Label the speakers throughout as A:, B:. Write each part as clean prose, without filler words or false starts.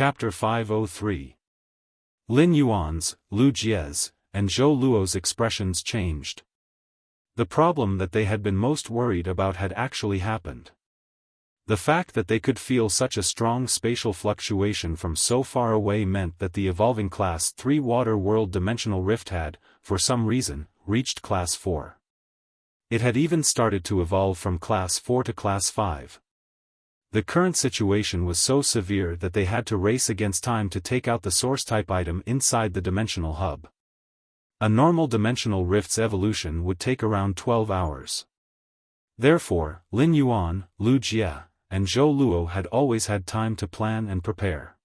A: Chapter 503. Lin Yuan's, Lu Jie's, and Zhou Luo's expressions changed. The problem that they had been most worried about had actually happened. The fact that they could feel such a strong spatial fluctuation from so far away meant that the evolving Class 3 water world dimensional rift had, for some reason, reached Class 4. It had even started to evolve from Class 4 to Class 5. The current situation was so severe that they had to race against time to take out the source-type item inside the dimensional hub. A normal dimensional rift's evolution would take around 12 hours. Therefore, Lin Yuan, Lu Jie, and Zhou Luo had always had time to plan and prepare.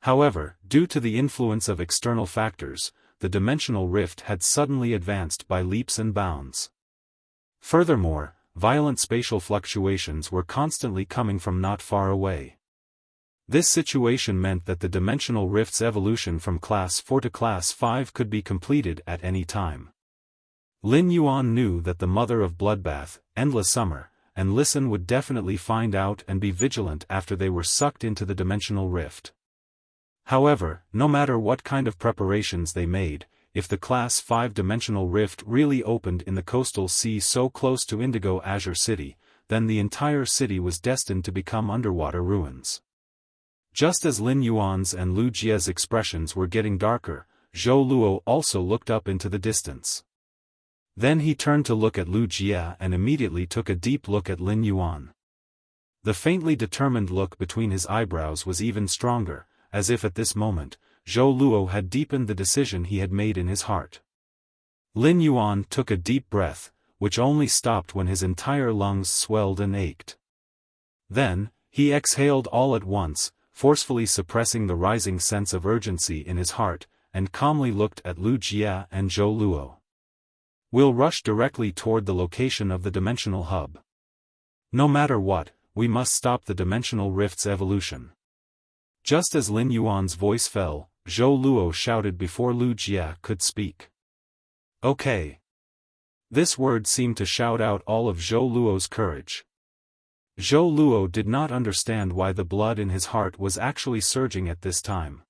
A: However, due to the influence of external factors, the dimensional rift had suddenly advanced by leaps and bounds. Furthermore, violent spatial fluctuations were constantly coming from not far away. This situation meant that the dimensional rift's evolution from Class 4 to Class 5 could be completed at any time. Lin Yuan knew that the mother of Bloodbath, Endless Summer, and Listen would definitely find out and be vigilant after they were sucked into the dimensional rift. However, no matter what kind of preparations they made, if the Class 5 dimensional rift really opened in the coastal sea so close to Indigo Azure City, then the entire city was destined to become underwater ruins. Just as Lin Yuan's and Lu Jie's expressions were getting darker, Zhou Luo also looked up into the distance. Then he turned to look at Lu Jie and immediately took a deep look at Lin Yuan. The faintly determined look between his eyebrows was even stronger, as if at this moment, Zhou Luo had deepened the decision he had made in his heart. Lin Yuan took a deep breath, which only stopped when his entire lungs swelled and ached. Then, he exhaled all at once, forcefully suppressing the rising sense of urgency in his heart, and calmly looked at Lu Jie and Zhou Luo. "We'll rush directly toward the location of the dimensional hub. No matter what, we must stop the dimensional rift's evolution." Just as Lin Yuan's voice fell, Zhou Luo shouted before Lu Jie could speak. "Okay." This word seemed to shout out all of Zhou Luo's courage. Zhou Luo did not understand why the blood in his heart was actually surging at this time.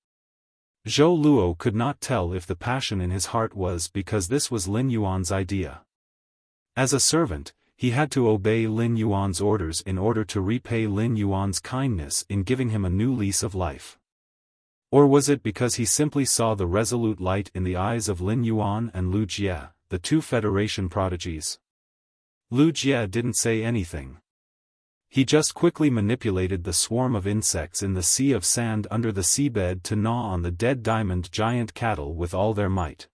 A: Zhou Luo could not tell if the passion in his heart was because this was Lin Yuan's idea. As a servant, he had to obey Lin Yuan's orders in order to repay Lin Yuan's kindness in giving him a new lease of life. Or was it because he simply saw the resolute light in the eyes of Lin Yuan and Lu Jie, the two Federation prodigies? Lu Jie didn't say anything. He just quickly manipulated the swarm of insects in the sea of sand under the seabed to gnaw on the dead diamond giant cattle with all their might.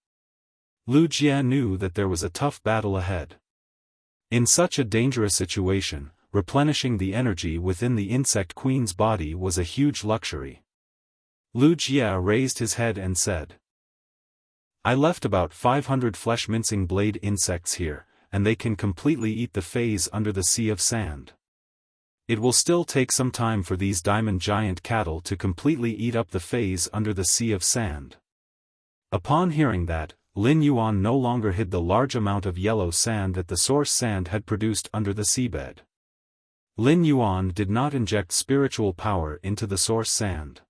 A: Lu Jie knew that there was a tough battle ahead. In such a dangerous situation, replenishing the energy within the insect queen's body was a huge luxury. Lu Jie raised his head and said, "I left about 500 flesh-mincing blade insects here, and they can completely eat the phase under the sea of sand. It will still take some time for these diamond giant cattle to completely eat up the phase under the sea of sand." Upon hearing that, Lin Yuan no longer hid the large amount of yellow sand that the source sand had produced under the seabed. Lin Yuan did not inject spiritual power into the source sand.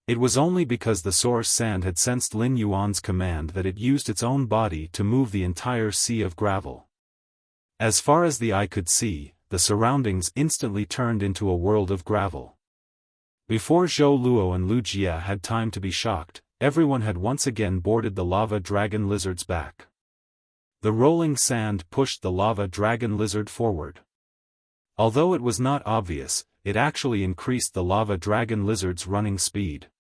A: It was only because the source sand had sensed Lin Yuan's command that it used its own body to move the entire sea of gravel. As far as the eye could see, the surroundings instantly turned into a world of gravel. Before Zhou Luo and Lu Jie had time to be shocked, everyone had once again boarded the lava dragon lizard's back. The rolling sand pushed the lava dragon lizard forward. Although it was not obvious, it actually increased the lava dragon lizard's running speed.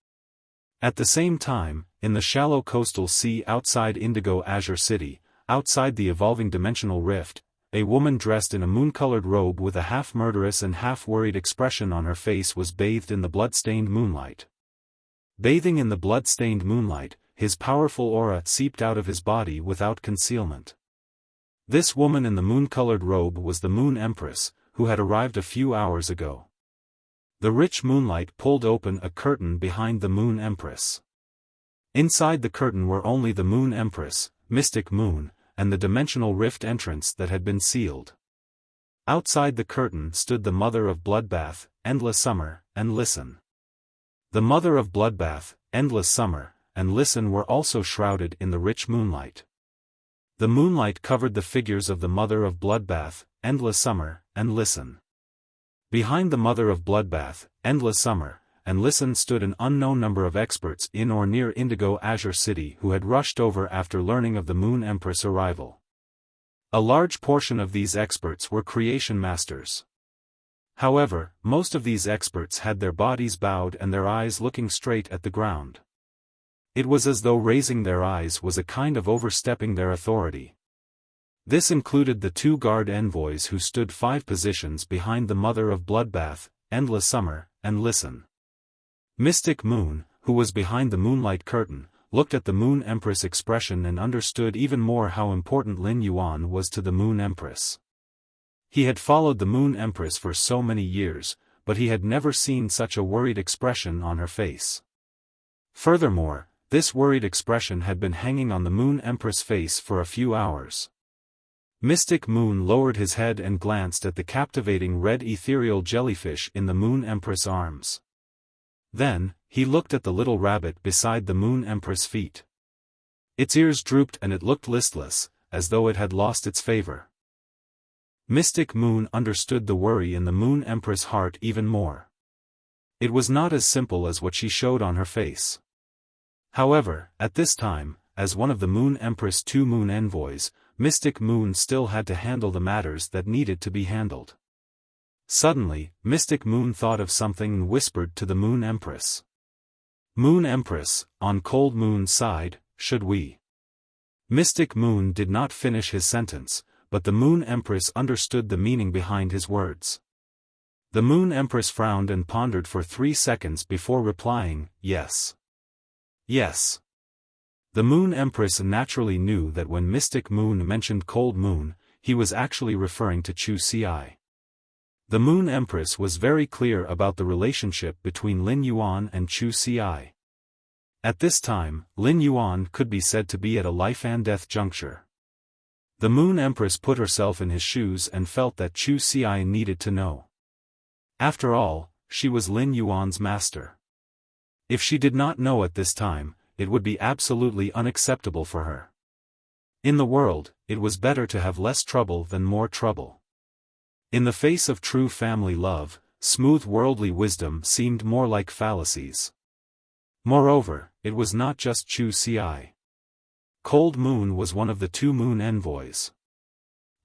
A: At the same time, in the shallow coastal sea outside Indigo Azure City, outside the evolving dimensional rift, a woman dressed in a moon-colored robe with a half-murderous and half-worried expression on her face was bathed in the blood-stained moonlight. Bathing in the blood-stained moonlight, his powerful aura seeped out of his body without concealment. This woman in the moon-colored robe was the Moon Empress, who had arrived a few hours ago. The rich moonlight pulled open a curtain behind the Moon Empress. Inside the curtain were only the Moon Empress, Mystic Moon, and the dimensional rift entrance that had been sealed. Outside the curtain stood the mother of Bloodbath, Endless Summer, and Listen. The mother of bloodbath, endless summer, and listen were also shrouded in the rich moonlight. The moonlight covered the figures of the mother of bloodbath, endless summer, and listen. Behind the mother of bloodbath, endless summer, and listen stood an unknown number of experts in or near Indigo Azure City who had rushed over after learning of the Moon Empress' arrival. A large portion of these experts were creation masters. However, most of these experts had their bodies bowed and their eyes looking straight at the ground. It was as though raising their eyes was a kind of overstepping their authority. This included the 2 guard envoys who stood 5 positions behind the mother of bloodbath, endless summer, and listen. Mystic Moon, who was behind the moonlight curtain, looked at the Moon Empress' expression and understood even more how important Lin Yuan was to the Moon Empress. He had followed the Moon Empress for so many years, but he had never seen such a worried expression on her face. Furthermore, this worried expression had been hanging on the Moon Empress' face for a few hours. Mystic Moon lowered his head and glanced at the captivating red ethereal jellyfish in the Moon Empress' arms. Then, he looked at the little rabbit beside the Moon Empress' feet. Its ears drooped and it looked listless, as though it had lost its favor. Mystic Moon understood the worry in the Moon Empress' heart even more. It was not as simple as what she showed on her face. However, at this time, as one of the Moon Empress' 2 moon envoys, Mystic Moon still had to handle the matters that needed to be handled. Suddenly, Mystic Moon thought of something and whispered to the Moon Empress. "Moon Empress, on Cold Moon's side, should we?" Mystic Moon did not finish his sentence, but the Moon Empress understood the meaning behind his words. The Moon Empress frowned and pondered for 3 seconds before replying, "Yes. Yes." The Moon Empress naturally knew that when Mystic Moon mentioned Cold Moon, he was actually referring to Chu Ci. The Moon Empress was very clear about the relationship between Lin Yuan and Chu Ci. At this time, Lin Yuan could be said to be at a life-and-death juncture. The Moon Empress put herself in his shoes and felt that Chu Ci needed to know. After all, she was Lin Yuan's master. If she did not know at this time, it would be absolutely unacceptable for her. In the world, it was better to have less trouble than more trouble. In the face of true family love, smooth worldly wisdom seemed more like fallacies. Moreover, it was not just Chu Ci. Cold Moon was one of the 2 moon envoys.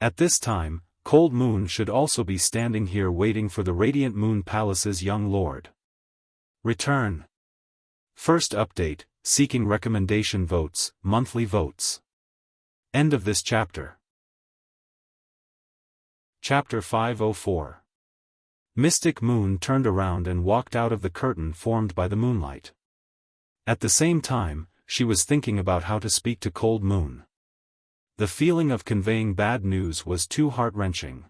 A: At this time, Cold Moon should also be standing here waiting for the Radiant Moon Palace's young lord. Return. First update, seeking recommendation votes, monthly votes. End of this chapter. Chapter 504. Mystic Moon turned around and walked out of the curtain formed by the moonlight. At the same time, she was thinking about how to speak to Cold Moon. The feeling of conveying bad news was too heart-wrenching.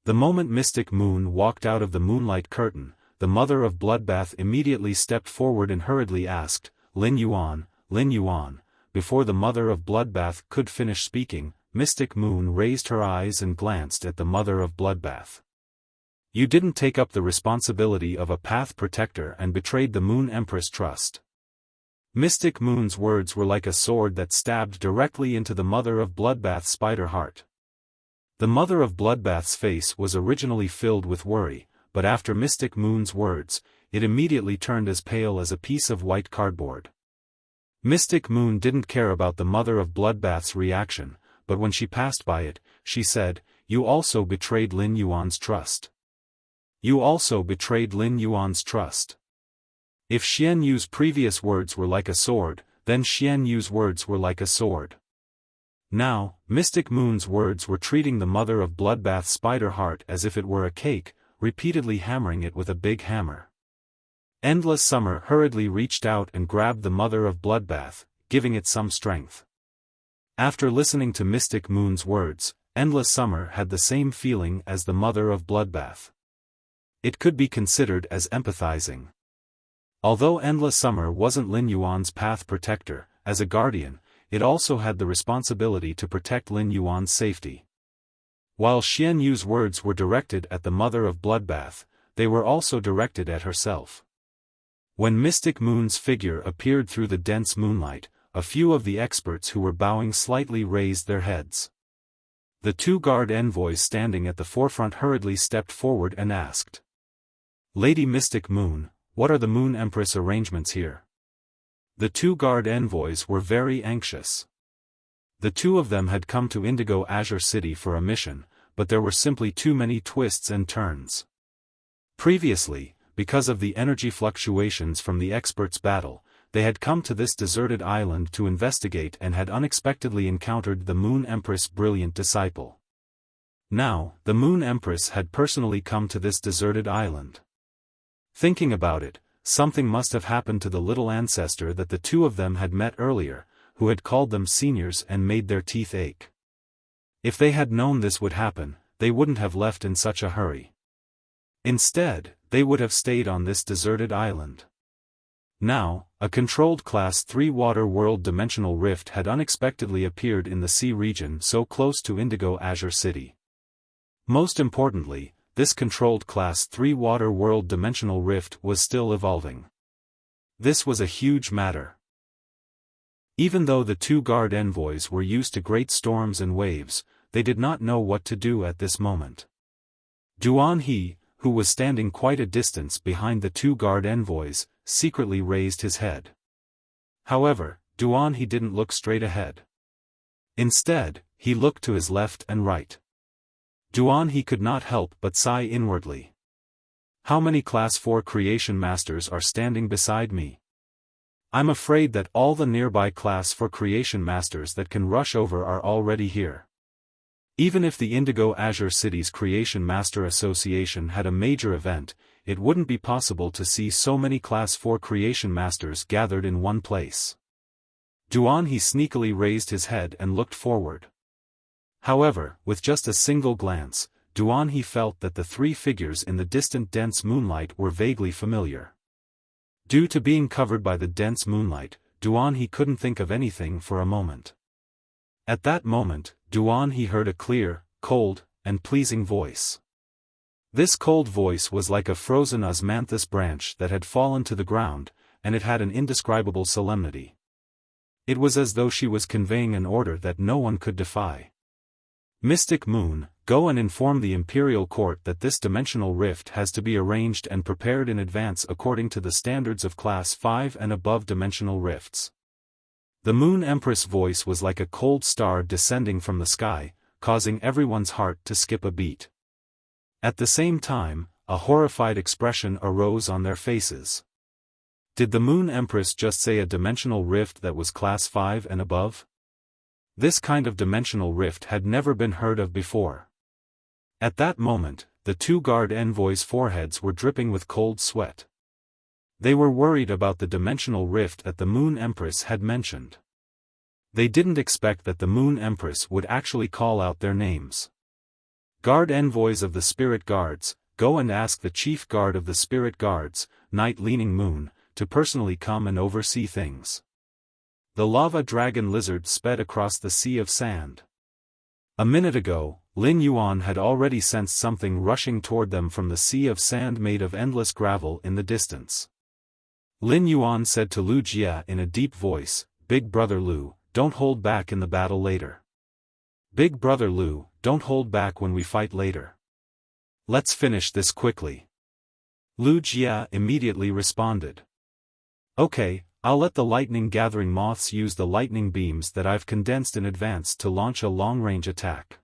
A: The moment Mystic Moon walked out of the moonlight curtain, the mother of bloodbath immediately stepped forward and hurriedly asked, Lin Yuan, Lin Yuan." Before the mother of bloodbath could finish speaking, Mystic Moon raised her eyes and glanced at the mother of bloodbath. "You didn't take up the responsibility of a path protector and betrayed the Moon Empress' trust." Mystic Moon's words were like a sword that stabbed directly into the mother of bloodbath's spider heart. The mother of bloodbath's face was originally filled with worry, but after Mystic Moon's words, it immediately turned as pale as a piece of white cardboard. Mystic Moon didn't care about the mother of bloodbath's reaction, but when she passed by it, she said, "You also betrayed Lin Yuan's trust. You also betrayed Lin Yuan's trust." If Xian Yu's previous words were like a sword, then Xian Yu's words were like a sword. Now, Mystic Moon's words were treating the mother of bloodbath's spider heart as if it were a cake, repeatedly hammering it with a big hammer. Endless Summer hurriedly reached out and grabbed the mother of bloodbath, giving it some strength. After listening to Mystic Moon's words, Endless Summer had the same feeling as the mother of bloodbath. It could be considered as empathizing. Although Endless Summer wasn't Lin Yuan's path protector, as a guardian, it also had the responsibility to protect Lin Yuan's safety. While Xian Yu's words were directed at the mother of bloodbath, they were also directed at herself. When Mystic Moon's figure appeared through the dense moonlight, a few of the experts who were bowing slightly raised their heads. The two guard envoys standing at the forefront hurriedly stepped forward and asked, "Lady Mystic Moon, what are the Moon Empress arrangements here?" The two guard envoys were very anxious. The two of them had come to Indigo Azure City for a mission, but there were simply too many twists and turns. Previously, because of the energy fluctuations from the experts' battle, they had come to this deserted island to investigate and had unexpectedly encountered the Moon Empress' brilliant disciple. Now, the Moon Empress had personally come to this deserted island. Thinking about it, something must have happened to the little ancestor that the two of them had met earlier, who had called them seniors and made their teeth ache. If they had known this would happen, they wouldn't have left in such a hurry. Instead, they would have stayed on this deserted island. Now, a controlled Class 3 water world dimensional rift had unexpectedly appeared in the sea region so close to Indigo Azure City. Most importantly, this controlled Class 3 water world dimensional rift was still evolving. This was a huge matter. Even though the two guard envoys were used to great storms and waves, they did not know what to do at this moment. Duan He, who was standing quite a distance behind the two guard envoys, secretly raised his head. However, Duan He didn't look straight ahead. Instead, he looked to his left and right. Duan He could not help but sigh inwardly. How many Class 4 creation masters are standing beside me? I'm afraid that all the nearby Class 4 creation masters that can rush over are already here. Even if the Indigo Azure City's Creation Master Association had a major event, it wouldn't be possible to see so many Class 4 creation masters gathered in one place. Duan He sneakily raised his head and looked forward. However, with just a single glance, Duan He felt that the three figures in the distant dense moonlight were vaguely familiar. Due to being covered by the dense moonlight, Duan He couldn't think of anything for a moment. At that moment, Duan He heard a clear, cold, and pleasing voice. This cold voice was like a frozen osmanthus branch that had fallen to the ground, and it had an indescribable solemnity. It was as though she was conveying an order that no one could defy. Mystic Moon, go and inform the Imperial Court that this dimensional rift has to be arranged and prepared in advance according to the standards of Class 5 and above dimensional rifts. The Moon Empress' voice was like a cold star descending from the sky, causing everyone's heart to skip a beat. At the same time, a horrified expression arose on their faces. Did the Moon Empress just say a dimensional rift that was Class 5 and above? This kind of dimensional rift had never been heard of before. At that moment, the two guard envoys' foreheads were dripping with cold sweat. They were worried about the dimensional rift that the Moon Empress had mentioned. They didn't expect that the Moon Empress would actually call out their names. Guard envoys of the Spirit Guards, go and ask the Chief Guard of the Spirit Guards, Night Leaning Moon, to personally come and oversee things. The lava dragon lizard sped across the sea of sand. A minute ago, Lin Yuan had already sensed something rushing toward them from the sea of sand made of endless gravel in the distance. Lin Yuan said to Lu Jia in a deep voice, "Big Brother Lu, don't hold back in the battle later. Big Brother Lu, don't hold back when we fight later. Let's finish this quickly." Lu Jia immediately responded. "Okay, I'll let the lightning gathering moths use the lightning beams that I've condensed in advance to launch a long-range attack."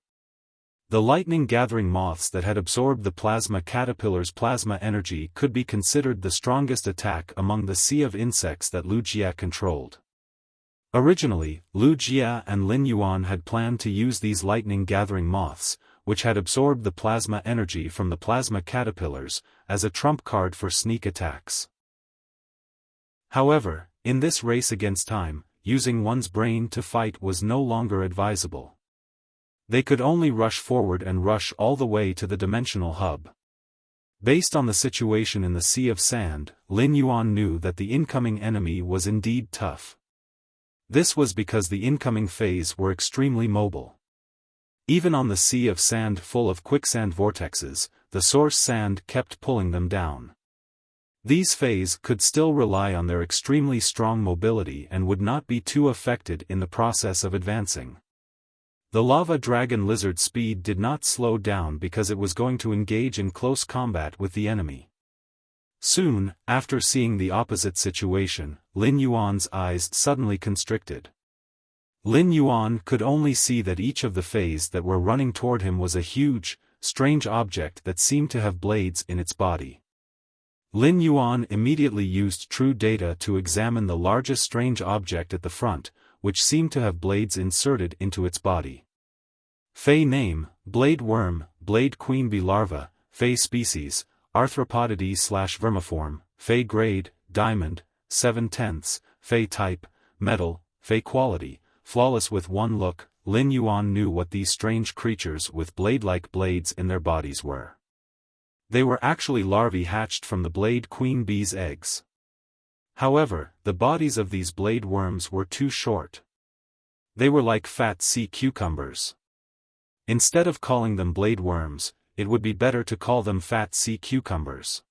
A: The lightning gathering moths that had absorbed the plasma caterpillar's plasma energy could be considered the strongest attack among the sea of insects that Lu Jia controlled. Originally, Lu Jia and Lin Yuan had planned to use these lightning gathering moths, which had absorbed the plasma energy from the plasma caterpillars, as a trump card for sneak attacks. However, in this race against time, using one's brain to fight was no longer advisable. They could only rush forward and rush all the way to the dimensional hub. Based on the situation in the Sea of Sand, Lin Yuan knew that the incoming enemy was indeed tough. This was because the incoming phase were extremely mobile. Even on the Sea of Sand full of quicksand vortexes, the source sand kept pulling them down. These Fays could still rely on their extremely strong mobility and would not be too affected in the process of advancing. The lava dragon lizard's speed did not slow down because it was going to engage in close combat with the enemy. Soon, after seeing the opposite situation, Lin Yuan's eyes suddenly constricted. Lin Yuan could only see that each of the Fays that were running toward him was a huge, strange object that seemed to have blades in its body. Lin Yuan immediately used true data to examine the largest strange object at the front, which seemed to have blades inserted into its body. Fey name, Blade Worm, Blade Queen Bee Larva, Fey species, Arthropodidae/vermiform, Fey grade, Diamond, 7/10, Fey type, Metal, Fey quality, flawless with one look. Lin Yuan knew what these strange creatures with blade-like blades in their bodies were. They were actually larvae hatched from the Blade Queen Bee's eggs. However, the bodies of these blade worms were too short. They were like fat sea cucumbers. Instead of calling them blade worms, it would be better to call them fat sea cucumbers.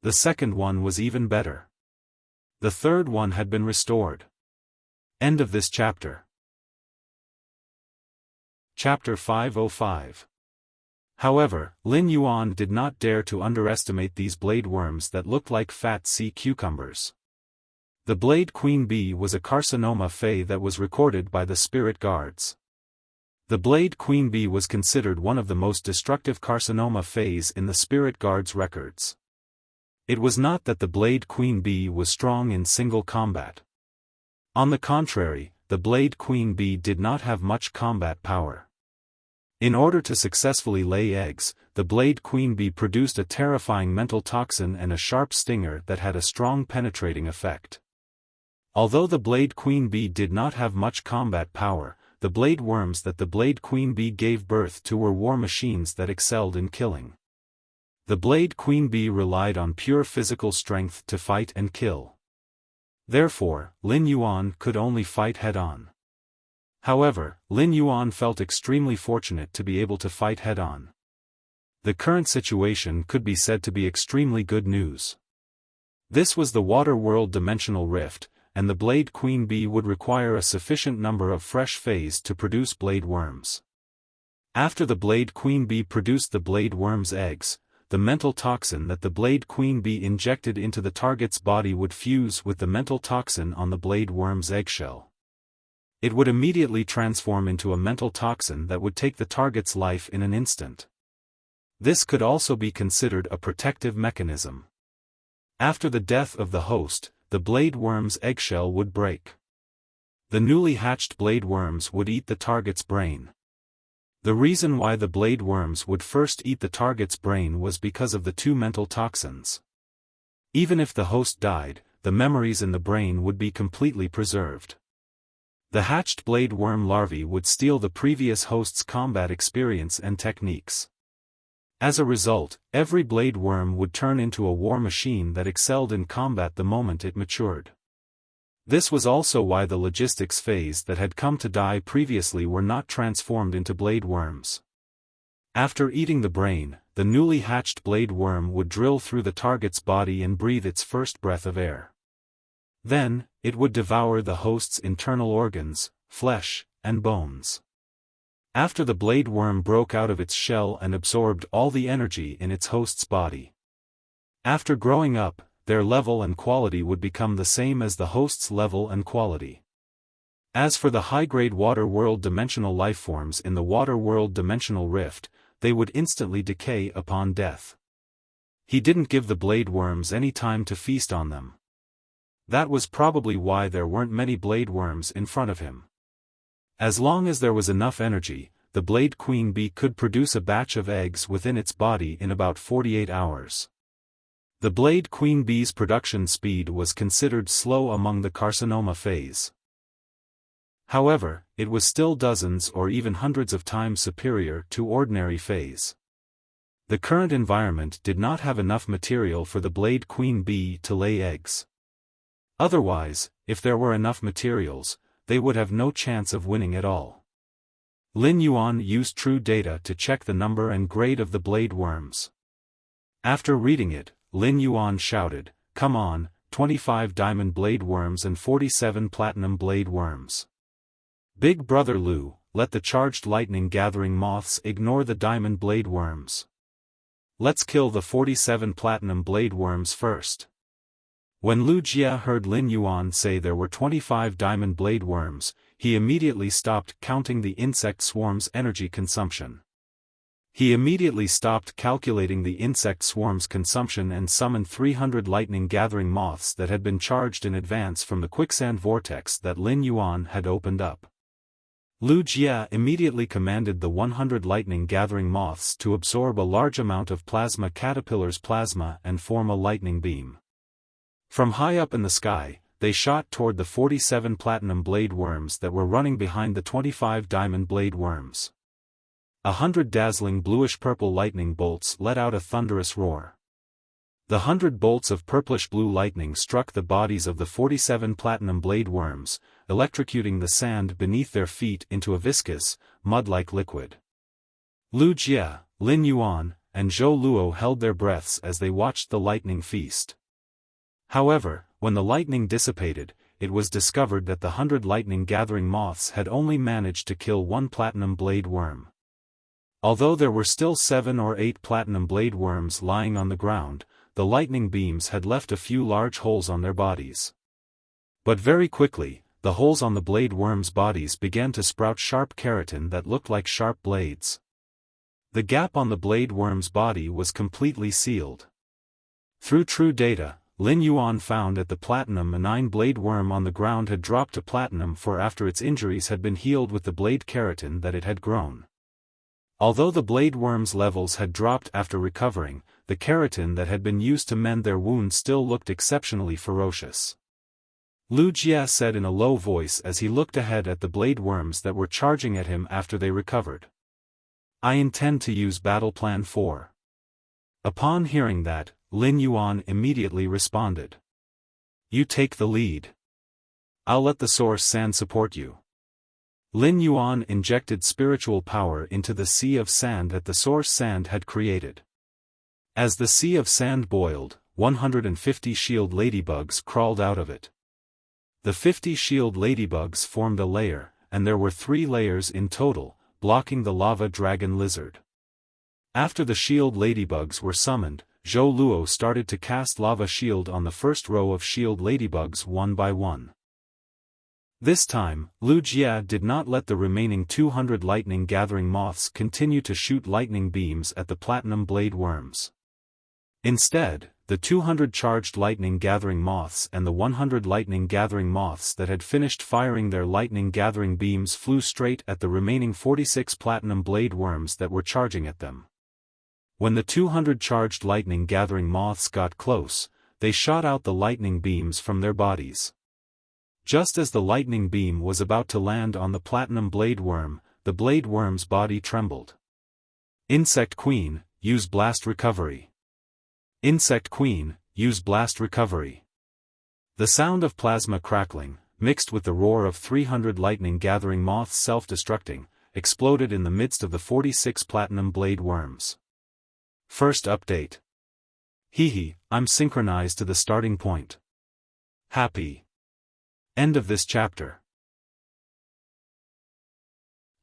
A: The second one was even better. The third one had been restored. End of this chapter. Chapter 505. However, Lin Yuan did not dare to underestimate these blade worms that looked like fat sea cucumbers. The Blade Queen Bee was a carcinoma Fey that was recorded by the spirit guards. The Blade Queen Bee was considered one of the most destructive carcinoma Fays in the spirit guards' records. It was not that the Blade Queen Bee was strong in single combat. On the contrary, the Blade Queen Bee did not have much combat power. In order to successfully lay eggs, the Blade Queen Bee produced a terrifying mental toxin and a sharp stinger that had a strong penetrating effect. Although the Blade Queen Bee did not have much combat power, the blade worms that the Blade Queen Bee gave birth to were war machines that excelled in killing. The Blade Queen Bee relied on pure physical strength to fight and kill. Therefore, Lin Yuan could only fight head-on. However, Lin Yuan felt extremely fortunate to be able to fight head-on. The current situation could be said to be extremely good news. This was the Water World Dimensional Rift, and the Blade Queen Bee would require a sufficient number of fresh Fays to produce blade worms. After the Blade Queen Bee produced the blade worm's eggs, the mental toxin that the Blade Queen Bee injected into the target's body would fuse with the mental toxin on the blade worm's eggshell. It would immediately transform into a mental toxin that would take the target's life in an instant. This could also be considered a protective mechanism. After the death of the host, the blade worm's eggshell would break. The newly hatched blade worms would eat the target's brain. The reason why the blade worms would first eat the target's brain was because of the two mental toxins. Even if the host died, the memories in the brain would be completely preserved. The hatched blade worm larvae would steal the previous host's combat experience and techniques. As a result, every blade worm would turn into a war machine that excelled in combat the moment it matured. This was also why the logistics phase that had come to die previously were not transformed into blade worms. After eating the brain, the newly hatched blade worm would drill through the target's body and breathe its first breath of air. Then, it would devour the host's internal organs, flesh, and bones. After the blade worm broke out of its shell and absorbed all the energy in its host's body. After growing up, their level and quality would become the same as the host's level and quality. As for the high-grade water world dimensional lifeforms in the water world dimensional rift, they would instantly decay upon death. He didn't give the blade worms any time to feast on them. That was probably why there weren't many blade worms in front of him. As long as there was enough energy, the Blade Queen Bee could produce a batch of eggs within its body in about 48 hours. The Blade Queen Bee's production speed was considered slow among the carcinoma phase. However, it was still dozens or even hundreds of times superior to ordinary phase. The current environment did not have enough material for the Blade Queen Bee to lay eggs. Otherwise, if there were enough materials, they would have no chance of winning at all. Lin Yuan used true data to check the number and grade of the blade worms. After reading it, Lin Yuan shouted, "Come on, 25 diamond blade worms and 47 platinum blade worms. Big Brother Lu, let the charged lightning gathering moths ignore the diamond blade worms. Let's kill the 47 platinum blade worms first." When Lu Jia heard Lin Yuan say there were 25 diamond blade worms, he immediately stopped counting the insect swarm's energy consumption. He immediately stopped calculating the insect swarm's consumption and summoned 300 lightning-gathering moths that had been charged in advance from the quicksand vortex that Lin Yuan had opened up. Lu Jia immediately commanded the 100 lightning-gathering moths to absorb a large amount of plasma caterpillar's plasma and form a lightning beam. From high up in the sky, they shot toward the 47 platinum blade worms that were running behind the 25 diamond blade worms. 100 dazzling bluish-purple lightning bolts let out a thunderous roar. The 100 bolts of purplish-blue lightning struck the bodies of the 47 platinum blade worms, electrocuting the sand beneath their feet into a viscous, mud-like liquid. Lu Jia, Lin Yuan, and Zhou Luo held their breaths as they watched the lightning feast. However, when the lightning dissipated, it was discovered that the 100 lightning-gathering moths had only managed to kill one platinum blade worm. Although there were still 7 or 8 platinum blade worms lying on the ground, the lightning beams had left a few large holes on their bodies. But very quickly, the holes on the blade worms' bodies began to sprout sharp keratin that looked like sharp blades. The gap on the blade worm's body was completely sealed. Through true data, Lin Yuan found that the platinum A9 blade worm on the ground had dropped to platinum 4 after its injuries had been healed with the blade keratin that it had grown. Although the blade worm's levels had dropped after recovering, the keratin that had been used to mend their wounds still looked exceptionally ferocious. Lu Jia said in a low voice as he looked ahead at the blade worms that were charging at him after they recovered. "I intend to use Battle Plan 4. Upon hearing that, Lin Yuan immediately responded. "You take the lead. I'll let the source sand support you." Lin Yuan injected spiritual power into the sea of sand that the source sand had created. As the sea of sand boiled, 150 shield ladybugs crawled out of it. The 50 shield ladybugs formed a layer, and there were 3 layers in total, blocking the lava dragon lizard. After the shield ladybugs were summoned, Zhou Luo started to cast lava shield on the first row of shield ladybugs one by one. This time, Lu Jia did not let the remaining 200 lightning-gathering moths continue to shoot lightning beams at the platinum blade worms. Instead, the 200 charged lightning-gathering moths and the 100 lightning-gathering moths that had finished firing their lightning-gathering beams flew straight at the remaining 46 platinum blade worms that were charging at them. When the 200 charged lightning-gathering moths got close, they shot out the lightning beams from their bodies. Just as the lightning beam was about to land on the platinum blade worm, the blade worm's body trembled. Insect Queen, use Blast Recovery. Insect Queen, use Blast Recovery. The sound of plasma crackling, mixed with the roar of 300 lightning-gathering moths self-destructing, exploded in the midst of the 46 platinum blade worms. First update. Hehe, I'm synchronized to the starting point. Happy. End of this chapter.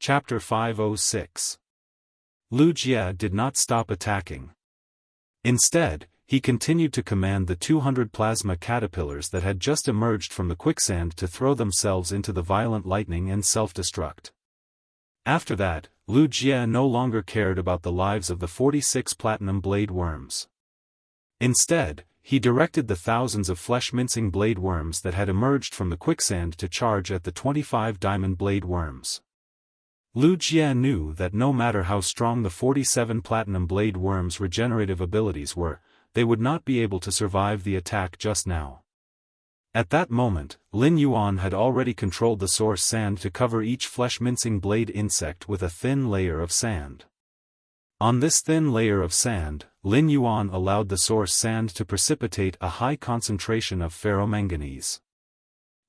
A: Chapter 506. Lu Jia did not stop attacking. Instead, he continued to command the 200 plasma caterpillars that had just emerged from the quicksand to throw themselves into the violent lightning and self-destruct. After that, Lu Jia no longer cared about the lives of the 46 platinum blade worms. Instead, he directed the thousands of flesh-mincing blade worms that had emerged from the quicksand to charge at the 25 diamond blade worms. Lu Jia knew that no matter how strong the 47 platinum blade worms' regenerative abilities were, they would not be able to survive the attack just now. At that moment, Lin Yuan had already controlled the source sand to cover each flesh-mincing blade insect with a thin layer of sand. On this thin layer of sand, Lin Yuan allowed the source sand to precipitate a high concentration of ferromanganese.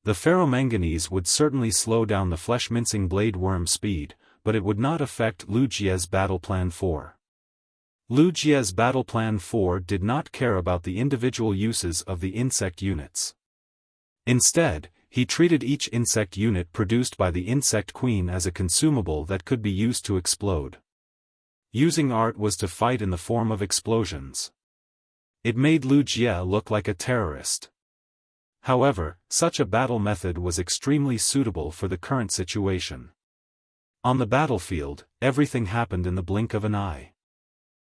A: The ferromanganese would certainly slow down the flesh-mincing blade worm speed, but it would not affect Lu Jia's Battle Plan 4. Lu Jie's Battle Plan 4 did not care about the individual uses of the insect units. Instead, he treated each insect unit produced by the insect queen as a consumable that could be used to explode. Using art was to fight in the form of explosions. It made Lu Jie look like a terrorist. However, such a battle method was extremely suitable for the current situation. On the battlefield, everything happened in the blink of an eye.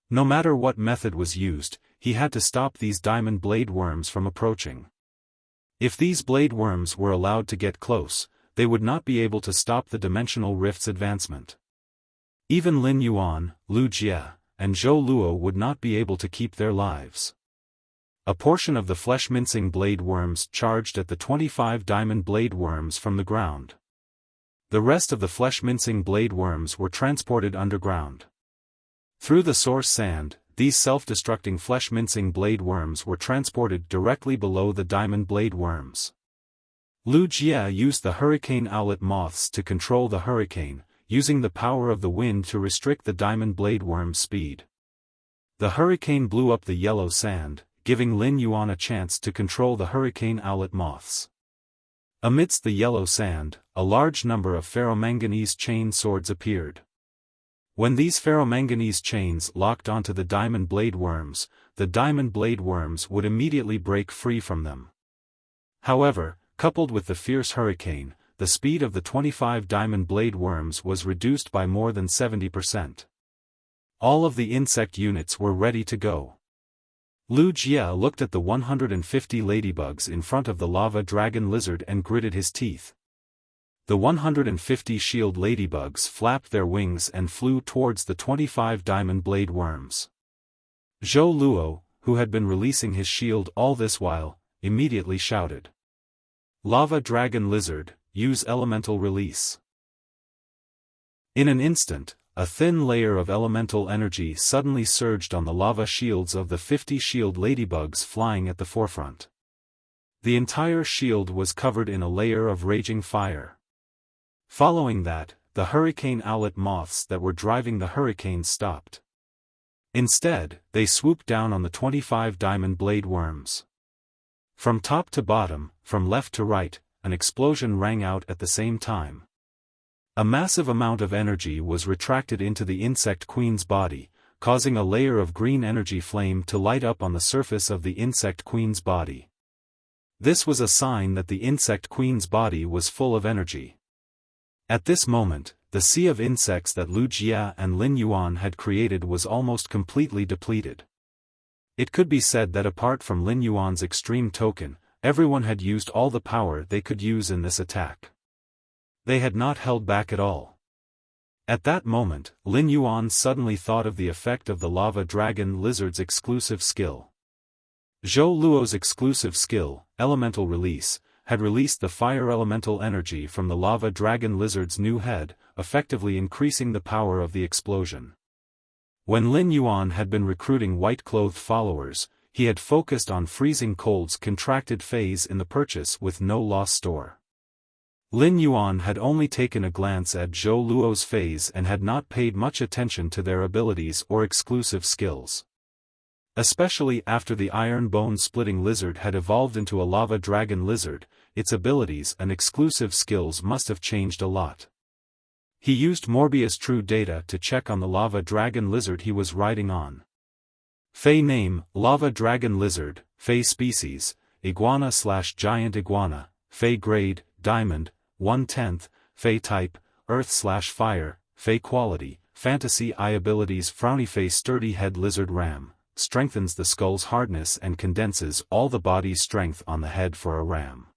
A: No matter what method was used, he had to stop these diamond blade worms from approaching. If these blade worms were allowed to get close, they would not be able to stop the dimensional rift's advancement. Even Lin Yuan, Lu Jie, and Zhou Luo would not be able to keep their lives. A portion of the flesh-mincing blade worms charged at the 25 diamond blade worms from the ground. The rest of the flesh-mincing blade worms were transported underground. Through the source sand, these self-destructing flesh-mincing blade worms were transported directly below the diamond blade worms. Lu Jie used the hurricane owlet moths to control the hurricane, using the power of the wind to restrict the diamond blade worm's speed. The hurricane blew up the yellow sand, giving Lin Yuan a chance to control the hurricane owlet moths. Amidst the yellow sand, a large number of ferromanganese chain swords appeared. When these ferromanganese chains locked onto the diamond blade worms, the diamond blade worms would immediately break free from them. However, coupled with the fierce hurricane, the speed of the 25 diamond blade worms was reduced by more than 70%. All of the insect units were ready to go. Lu Jie looked at the 150 ladybugs in front of the lava dragon lizard and gritted his teeth. The 150 shield ladybugs flapped their wings and flew towards the 25 diamond blade worms. Zhou Luo, who had been releasing his shield all this while, immediately shouted, "Lava dragon lizard, use elemental release." In an instant, a thin layer of elemental energy suddenly surged on the lava shields of the 50 shield ladybugs flying at the forefront. The entire shield was covered in a layer of raging fire. Following that, the hurricane owlet moths that were driving the hurricane stopped. Instead, they swooped down on the 25 diamond blade worms. From top to bottom, from left to right, an explosion rang out at the same time. A massive amount of energy was retracted into the insect queen's body, causing a layer of green energy flame to light up on the surface of the insect queen's body. This was a sign that the insect queen's body was full of energy. At this moment, the sea of insects that Lu Jie and Lin Yuan had created was almost completely depleted. It could be said that apart from Lin Yuan's extreme token, everyone had used all the power they could use in this attack. They had not held back at all. At that moment, Lin Yuan suddenly thought of the effect of the lava dragon lizard's exclusive skill. Zhou Luo's exclusive skill, Elemental Release, had released the fire elemental energy from the lava dragon lizard's new head, effectively increasing the power of the explosion. When Lin Yuan had been recruiting white-clothed followers, he had focused on freezing cold's contracted phase in the purchase with no loss store. Lin Yuan had only taken a glance at Zhou Luo's phase and had not paid much attention to their abilities or exclusive skills. Especially after the iron bone-splitting lizard had evolved into a lava dragon lizard, its abilities and exclusive skills must have changed a lot. He used Morbius True Data to check on the lava dragon lizard he was riding on. Fey name, Lava Dragon Lizard, Fey species, Iguana/Giant Iguana, Fey grade, Diamond, 1/10, Fey type, Earth/Fire, Fey quality, Fantasy Eye abilities Frowny Face Sturdy Head Lizard Ram, strengthens the skull's hardness and condenses all the body's strength on the head for a ram.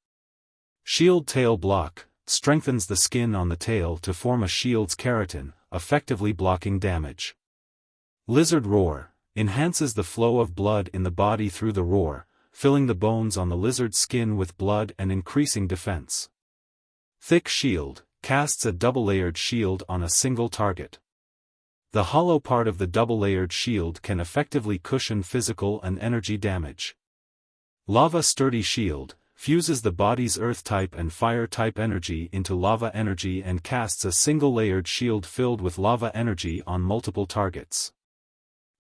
A: Shield Tail Block, strengthens the skin on the tail to form a shield's keratin, effectively blocking damage. Lizard Roar, enhances the flow of blood in the body through the roar, filling the bones on the lizard's skin with blood and increasing defense. Thick Shield, casts a double-layered shield on a single target. The hollow part of the double-layered shield can effectively cushion physical and energy damage. Lava Sturdy Shield, fuses the body's earth-type and fire-type energy into lava energy and casts a single-layered shield filled with lava energy on multiple targets.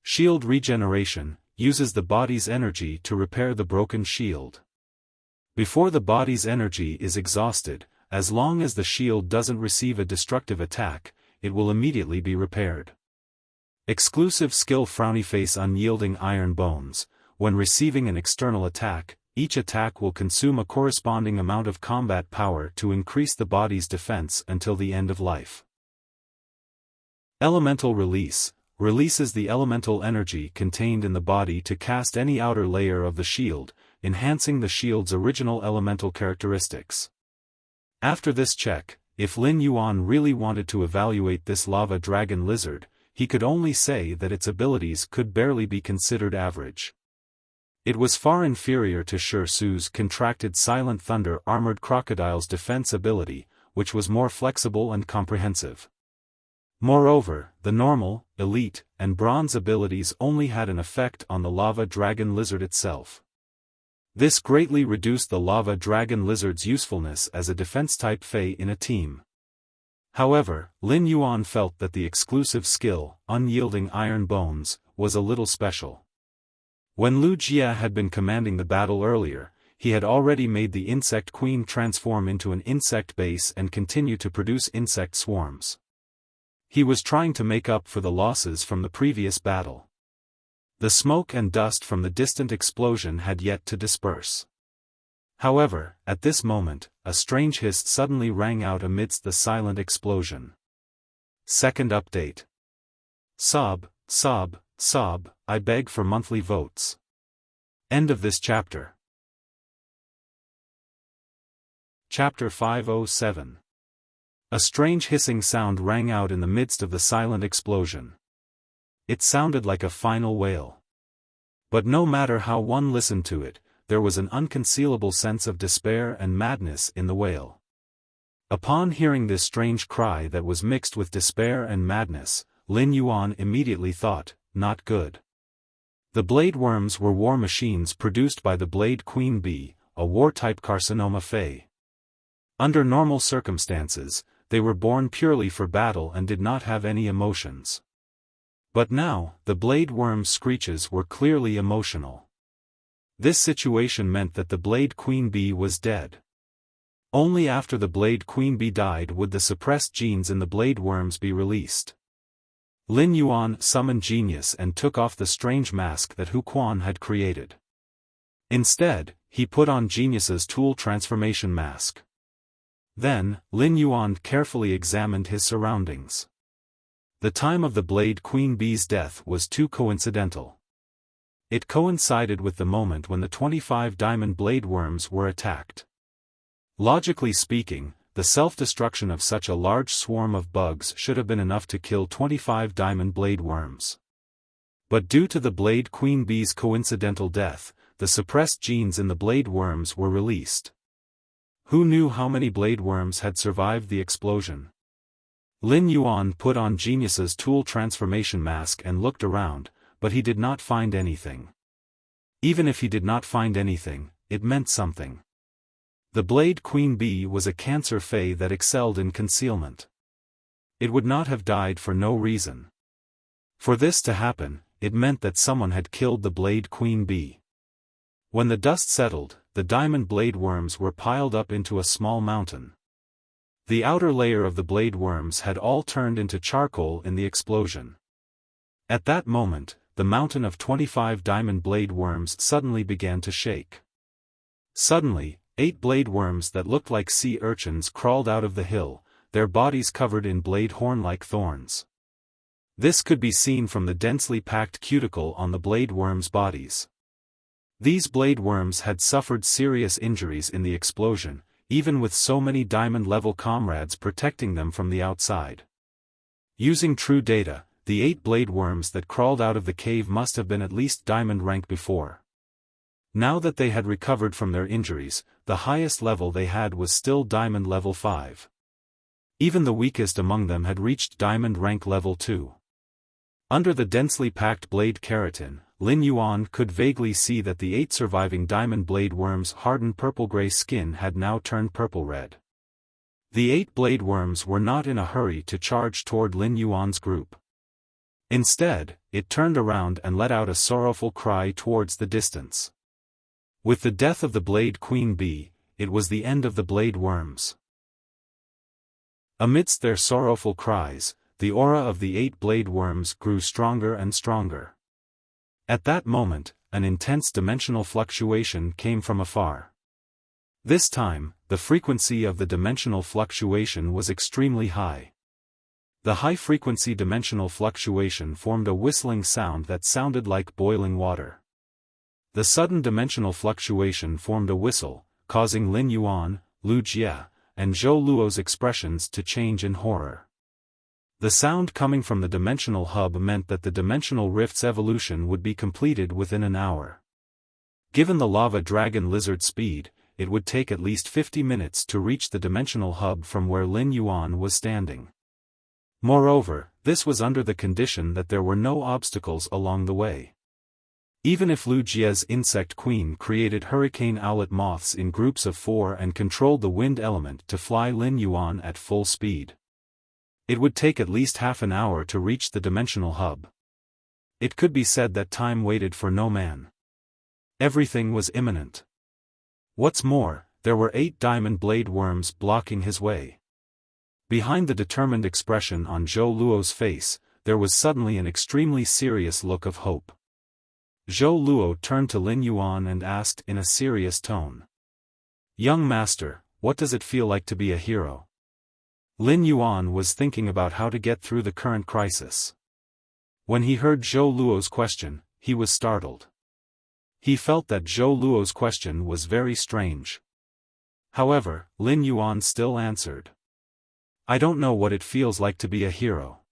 A: Shield regeneration uses the body's energy to repair the broken shield. Before the body's energy is exhausted, as long as the shield doesn't receive a destructive attack, it will immediately be repaired. Exclusive skill Frownyface Unyielding Iron Bones. When receiving an external attack, each attack will consume a corresponding amount of combat power to increase the body's defense until the end of life. Elemental Release releases the elemental energy contained in the body to cast any outer layer of the shield, enhancing the shield's original elemental characteristics. After this check, if Lin Yuan really wanted to evaluate this lava dragon lizard, he could only say that its abilities could barely be considered average. It was far inferior to Shi Su's contracted Silent Thunder Armored Crocodile's defense ability, which was more flexible and comprehensive. Moreover, the normal, elite, and bronze abilities only had an effect on the lava dragon lizard itself. This greatly reduced the lava dragon lizard's usefulness as a defense-type Fey in a team. However, Lin Yuan felt that the exclusive skill, Unyielding Iron Bones, was a little special. When Wuxia had been commanding the battle earlier, he had already made the insect queen transform into an insect base and continue to produce insect swarms. He was trying to make up for the losses from the previous battle. The smoke and dust from the distant explosion had yet to disperse. However, at this moment, a strange hiss suddenly rang out amidst the silent explosion. Second update. Sob, sob, sob, I beg for monthly votes. End of this chapter. Chapter 507. A strange hissing sound rang out in the midst of the silent explosion. It sounded like a final wail. But no matter how one listened to it, there was an unconcealable sense of despair and madness in the wail. Upon hearing this strange cry that was mixed with despair and madness, Lin Yuan immediately thought, not good. The blade worms were war machines produced by the Blade Queen Bee, a war-type carcinoma Fey. Under normal circumstances, they were born purely for battle and did not have any emotions. But now, the blade worm's screeches were clearly emotional. This situation meant that the Blade Queen Bee was dead. Only after the Blade Queen Bee died would the suppressed genes in the blade worms be released. Lin Yuan summoned Genius and took off the strange mask that Hu Quan had created. Instead, he put on Genius's tool transformation mask. Then, Lin Yuan carefully examined his surroundings. The time of the Blade Queen Bee's death was too coincidental. It coincided with the moment when the 25 diamond blade worms were attacked. Logically speaking, the self-destruction of such a large swarm of bugs should have been enough to kill 25 diamond blade worms. But due to the Blade Queen Bee's coincidental death, the suppressed genes in the blade worms were released. Who knew how many blade worms had survived the explosion? Lin Yuan put on Genius's tool transformation mask and looked around, but he did not find anything. Even if he did not find anything, it meant something. The Blade Queen Bee was a Cancer Fey that excelled in concealment. It would not have died for no reason. For this to happen, it meant that someone had killed the Blade Queen Bee. When the dust settled, the diamond blade worms were piled up into a small mountain. The outer layer of the blade worms had all turned into charcoal in the explosion. At that moment, the mountain of 25 diamond blade worms suddenly began to shake. Suddenly, 8 blade worms that looked like sea urchins crawled out of the hill, their bodies covered in blade horn-like thorns. This could be seen from the densely packed cuticle on the blade worms' bodies. These blade worms had suffered serious injuries in the explosion, even with so many diamond-level comrades protecting them from the outside. Using true data, the 8 blade worms that crawled out of the cave must have been at least diamond rank before. Now that they had recovered from their injuries, the highest level they had was still diamond level 5. Even the weakest among them had reached diamond rank level 2. Under the densely packed blade keratin, Lin Yuan could vaguely see that the 8 surviving diamond blade worms' hardened purple-gray skin had now turned purple-red. The 8 blade worms were not in a hurry to charge toward Lin Yuan's group. Instead, it turned around and let out a sorrowful cry towards the distance. With the death of the Blade Queen Bee, it was the end of the Blade Worms. Amidst their sorrowful cries, the aura of the 8 Blade Worms grew stronger and stronger. At that moment, an intense dimensional fluctuation came from afar. This time, the frequency of the dimensional fluctuation was extremely high. The high-frequency dimensional fluctuation formed a whistling sound that sounded like boiling water. The sudden dimensional fluctuation formed a whistle, causing Lin Yuan, Wuxia, and Zhou Luo's expressions to change in horror. The sound coming from the dimensional hub meant that the dimensional rift's evolution would be completed within an hour. Given the lava dragon lizard speed, it would take at least 50 minutes to reach the dimensional hub from where Lin Yuan was standing. Moreover, this was under the condition that there were no obstacles along the way. Even if Wuxia's insect queen created hurricane owlet moths in groups of 4 and controlled the wind element to fly Lin Yuan at full speed, it would take at least half an hour to reach the dimensional hub. It could be said that time waited for no man. Everything was imminent. What's more, there were 8 diamond blade worms blocking his way. Behind the determined expression on Zhou Luo's face, there was suddenly an extremely serious look of hope. Zhou Luo turned to Lin Yuan and asked in a serious tone. "Young master, what does it feel like to be a hero?" Lin Yuan was thinking about how to get through the current crisis. When he heard Zhou Luo's question, he was startled. He felt that Zhou Luo's question was very strange. However, Lin Yuan still answered. "I don't know what it feels like to be a hero."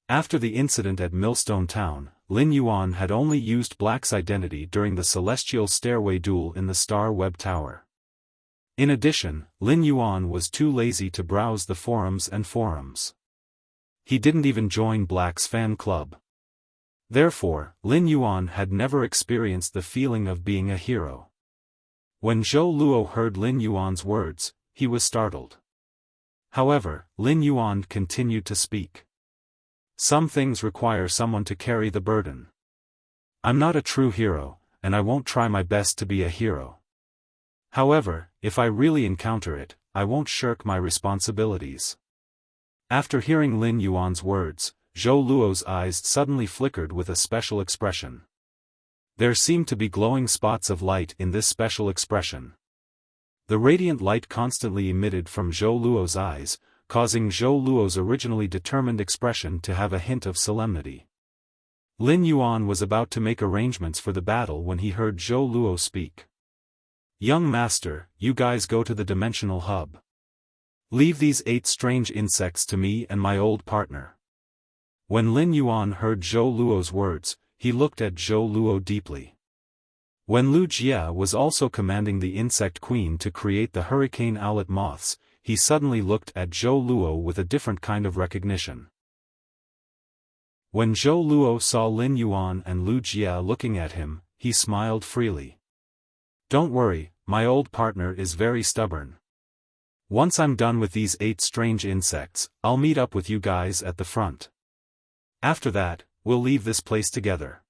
A: After the incident at Millstone Town, Lin Yuan had only used Black's identity during the Celestial Stairway duel in the Star Web Tower. In addition, Lin Yuan was too lazy to browse the forums. He didn't even join Black's fan club. Therefore, Lin Yuan had never experienced the feeling of being a hero. When Zhou Luo heard Lin Yuan's words, he was startled. However, Lin Yuan continued to speak. "Some things require someone to carry the burden. I'm not a true hero, and I won't try my best to be a hero. However, if I really encounter it, I won't shirk my responsibilities." After hearing Lin Yuan's words, Zhou Luo's eyes suddenly flickered with a special expression. There seemed to be glowing spots of light in this special expression. The radiant light constantly emitted from Zhou Luo's eyes, causing Zhou Luo's originally determined expression to have a hint of solemnity. Lin Yuan was about to make arrangements for the battle when he heard Zhou Luo speak. "Young master, you guys go to the dimensional hub. Leave these 8 strange insects to me and my old partner." When Lin Yuan heard Zhou Luo's words, he looked at Zhou Luo deeply. When Wuxia was also commanding the insect queen to create the hurricane owlet moths, he suddenly looked at Zhou Luo with a different kind of recognition. When Zhou Luo saw Lin Yuan and Wuxia looking at him, he smiled freely. "Don't worry, my old partner is very stubborn. Once I'm done with these 8 strange insects, I'll meet up with you guys at the front. After that, we'll leave this place together."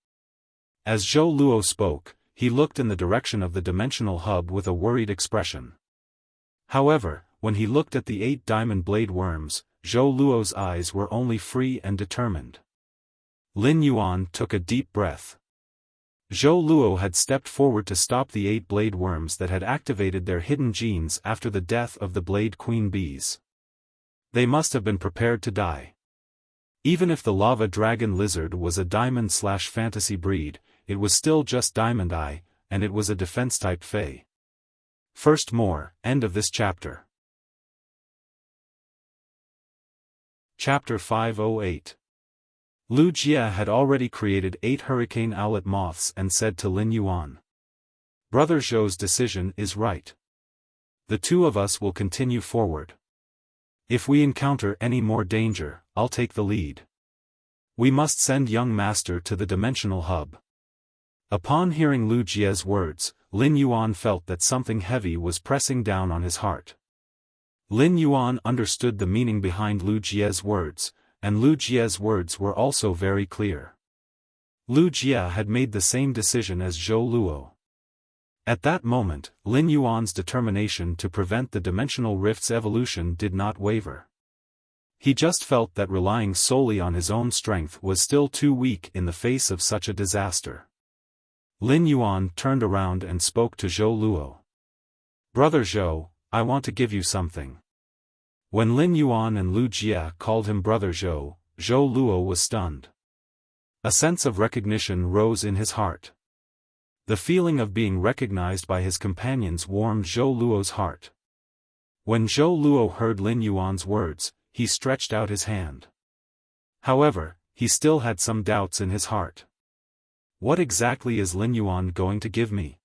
A: As Zhou Luo spoke, he looked in the direction of the dimensional hub with a worried expression. However, when he looked at the 8 diamond blade worms, Zhou Luo's eyes were only free and determined. Lin Yuan took a deep breath. Zhou Luo had stepped forward to stop the 8 blade worms that had activated their hidden genes after the death of the Blade Queen bees. They must have been prepared to die. Even if the lava dragon lizard was a diamond/fantasy breed, it was still just Diamond Eye, and it was a defense-type Fae. First more, end of this chapter. Chapter 508. Wuxia had already created 8 hurricane owlet moths and said to Lin Yuan, "Brother Zhou's decision is right. The 2 of us will continue forward. If we encounter any more danger, I'll take the lead. We must send young master to the dimensional hub." Upon hearing Wuxia's words, Lin Yuan felt that something heavy was pressing down on his heart. Lin Yuan understood the meaning behind Wuxia's words, and Lu Jie's words were also very clear. Lu Jie had made the same decision as Zhou Luo. At that moment, Lin Yuan's determination to prevent the dimensional rift's evolution did not waver. He just felt that relying solely on his own strength was still too weak in the face of such a disaster. Lin Yuan turned around and spoke to Zhou Luo. "Brother Zhou, I want to give you something." When Lin Yuan and Lu Jie called him Brother Zhou, Zhou Luo was stunned. A sense of recognition rose in his heart. The feeling of being recognized by his companions warmed Zhou Luo's heart. When Zhou Luo heard Lin Yuan's words, he stretched out his hand. However, he still had some doubts in his heart. What exactly is Lin Yuan going to give me?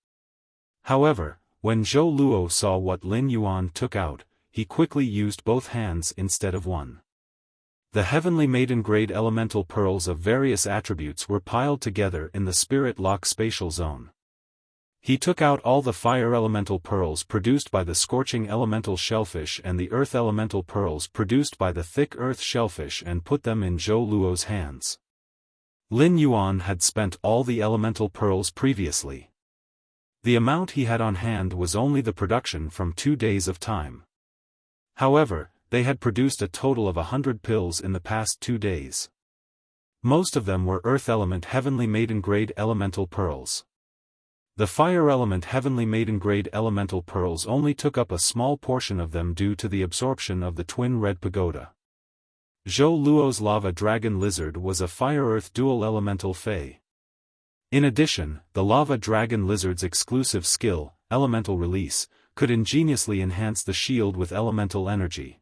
A: However, when Zhou Luo saw what Lin Yuan took out, he quickly used both hands instead of one. The heavenly maiden-grade elemental pearls of various attributes were piled together in the spirit lock spatial zone. He took out all the fire elemental pearls produced by the scorching elemental shellfish and the earth elemental pearls produced by the thick earth shellfish and put them in Zhou Luo's hands. Lin Yuan had spent all the elemental pearls previously. The amount he had on hand was only the production from 2 days of time. However, they had produced a total of 100 pills in the past 2 days. Most of them were earth element heavenly maiden-grade elemental pearls. The fire element heavenly maiden-grade elemental pearls only took up a small portion of them due to the absorption of the twin red pagoda. Zhou Luo's lava dragon lizard was a fire-earth dual elemental fey. In addition, the lava dragon lizard's exclusive skill, elemental release, could ingeniously enhance the shield with elemental energy.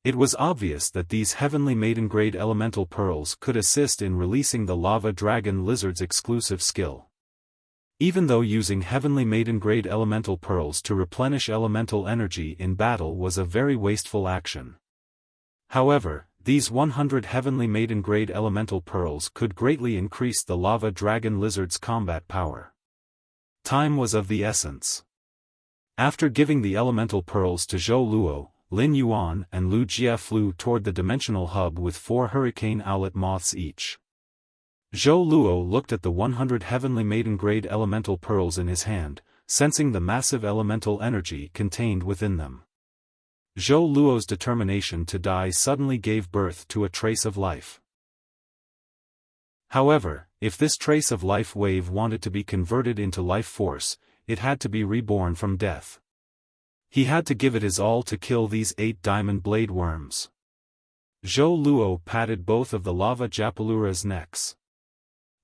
A: It was obvious that these heavenly maiden-grade elemental pearls could assist in releasing the lava dragon lizard's exclusive skill. Even though using heavenly maiden-grade elemental pearls to replenish elemental energy in battle was a very wasteful action. However, these 100 heavenly maiden-grade elemental pearls could greatly increase the lava dragon lizard's combat power. Time was of the essence. After giving the elemental pearls to Zhou Luo, Lin Yuan and Lu Jie flew toward the dimensional hub with 4 hurricane owlet moths each. Zhou Luo looked at the 100 heavenly maiden-grade elemental pearls in his hand, sensing the massive elemental energy contained within them. Zhou Luo's determination to die suddenly gave birth to a trace of life. However, if this trace of life wave wanted to be converted into life force, it had to be reborn from death. He had to give it his all to kill these 8 diamond blade worms. Zhou Luo patted both of the lava Japalura's necks.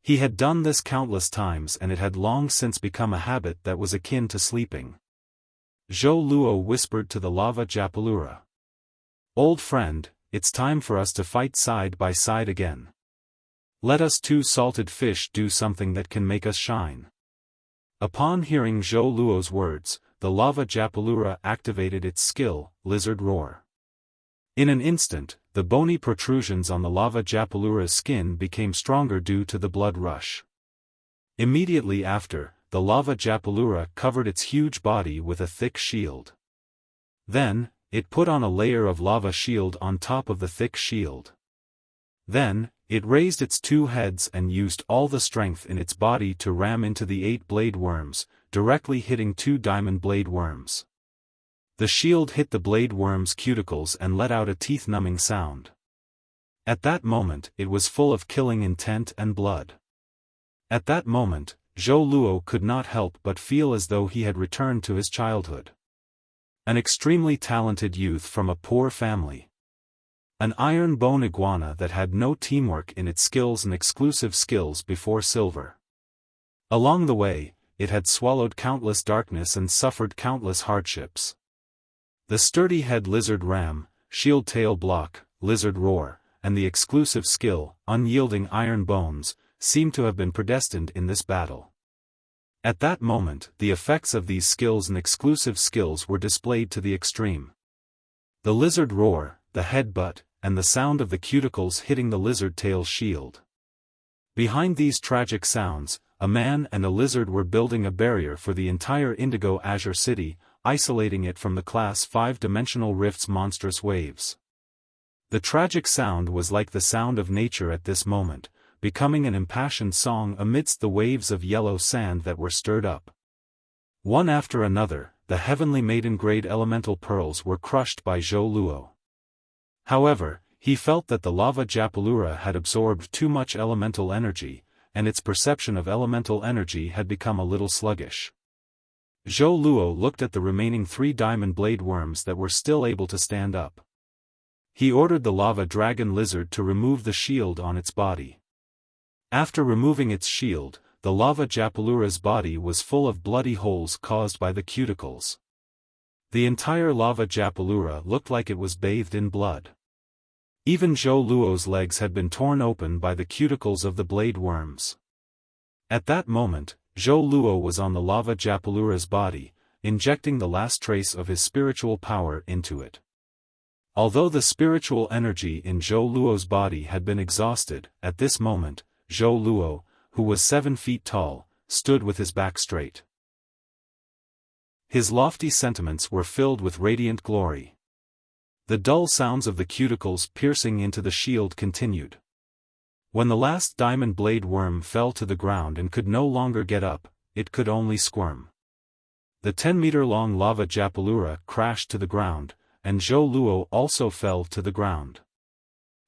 A: He had done this countless times and it had long since become a habit that was akin to sleeping. Zhou Luo whispered to the lava Japalura. "Old friend, it's time for us to fight side by side again. Let us 2 salted fish do something that can make us shine." Upon hearing Zhou Luo's words, the lava Japalura activated its skill, Lizard Roar. In an instant, the bony protrusions on the lava Japalura's skin became stronger due to the blood rush. Immediately after, the lava Japalura covered its huge body with a thick shield. Then, it put on a layer of lava shield on top of the thick shield. Then, it raised its 2 heads and used all the strength in its body to ram into the 8 blade worms, directly hitting 2 diamond blade worms. The shield hit the blade worms' cuticles and let out a teeth-numbing sound. At that moment, it was full of killing intent and blood. At that moment, Zhou Luo could not help but feel as though he had returned to his childhood. An extremely talented youth from a poor family. An iron bone iguana that had no teamwork in its skills and exclusive skills before silver. Along the way, it had swallowed countless darkness and suffered countless hardships. The sturdy head lizard ram, shield tail block, lizard roar, and the exclusive skill, unyielding iron bones, seemed to have been predestined in this battle. At that moment, the effects of these skills and exclusive skills were displayed to the extreme. The lizard roar, the headbutt, and the sound of the cuticles hitting the lizard tail's shield. Behind these tragic sounds, a man and a lizard were building a barrier for the entire Indigo Azure City, isolating it from the Class 5 dimensional rift's monstrous waves. The tragic sound was like the sound of nature at this moment, becoming an impassioned song amidst the waves of yellow sand that were stirred up. One after another, the heavenly maiden-grade elemental pearls were crushed by Zhou Luo. However, he felt that the lava Japalura had absorbed too much elemental energy, and its perception of elemental energy had become a little sluggish. Zhou Luo looked at the remaining 3 diamond blade worms that were still able to stand up. He ordered the lava dragon lizard to remove the shield on its body. After removing its shield, the lava Japalura's body was full of bloody holes caused by the cuticles. The entire lava Japalura looked like it was bathed in blood. Even Zhou Luo's legs had been torn open by the cuticles of the blade worms. At that moment, Zhou Luo was on the lava Japalura's body, injecting the last trace of his spiritual power into it. Although the spiritual energy in Zhou Luo's body had been exhausted, at this moment, Zhou Luo, who was 7 feet tall, stood with his back straight. His lofty sentiments were filled with radiant glory. The dull sounds of the cuticles piercing into the shield continued. When the last diamond blade worm fell to the ground and could no longer get up, it could only squirm. The 10-meter-long lava Japalura crashed to the ground, and Zhou Luo also fell to the ground.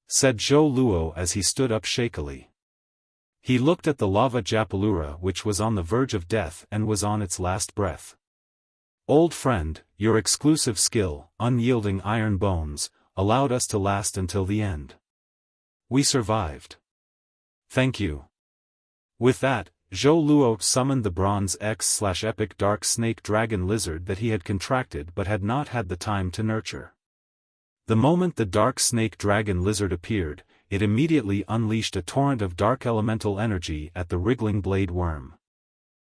A: Said Zhou Luo as he stood up shakily. He looked at the lava Japalura which was on the verge of death and was on its last breath. Old friend, your exclusive skill, unyielding iron bones, allowed us to last until the end. We survived. Thank you. With that, Zhou Luo summoned the bronze X/epic dark snake dragon lizard that he had contracted but had not had the time to nurture. The moment the dark snake dragon lizard appeared, it immediately unleashed a torrent of dark elemental energy at the wriggling blade worm.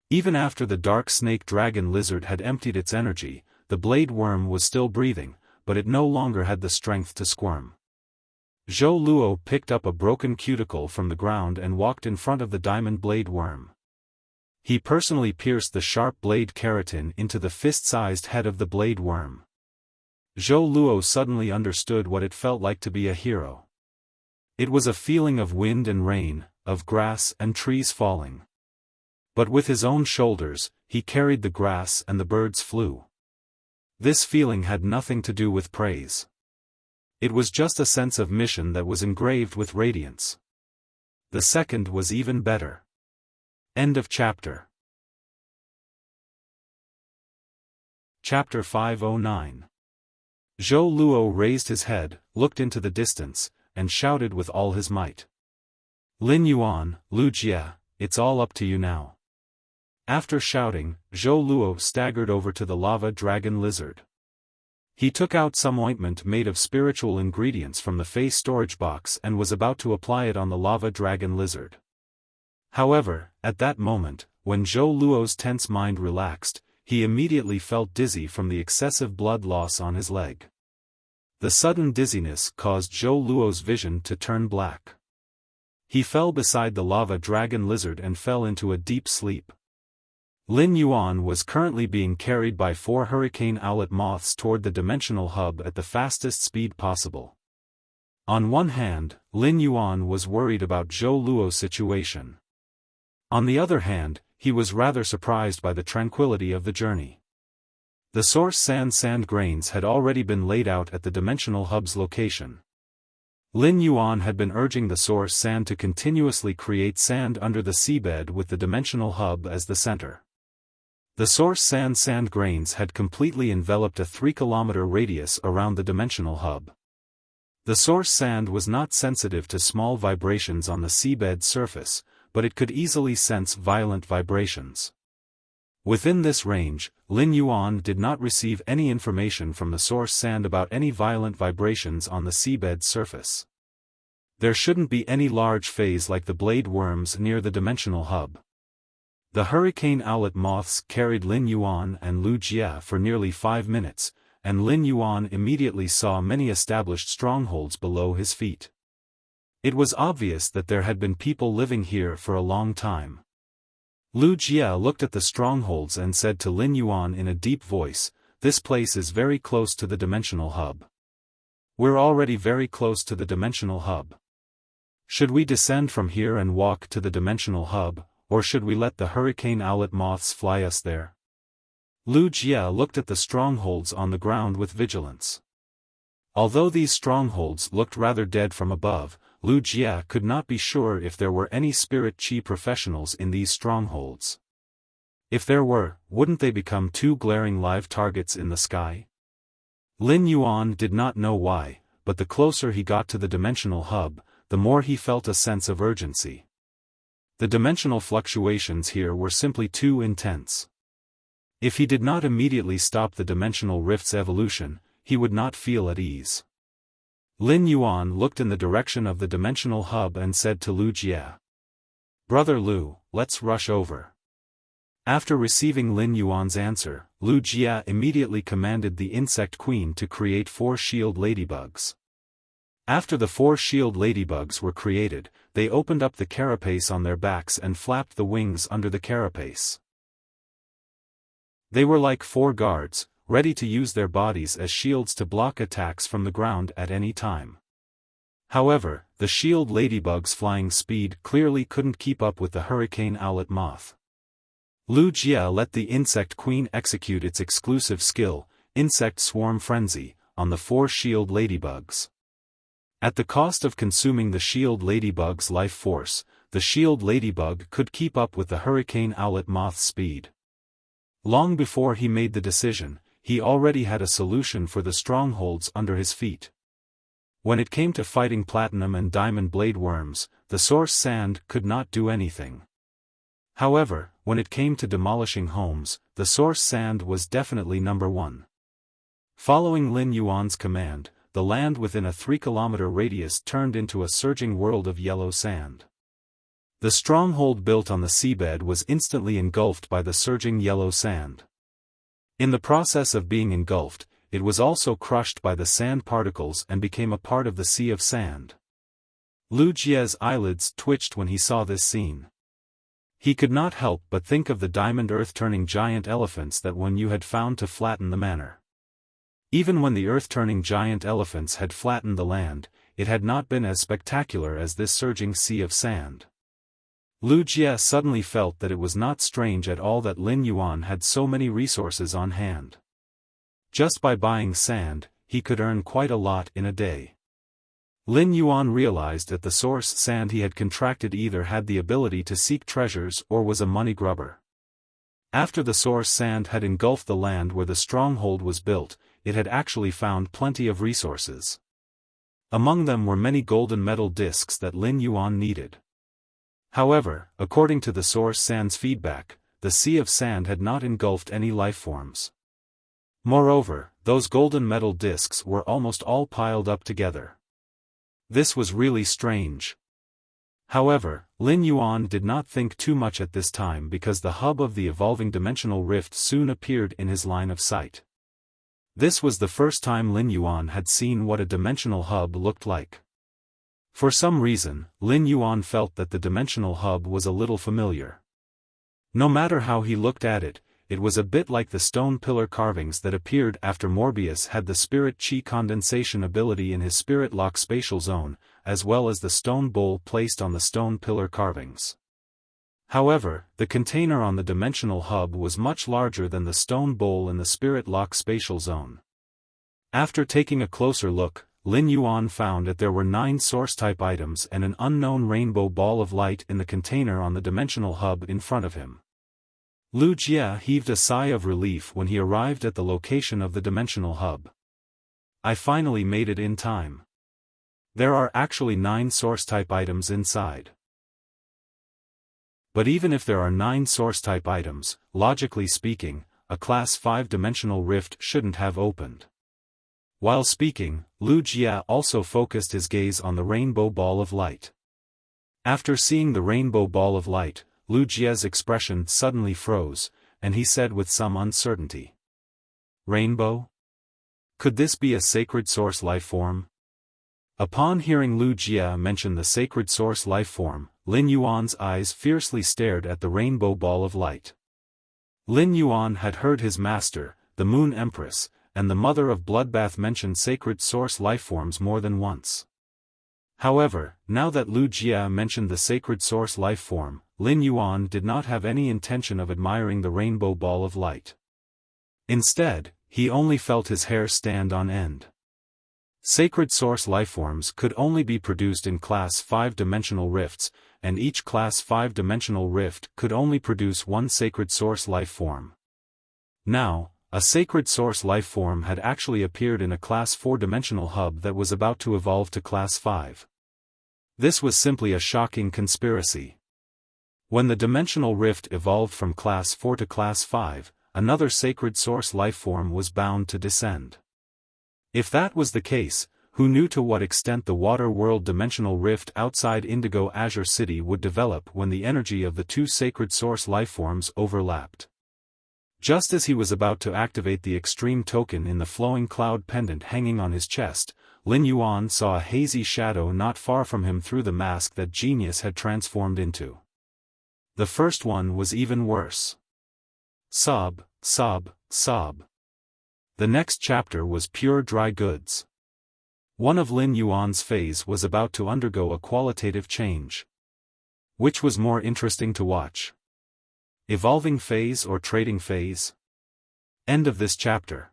A: Even after the dark snake dragon lizard had emptied its energy, the blade worm was still breathing, but it no longer had the strength to squirm. Zhou Luo picked up a broken cuticle from the ground and walked in front of the diamond blade worm. He personally pierced the sharp blade keratin into the fist-sized head of the blade worm. Zhou Luo suddenly understood what it felt like to be a hero. It was a feeling of wind and rain, of grass and trees falling. But with his own shoulders, he carried the grass and the birds flew. This feeling had nothing to do with praise. It was just a sense of mission that was engraved with radiance. The second was even better. End of chapter. Chapter 509. Zhou Luo raised his head, looked into the distance, and shouted with all his might. Lin Yuan, Wuxia, it's all up to you now. After shouting, Zhou Luo staggered over to the lava dragon lizard. He took out some ointment made of spiritual ingredients from the face storage box and was about to apply it on the lava dragon lizard. However, at that moment, when Zhou Luo's tense mind relaxed, he immediately felt dizzy from the excessive blood loss on his leg. The sudden dizziness caused Zhou Luo's vision to turn black. He fell beside the lava dragon lizard and fell into a deep sleep. Lin Yuan was currently being carried by 4 hurricane owlet moths toward the dimensional hub at the fastest speed possible. On one hand, Lin Yuan was worried about Zhou Luo's situation. On the other hand, he was rather surprised by the tranquility of the journey. The source sand grains had already been laid out at the dimensional hub's location. Lin Yuan had been urging the source sand to continuously create sand under the seabed with the dimensional hub as the center. The source sand grains had completely enveloped a 3-kilometer radius around the dimensional hub. The source sand was not sensitive to small vibrations on the seabed surface, but it could easily sense violent vibrations. Within this range, Lin Yuan did not receive any information from the source sand about any violent vibrations on the seabed surface. There shouldn't be any large phase like the blade worms near the dimensional hub. The hurricane owlet moths carried Lin Yuan and Wuxia for nearly 5 minutes, and Lin Yuan immediately saw many established strongholds below his feet. It was obvious that there had been people living here for a long time. Wuxia looked at the strongholds and said to Lin Yuan in a deep voice, "This place is very close to the dimensional hub. We're already very close to the dimensional hub. Should we descend from here and walk to the dimensional hub, or should we let the hurricane owlet moths fly us there? Lu Jie looked at the strongholds on the ground with vigilance. Although these strongholds looked rather dead from above, Lu Jie could not be sure if there were any spirit qi professionals in these strongholds. If there were, wouldn't they become two glaring live targets in the sky? Lin Yuan did not know why, but the closer he got to the dimensional hub, the more he felt a sense of urgency. The dimensional fluctuations here were simply too intense. If he did not immediately stop the dimensional rift's evolution, he would not feel at ease. Lin Yuan looked in the direction of the dimensional hub and said to Lu Jie, "Brother Lu, let's rush over." After receiving Lin Yuan's answer, Lu Jie immediately commanded the insect queen to create 4 shield ladybugs. After the 4 shield ladybugs were created, they opened up the carapace on their backs and flapped the wings under the carapace. They were like 4 guards, ready to use their bodies as shields to block attacks from the ground at any time. However, the shield ladybug's flying speed clearly couldn't keep up with the hurricane owlet moth. Lu Jie let the insect queen execute its exclusive skill, Insect Swarm Frenzy, on the 4 shield ladybugs. At the cost of consuming the shield ladybug's life force, the shield ladybug could keep up with the hurricane owlet moth's speed. Long before he made the decision, he already had a solution for the strongholds under his feet. When it came to fighting platinum and diamond blade worms, the source sand could not do anything. However, when it came to demolishing homes, the source sand was definitely number 1. Following Lin Yuan's command, the land within a 3-kilometer radius turned into a surging world of yellow sand. The stronghold built on the seabed was instantly engulfed by the surging yellow sand. In the process of being engulfed, it was also crushed by the sand particles and became a part of the sea of sand. Lu Jie's eyelids twitched when he saw this scene. He could not help but think of the diamond earth-turning giant elephants that Wen Yu had found to flatten the manor. Even when the earth-turning giant elephants had flattened the land, it had not been as spectacular as this surging sea of sand. Lu Jie suddenly felt that it was not strange at all that Lin Yuan had so many resources on hand. Just by buying sand, he could earn quite a lot in a day. Lin Yuan realized that the source sand he had contracted either had the ability to seek treasures or was a money grubber. After the source sand had engulfed the land where the stronghold was built, it had actually found plenty of resources. Among them were many golden metal discs that Lin Yuan needed. However, according to the source sand's feedback, the sea of sand had not engulfed any life forms. Moreover, those golden metal discs were almost all piled up together. This was really strange. However, Lin Yuan did not think too much at this time because the hub of the evolving dimensional rift soon appeared in his line of sight. This was the first time Lin Yuan had seen what a dimensional hub looked like. For some reason, Lin Yuan felt that the dimensional hub was a little familiar. No matter how he looked at it, it was a bit like the stone pillar carvings that appeared after Morbius had the spirit chi condensation ability in his spirit lock spatial zone, as well as the stone bowl placed on the stone pillar carvings. However, the container on the dimensional hub was much larger than the stone bowl in the spirit lock spatial zone. After taking a closer look, Lin Yuan found that there were 9 source-type items and an unknown rainbow ball of light in the container on the dimensional hub in front of him. Lu Jie heaved a sigh of relief when he arrived at the location of the dimensional hub. I finally made it in time. There are actually 9 source-type items inside. But even if there are 9 source-type items, logically speaking, a Class 5-dimensional rift shouldn't have opened. While speaking, Lu Jie also focused his gaze on the rainbow ball of light. After seeing the rainbow ball of light, Lu Jie's expression suddenly froze, and he said with some uncertainty. Rainbow? Could this be a sacred source life form? Upon hearing Lu Jie mention the sacred source life form, Lin Yuan's eyes fiercely stared at the rainbow ball of light. Lin Yuan had heard his master, the Moon Empress, and the mother of Bloodbath mentioned sacred source lifeforms more than once. However, now that Lu Jie mentioned the sacred source lifeform, Lin Yuan did not have any intention of admiring the rainbow ball of light. Instead, he only felt his hair stand on end. Sacred source lifeforms could only be produced in Class 5-dimensional rifts, and each Class 5-dimensional rift could only produce one sacred source lifeform. Now, a sacred source lifeform had actually appeared in a Class 4-dimensional hub that was about to evolve to Class 5. This was simply a shocking conspiracy. When the dimensional rift evolved from Class 4 to Class 5, another sacred source lifeform was bound to descend. If that was the case, who knew to what extent the water world dimensional rift outside Indigo Azure City would develop when the energy of the two sacred source lifeforms overlapped? Just as he was about to activate the extreme token in the flowing cloud pendant hanging on his chest, Lin Yuan saw a hazy shadow not far from him through the mask that genius had transformed into. The first one was even worse. Sob, sob, sob. The next chapter was pure dry goods. One of Lin Yuan's phase was about to undergo a qualitative change. Which was more interesting to watch? Evolving phase or trading phase? End of this chapter.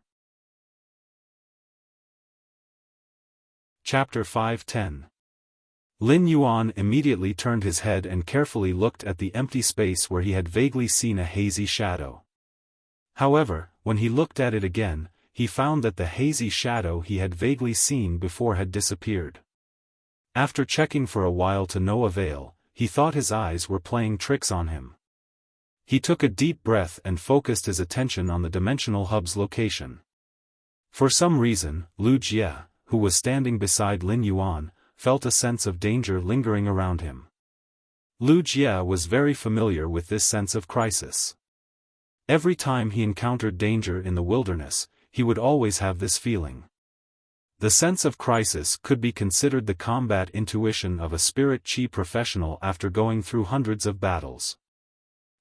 A: Chapter 5:10. Lin Yuan immediately turned his head and carefully looked at the empty space where he had vaguely seen a hazy shadow. However, when he looked at it again, he found that the hazy shadow he had vaguely seen before had disappeared. After checking for a while to no avail, he thought his eyes were playing tricks on him. He took a deep breath and focused his attention on the dimensional hub's location. For some reason, Lu Jie, who was standing beside Lin Yuan, felt a sense of danger lingering around him. Lu Jie was very familiar with this sense of crisis. Every time he encountered danger in the wilderness, he would always have this feeling. The sense of crisis could be considered the combat intuition of a spirit chi professional after going through hundreds of battles.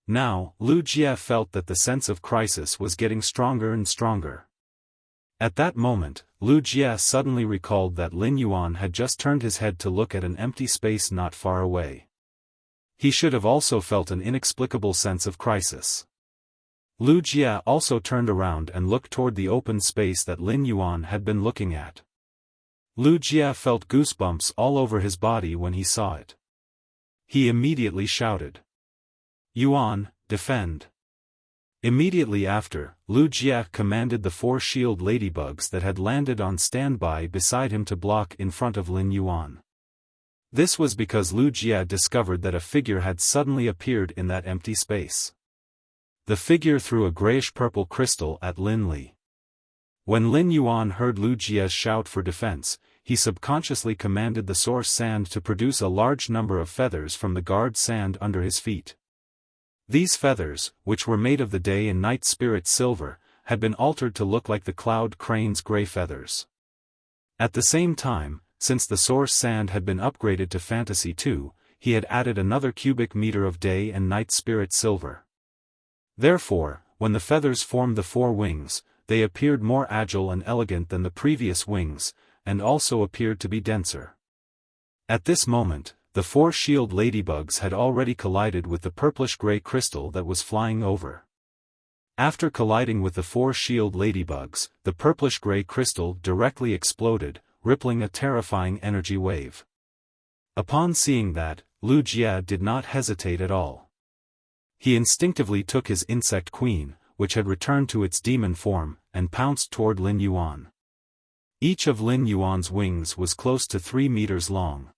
A: Now, Lu Jie felt that the sense of crisis was getting stronger and stronger. At that moment, Lu Jie suddenly recalled that Lin Yuan had just turned his head to look at an empty space not far away. He should have also felt an inexplicable sense of crisis. Lu Jie also turned around and looked toward the open space that Lin Yuan had been looking at. Lu Jie felt goosebumps all over his body when he saw it. He immediately shouted, "Yuan, defend!" Immediately after, Lu Jie commanded the 4 shield ladybugs that had landed on standby beside him to block in front of Lin Yuan. This was because Lu Jie discovered that a figure had suddenly appeared in that empty space. The figure threw a grayish-purple crystal at Lin Li. When Lin Yuan heard Lu Jie's shout for defense, he subconsciously commanded the source sand to produce a large number of feathers from the guard sand under his feet. These feathers, which were made of the day and night spirit silver, had been altered to look like the cloud crane's gray feathers. At the same time, since the source sand had been upgraded to Fantasy 2, he had added another cubic meter of day and night spirit silver. Therefore, when the feathers formed the 4 wings, they appeared more agile and elegant than the previous wings, and also appeared to be denser. At this moment, the 4 shield ladybugs had already collided with the purplish-gray crystal that was flying over. After colliding with the 4 shield ladybugs, the purplish-gray crystal directly exploded, rippling a terrifying energy wave. Upon seeing that, Lu Jie did not hesitate at all. He instinctively took his insect queen, which had returned to its demon form, and pounced toward Lin Yuan. Each of Lin Yuan's wings was close to 3 meters long.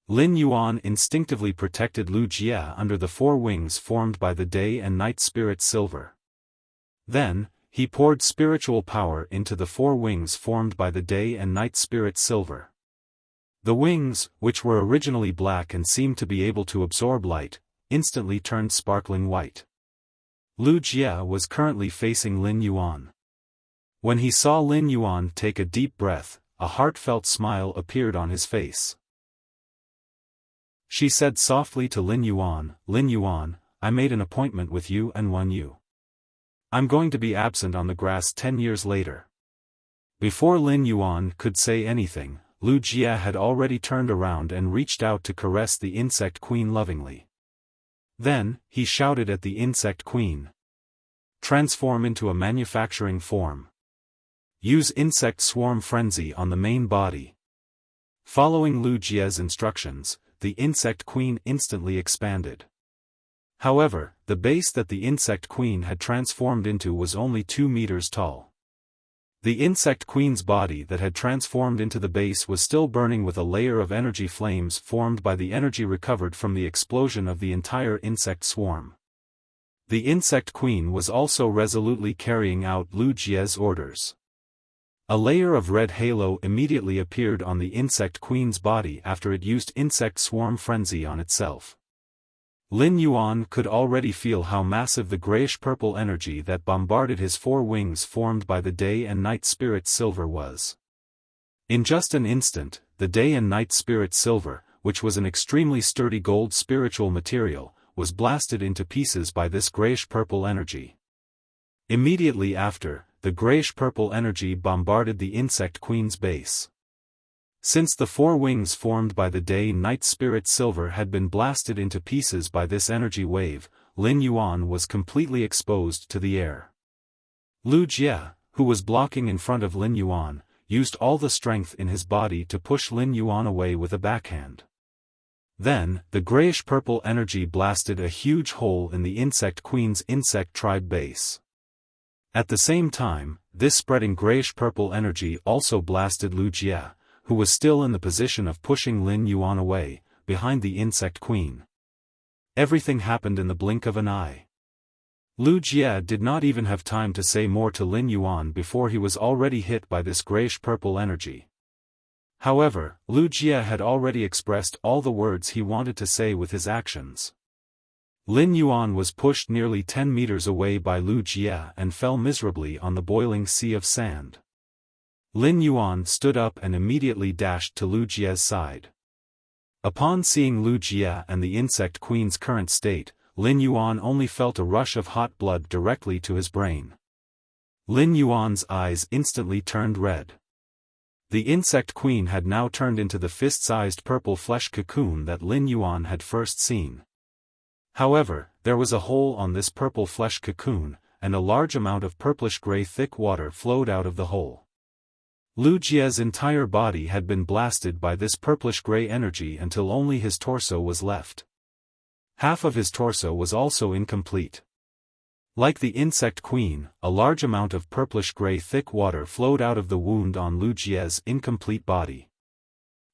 A: Lin Yuan instinctively protected Lu Jie under the 4 wings formed by the day and night spirit silver. Then, he poured spiritual power into the 4 wings formed by the day and night spirit silver. The wings, which were originally black and seemed to be able to absorb light, instantly turned sparkling white. Lu Jie was currently facing Lin Yuan. When he saw Lin Yuan take a deep breath, a heartfelt smile appeared on his face. She said softly to Lin Yuan, "Lin Yuan, I made an appointment with you and won you. I'm going to be absent on the grass 10 years later. Before Lin Yuan could say anything, Lu Jie had already turned around and reached out to caress the insect queen lovingly. Then, he shouted at the insect queen. Transform into a manufacturing form. Use insect swarm frenzy on the main body. Following Lu Jie's instructions, the insect queen instantly expanded. However, the base that the insect queen had transformed into was only 2 meters tall. The insect queen's body that had transformed into the base was still burning with a layer of energy flames formed by the energy recovered from the explosion of the entire insect swarm. The insect queen was also resolutely carrying out Lu Jie's orders. A layer of red halo immediately appeared on the insect queen's body after it used insect swarm frenzy on itself. Lin Yuan could already feel how massive the grayish-purple energy that bombarded his 4 wings formed by the day and night spirit silver was. In just an instant, the day and night spirit silver, which was an extremely sturdy gold spiritual material, was blasted into pieces by this grayish-purple energy. Immediately after, the grayish-purple energy bombarded the insect queen's base. Since the 4 wings formed by the day-night spirit silver had been blasted into pieces by this energy wave, Lin Yuan was completely exposed to the air. Lu Jie, who was blocking in front of Lin Yuan, used all the strength in his body to push Lin Yuan away with a backhand. Then, the grayish-purple energy blasted a huge hole in the insect queen's insect tribe base. At the same time, this spreading grayish-purple energy also blasted Lu Jie, who was still in the position of pushing Lin Yuan away, behind the insect queen. Everything happened in the blink of an eye. Lu Jie did not even have time to say more to Lin Yuan before he was already hit by this grayish-purple energy. However, Lu Jie had already expressed all the words he wanted to say with his actions. Lin Yuan was pushed nearly 10 meters away by Lu Jie and fell miserably on the boiling sea of sand. Lin Yuan stood up and immediately dashed to Lu Jie's side. Upon seeing Lu Jie and the insect queen's current state, Lin Yuan only felt a rush of hot blood directly to his brain. Lin Yuan's eyes instantly turned red. The insect queen had now turned into the fist-sized purple flesh cocoon that Lin Yuan had first seen. However, there was a hole on this purple flesh cocoon, and a large amount of purplish-gray thick water flowed out of the hole. Lu Jie's entire body had been blasted by this purplish-gray energy until only his torso was left. Half of his torso was also incomplete. Like the insect queen, a large amount of purplish-gray thick water flowed out of the wound on Lu Jie's incomplete body.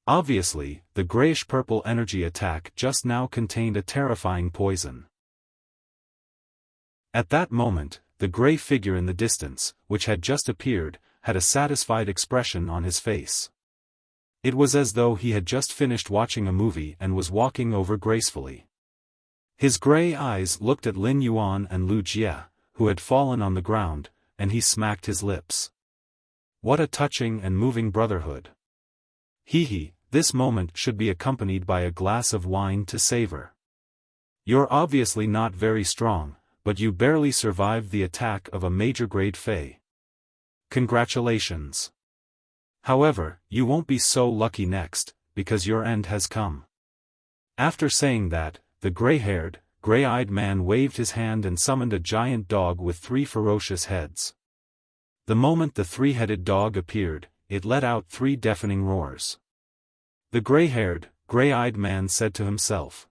A: Obviously, the grayish-purple energy attack just now contained a terrifying poison. At that moment, the gray figure in the distance, which had just appeared, had a satisfied expression on his face. It was as though he had just finished watching a movie and was walking over gracefully. His gray eyes looked at Lin Yuan and Lu Jie, who had fallen on the ground, and he smacked his lips. What a touching and moving brotherhood. Hee, this moment should be accompanied by a glass of wine to savor. You're obviously not very strong, but you barely survived the attack of a major-grade Fey. Congratulations. However, you won't be so lucky next, because your end has come. After saying that, the gray-haired, gray-eyed man waved his hand and summoned a giant dog with 3 ferocious heads. The moment the 3-headed dog appeared, it let out 3 deafening roars. The gray-haired, gray-eyed man said to himself.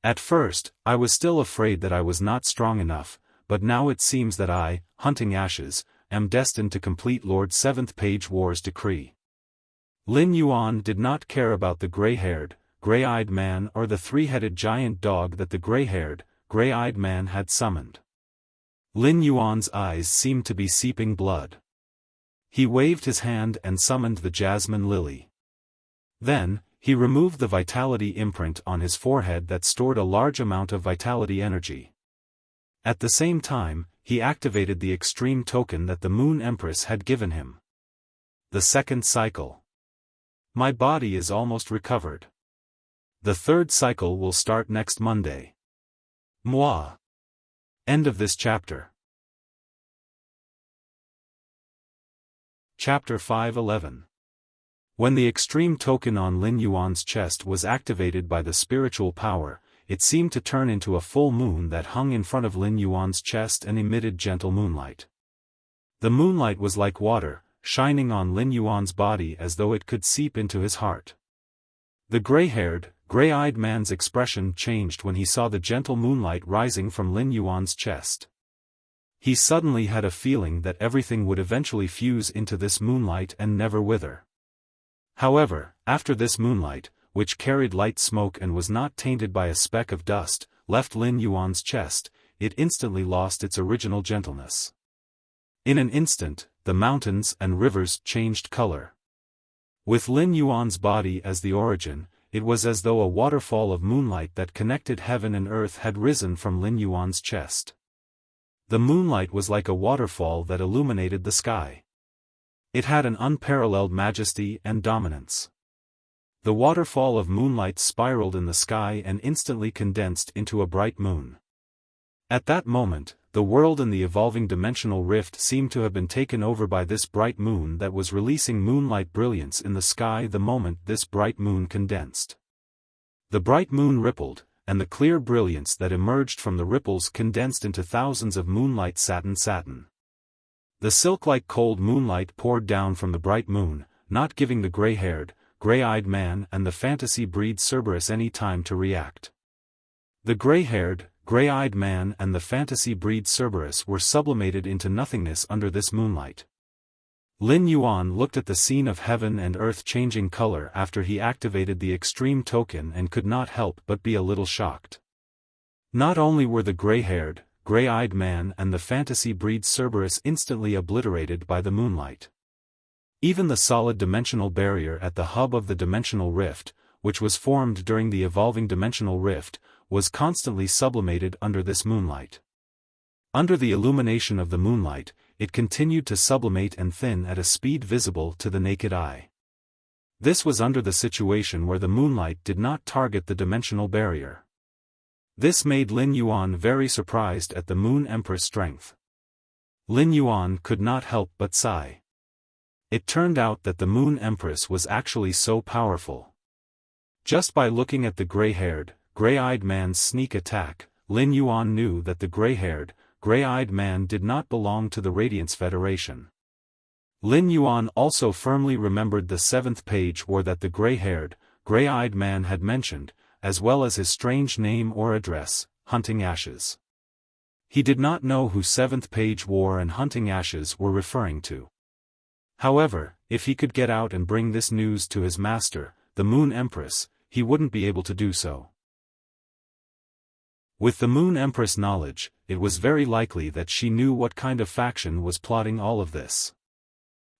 A: At first, I was still afraid that I was not strong enough, but now it seems that I, Hunting Ashes, am destined to complete Lord 7th Page War's decree. Lin Yuan did not care about the gray-haired, gray-eyed man or the 3-headed giant dog that the gray-haired, gray-eyed man had summoned. Lin Yuan's eyes seemed to be seeping blood. He waved his hand and summoned the jasmine lily. Then, he removed the vitality imprint on his forehead that stored a large amount of vitality energy. At the same time, he activated the extreme token that the Moon Empress had given him. The second cycle. My body is almost recovered. The third cycle will start next Monday. Moi. End of this chapter. Chapter 5:11. When the extreme token on Lin Yuan's chest was activated by the spiritual power, it seemed to turn into a full moon that hung in front of Lin Yuan's chest and emitted gentle moonlight. The moonlight was like water, shining on Lin Yuan's body as though it could seep into his heart. The gray-haired, gray-eyed man's expression changed when he saw the gentle moonlight rising from Lin Yuan's chest. He suddenly had a feeling that everything would eventually fuse into this moonlight and never wither. However, after this moonlight, which carried light smoke and was not tainted by a speck of dust, left Lin Yuan's chest, it instantly lost its original gentleness. In an instant, the mountains and rivers changed color. With Lin Yuan's body as the origin, it was as though a waterfall of moonlight that connected heaven and earth had risen from Lin Yuan's chest. The moonlight was like a waterfall that illuminated the sky. It had an unparalleled majesty and dominance. The waterfall of moonlight spiraled in the sky and instantly condensed into a bright moon. At that moment, the world and the evolving dimensional rift seemed to have been taken over by this bright moon that was releasing moonlight brilliance in the sky the moment this bright moon condensed. The bright moon rippled, and the clear brilliance that emerged from the ripples condensed into thousands of moonlight satin. The silk-like cold moonlight poured down from the bright moon, not giving the gray-haired, gray-eyed man and the fantasy breed Cerberus any time to react. The gray-haired, gray-eyed man and the fantasy breed Cerberus were sublimated into nothingness under this moonlight. Lin Yuan looked at the scene of heaven and earth changing color after he activated the extreme token and could not help but be a little shocked. Not only were the gray-haired, gray-eyed man and the fantasy breed Cerberus instantly obliterated by the moonlight. Even the solid dimensional barrier at the hub of the dimensional rift, which was formed during the evolving dimensional rift, was constantly sublimated under this moonlight. Under the illumination of the moonlight, it continued to sublimate and thin at a speed visible to the naked eye. This was under the situation where the moonlight did not target the dimensional barrier. This made Lin Yuan very surprised at the Moon Empress' strength. Lin Yuan could not help but sigh. It turned out that the Moon Empress was actually so powerful. Just by looking at the gray-haired, gray-eyed man's sneak attack, Lin Yuan knew that the gray-haired, gray-eyed man did not belong to the Radiance Federation. Lin Yuan also firmly remembered the 7th page war that the gray-haired, gray-eyed man had mentioned, as well as his strange name or address, Hunting Ashes. He did not know who 7th page war and Hunting Ashes were referring to. However, if he could get out and bring this news to his master, the Moon Empress, he wouldn't be able to do so. With the Moon Empress knowledge, it was very likely that she knew what kind of faction was plotting all of this.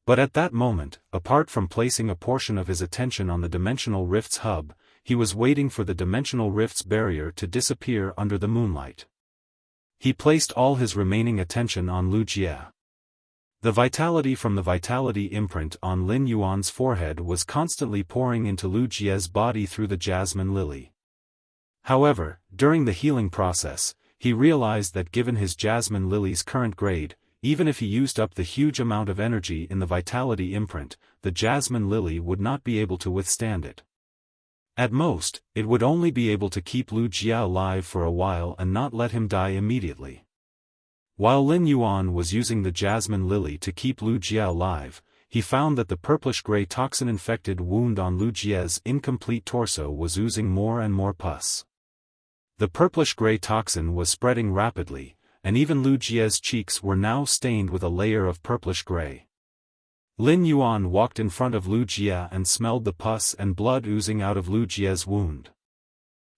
A: But at that moment, apart from placing a portion of his attention on the Dimensional Rift's hub, he was waiting for the Dimensional Rift's barrier to disappear under the moonlight. He placed all his remaining attention on Wuxia. The vitality from the vitality imprint on Lin Yuan's forehead was constantly pouring into Wuxia's body through the jasmine lily. However, during the healing process, he realized that given his jasmine lily's current grade, even if he used up the huge amount of energy in the vitality imprint, the jasmine lily would not be able to withstand it. At most, it would only be able to keep Wuxia alive for a while and not let him die immediately. While Lin Yuan was using the jasmine lily to keep Wuxia alive, he found that the purplish-gray toxin-infected wound on Wuxia's incomplete torso was oozing more and more pus. The purplish-gray toxin was spreading rapidly, and even Wuxia's cheeks were now stained with a layer of purplish-gray. Lin Yuan walked in front of Wuxia and smelled the pus and blood oozing out of Wuxia's wound.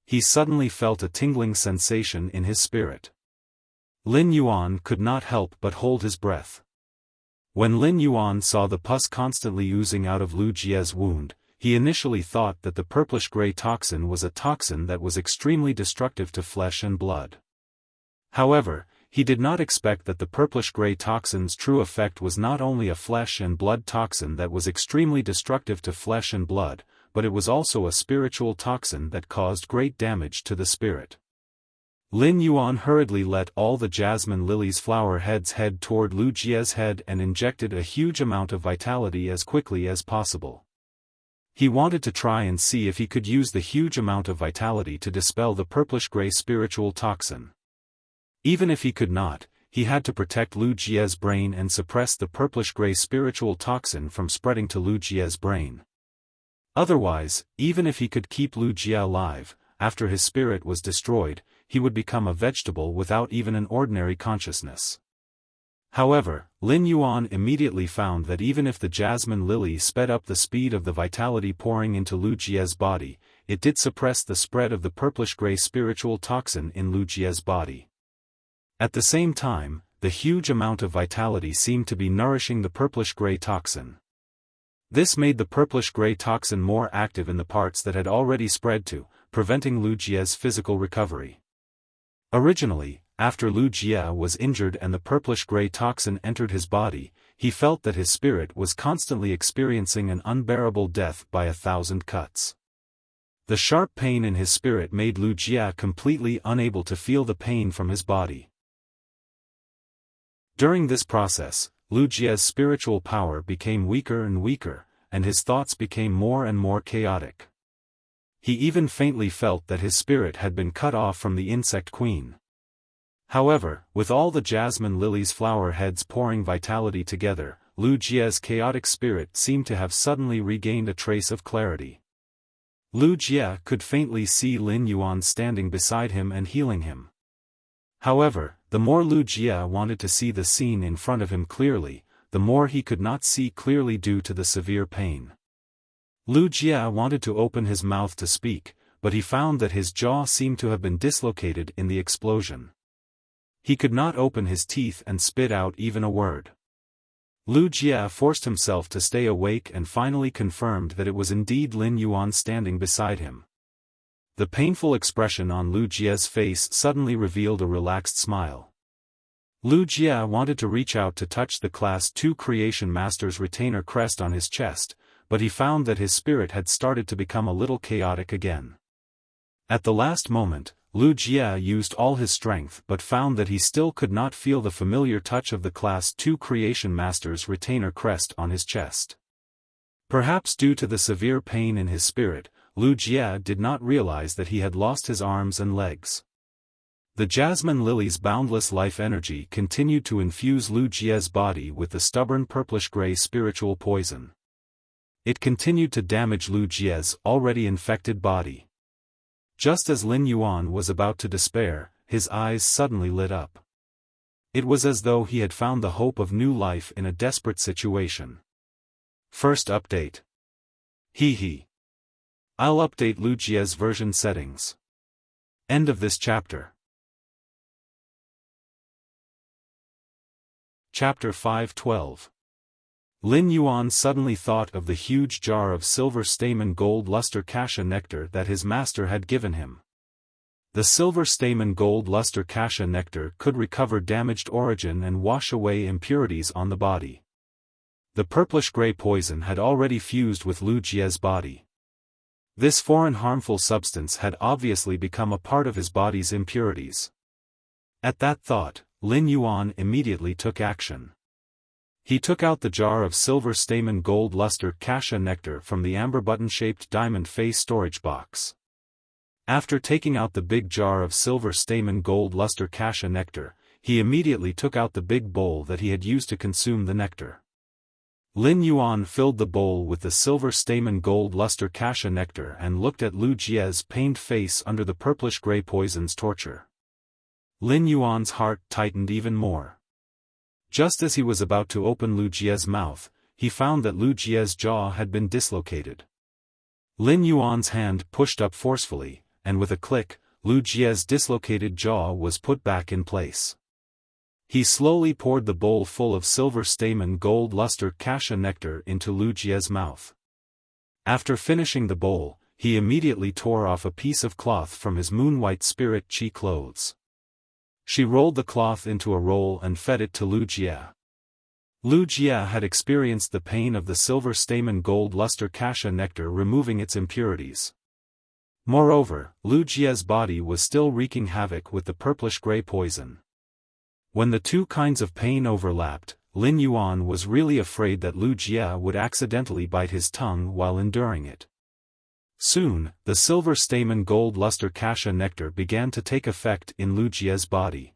A: He suddenly felt a tingling sensation in his spirit. Lin Yuan could not help but hold his breath. When Lin Yuan saw the pus constantly oozing out of Wuxia's wound, he initially thought that the purplish-gray toxin was a toxin that was extremely destructive to flesh and blood. However, he did not expect that the purplish-gray toxin's true effect was not only a flesh and blood toxin that was extremely destructive to flesh and blood, but it was also a spiritual toxin that caused great damage to the spirit. Lin Yuan hurriedly let all the jasmine lilies' flower heads head toward Lu Jie's head and injected a huge amount of vitality as quickly as possible. He wanted to try and see if he could use the huge amount of vitality to dispel the purplish-gray spiritual toxin. Even if he could not, he had to protect Lu Jie's brain and suppress the purplish-gray spiritual toxin from spreading to Lu Jie's brain. Otherwise, even if he could keep Lu Jie alive, after his spirit was destroyed, he would become a vegetable without even an ordinary consciousness. However, Lin Yuan immediately found that even if the jasmine lily sped up the speed of the vitality pouring into Lu Jie's body, it did suppress the spread of the purplish-gray spiritual toxin in Lu Jie's body. At the same time, the huge amount of vitality seemed to be nourishing the purplish-gray toxin. This made the purplish-gray toxin more active in the parts that had already spread to, preventing Lu Jie's physical recovery. Originally, after Lu Jie was injured and the purplish-gray toxin entered his body, he felt that his spirit was constantly experiencing an unbearable death by 1,000 cuts. The sharp pain in his spirit made Lu Jie completely unable to feel the pain from his body. During this process, Lu Jie's spiritual power became weaker and weaker, and his thoughts became more and more chaotic. He even faintly felt that his spirit had been cut off from the insect queen. However, with all the jasmine lilies' flower heads pouring vitality together, Lu Jie's chaotic spirit seemed to have suddenly regained a trace of clarity. Lu Jie could faintly see Lin Yuan standing beside him and healing him. However, the more Lu Jie wanted to see the scene in front of him clearly, the more he could not see clearly due to the severe pain. Lu Jie wanted to open his mouth to speak, but he found that his jaw seemed to have been dislocated in the explosion. He could not open his teeth and spit out even a word. Lu Jie forced himself to stay awake and finally confirmed that it was indeed Lin Yuan standing beside him. The painful expression on Lu Jie's face suddenly revealed a relaxed smile. Lu Jie wanted to reach out to touch the Class 2 Creation Master's retainer crest on his chest, but he found that his spirit had started to become a little chaotic again. At the last moment, Lu Jie used all his strength but found that he still could not feel the familiar touch of the Class 2 Creation Master's retainer crest on his chest. Perhaps due to the severe pain in his spirit, Lu Jie did not realize that he had lost his arms and legs. The jasmine lily's boundless life energy continued to infuse Lu Jie's body with the stubborn purplish-gray spiritual poison. It continued to damage Lu Jie's already infected body. Just as Lin Yuan was about to despair, his eyes suddenly lit up. It was as though he had found the hope of new life in a desperate situation. First update. I'll update Lu Jie's version settings. End of this chapter. Chapter 5:12. Lin Yuan suddenly thought of the huge jar of silver stamen gold luster cassia nectar that his master had given him. The silver stamen gold luster cassia nectar could recover damaged origin and wash away impurities on the body. The purplish-gray poison had already fused with Lu Jie's body. This foreign harmful substance had obviously become a part of his body's impurities. At that thought, Lin Yuan immediately took action. He took out the jar of silver stamen gold luster cassia nectar from the amber button-shaped diamond face storage box. After taking out the big jar of silver stamen gold luster cassia nectar, he immediately took out the big bowl that he had used to consume the nectar. Lin Yuan filled the bowl with the silver stamen gold luster cassia nectar and looked at Lu Jie's pained face under the purplish-gray poison's torture. Lin Yuan's heart tightened even more. Just as he was about to open Lu Jie's mouth, he found that Lu Jie's jaw had been dislocated. Lin Yuan's hand pushed up forcefully, and with a click, Lu Jie's dislocated jaw was put back in place. He slowly poured the bowl full of silver stamen gold luster cassia nectar into Lu Jie's mouth. After finishing the bowl, he immediately tore off a piece of cloth from his moon-white spirit chi clothes. She rolled the cloth into a roll and fed it to Lu Jie. Lu Jie had experienced the pain of the silver stamen gold luster cassia nectar removing its impurities. Moreover, Lu Jie's body was still wreaking havoc with the purplish-gray poison. When the two kinds of pain overlapped, Lin Yuan was really afraid that Lu Jie would accidentally bite his tongue while enduring it. Soon, the silver stamen gold luster cassia nectar began to take effect in Lu Jie's body.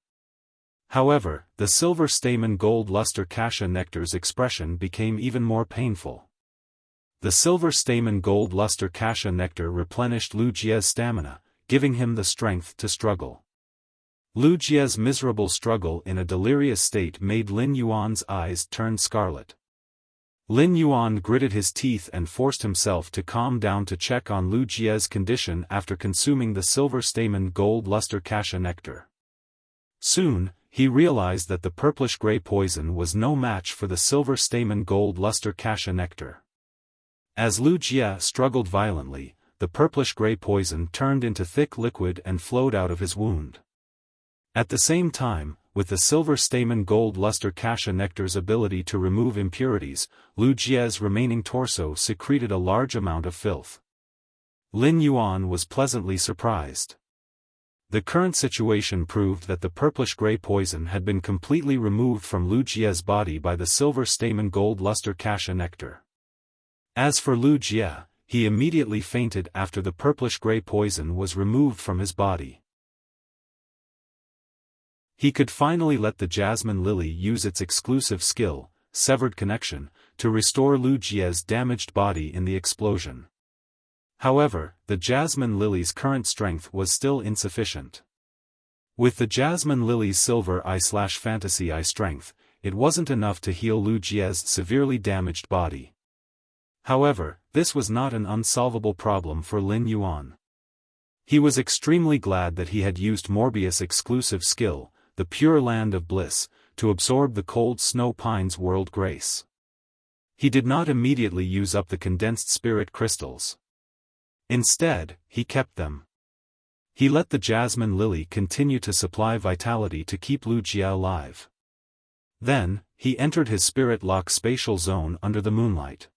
A: However, the silver stamen gold luster cassia nectar's expression became even more painful. The silver stamen gold luster cassia nectar replenished Lu Jie's stamina, giving him the strength to struggle. Lu Jie's miserable struggle in a delirious state made Lin Yuan's eyes turn scarlet. Lin Yuan gritted his teeth and forced himself to calm down to check on Lu Jie's condition after consuming the silver stamen gold luster cassia nectar. Soon, he realized that the purplish-gray poison was no match for the silver stamen gold luster cassia nectar. As Lu Jie struggled violently, the purplish-gray poison turned into thick liquid and flowed out of his wound. At the same time, with the silver stamen gold luster cassia nectar's ability to remove impurities, Lu Jie's remaining torso secreted a large amount of filth. Lin Yuan was pleasantly surprised. The current situation proved that the purplish-gray poison had been completely removed from Lu Jie's body by the silver stamen gold luster cassia nectar. As for Lu Jie, he immediately fainted after the purplish-gray poison was removed from his body. He could finally let the jasmine lily use its exclusive skill, severed connection, to restore Lu Jie's damaged body in the explosion. However, the jasmine lily's current strength was still insufficient. With the jasmine lily's silver eye/fantasy eye strength, it wasn't enough to heal Lu Jie's severely damaged body. However, this was not an unsolvable problem for Lin Yuan. He was extremely glad that he had used Morbius' exclusive skill, the Pure Land of Bliss, to absorb the cold snow pine's world grace. He did not immediately use up the condensed spirit crystals. Instead, he kept them. He let the jasmine lily continue to supply vitality to keep Lu Jie alive. Then, he entered his spirit lock spatial zone under the moonlight.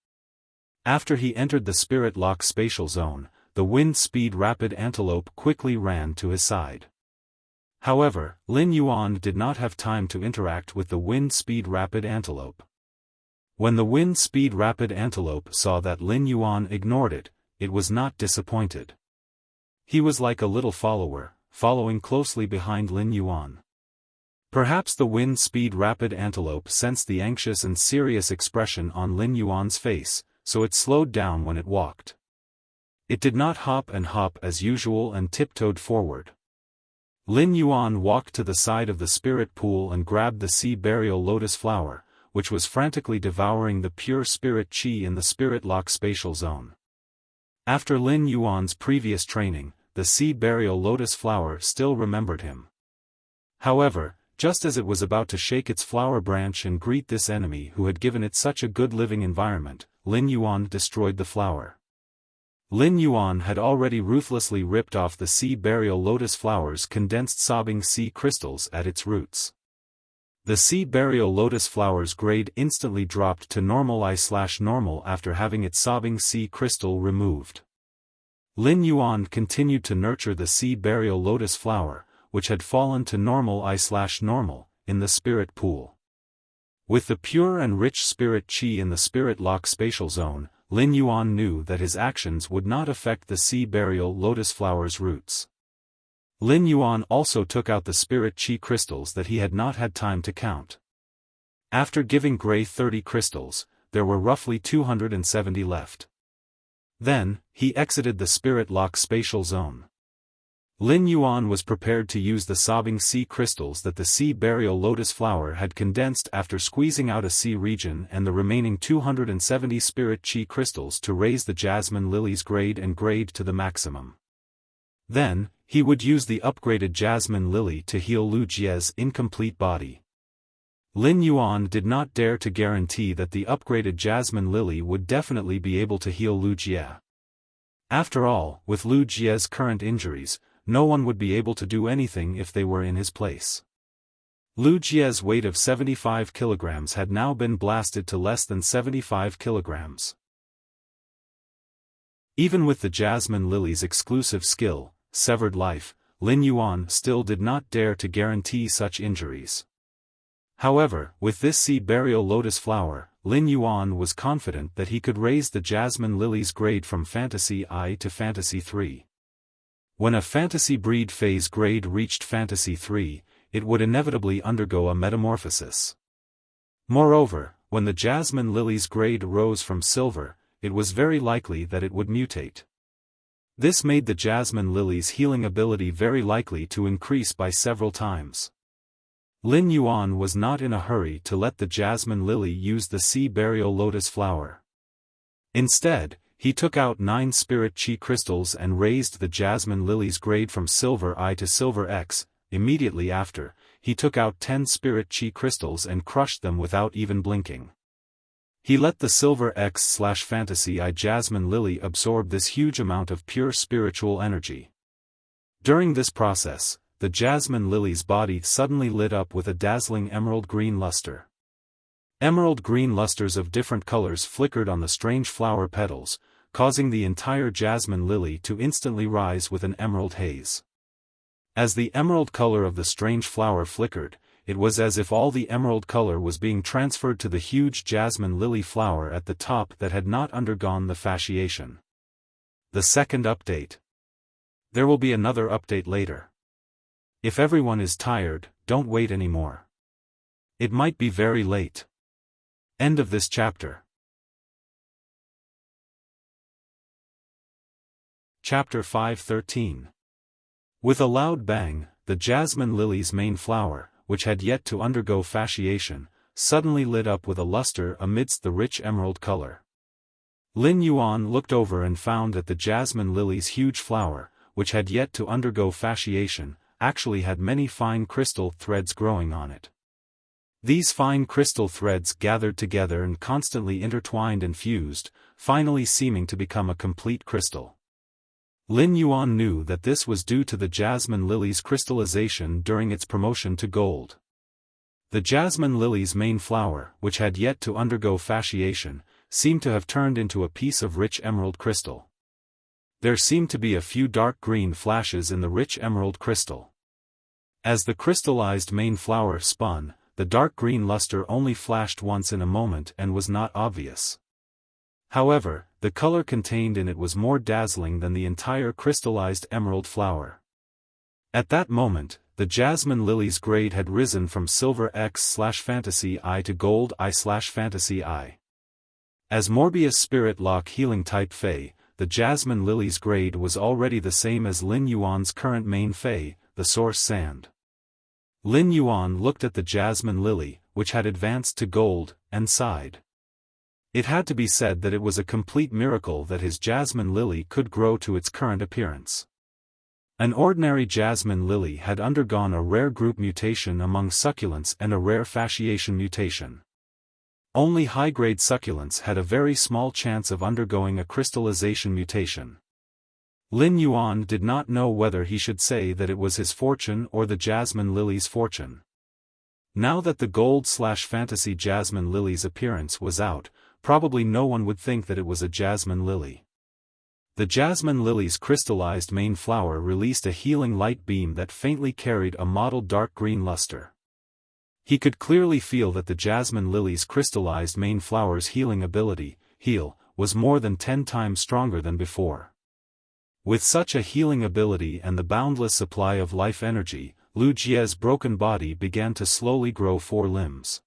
A: After he entered the spirit lock spatial zone, the wind speed rapid antelope quickly ran to his side. However, Lin Yuan did not have time to interact with the wind speed rapid antelope. When the wind speed rapid antelope saw that Lin Yuan ignored it, it was not disappointed. He was like a little follower, following closely behind Lin Yuan. Perhaps the wind speed rapid antelope sensed the anxious and serious expression on Lin Yuan's face, so it slowed down when it walked. It did not hop and hop as usual and tiptoed forward. Lin Yuan walked to the side of the spirit pool and grabbed the sea burial lotus flower, which was frantically devouring the pure spirit qi in the spirit lock spatial zone. After Lin Yuan's previous training, the sea burial lotus flower still remembered him. However, just as it was about to shake its flower branch and greet this enemy who had given it such a good living environment, Lin Yuan destroyed the flower. Lin Yuan had already ruthlessly ripped off the sea burial lotus flower's condensed sobbing sea crystals at its roots. The sea burial lotus flower's grade instantly dropped to normal I/normal after having its sobbing sea crystal removed. Lin Yuan continued to nurture the sea burial lotus flower, which had fallen to normal I/normal, in the spirit pool. With the pure and rich spirit qi in the spirit lock spatial zone, Lin Yuan knew that his actions would not affect the sea burial lotus flower's roots. Lin Yuan also took out the spirit qi crystals that he had not had time to count. After giving Gray 30 crystals, there were roughly 270 left. Then, he exited the spirit lock spatial zone. Lin Yuan was prepared to use the sobbing sea crystals that the sea burial lotus flower had condensed after squeezing out a sea region and the remaining 270 spirit qi crystals to raise the jasmine lily's grade to the maximum. Then, he would use the upgraded jasmine lily to heal Lu Jie's incomplete body. Lin Yuan did not dare to guarantee that the upgraded jasmine lily would definitely be able to heal Lu Jie. After all, with Lu Jie's current injuries, no one would be able to do anything if they were in his place. Lu Jie's weight of 75 kilograms had now been blasted to less than 75 kilograms. Even with the Jasmine Lily's exclusive skill, severed life, Lin Yuan still did not dare to guarantee such injuries. However, with this sea burial lotus flower, Lin Yuan was confident that he could raise the Jasmine Lily's grade from Fantasy I to Fantasy 3. When a Fantasy Breed phase grade reached Fantasy 3, it would inevitably undergo a metamorphosis. Moreover, when the Jasmine Lily's grade rose from Silver, it was very likely that it would mutate. This made the Jasmine Lily's healing ability very likely to increase by several times. Lin Yuan was not in a hurry to let the Jasmine Lily use the sea burial lotus flower. Instead, he took out 9 Spirit Chi crystals and raised the Jasmine Lily's grade from Silver I to Silver X. Immediately after, he took out 10 Spirit Chi crystals and crushed them without even blinking. He let the Silver X/Fantasy I Jasmine Lily absorb this huge amount of pure spiritual energy. During this process, the Jasmine Lily's body suddenly lit up with a dazzling emerald green luster. Emerald green lusters of different colors flickered on the strange flower petals, causing the entire Jasmine Lily to instantly rise with an emerald haze. As the emerald color of the strange flower flickered, it was as if all the emerald color was being transferred to the huge Jasmine Lily flower at the top that had not undergone the fasciation. The second update. There will be another update later. If everyone is tired, don't wait anymore. It might be very late. End of this chapter. Chapter 5:13. With a loud bang, the Jasmine Lily's main flower, which had yet to undergo fasciation, suddenly lit up with a luster amidst the rich emerald color. Lin Yuan looked over and found that the Jasmine Lily's huge flower, which had yet to undergo fasciation, actually had many fine crystal threads growing on it. These fine crystal threads gathered together and constantly intertwined and fused, finally seeming to become a complete crystal. Lin Yuan knew that this was due to the Jasmine Lily's crystallization during its promotion to gold. The Jasmine Lily's main flower, which had yet to undergo fasciation, seemed to have turned into a piece of rich emerald crystal. There seemed to be a few dark green flashes in the rich emerald crystal. As the crystallized main flower spun, the dark green luster only flashed once in a moment and was not obvious. However, the color contained in it was more dazzling than the entire crystallized emerald flower. At that moment, the Jasmine Lily's grade had risen from Silver X/Fantasy I to Gold I/Fantasy I. As Morbius Spirit Lock Healing Type Fey, the Jasmine Lily's grade was already the same as Lin Yuan's current main Fey, the Source Sand. Lin Yuan looked at the Jasmine Lily, which had advanced to gold, and sighed. It had to be said that it was a complete miracle that his Jasmine Lily could grow to its current appearance. An ordinary Jasmine Lily had undergone a rare group mutation among succulents and a rare fasciation mutation. Only high-grade succulents had a very small chance of undergoing a crystallization mutation. Lin Yuan did not know whether he should say that it was his fortune or the Jasmine Lily's fortune. Now that the Gold/Fantasy Jasmine Lily's appearance was out, probably no one would think that it was a Jasmine Lily. The Jasmine Lily's crystallized main flower released a healing light beam that faintly carried a mottled dark green luster. He could clearly feel that the Jasmine Lily's crystallized main flower's healing ability, heal, was more than 10 times stronger than before. With such a healing ability and the boundless supply of life energy, Lu Jie's broken body began to slowly grow 4 limbs.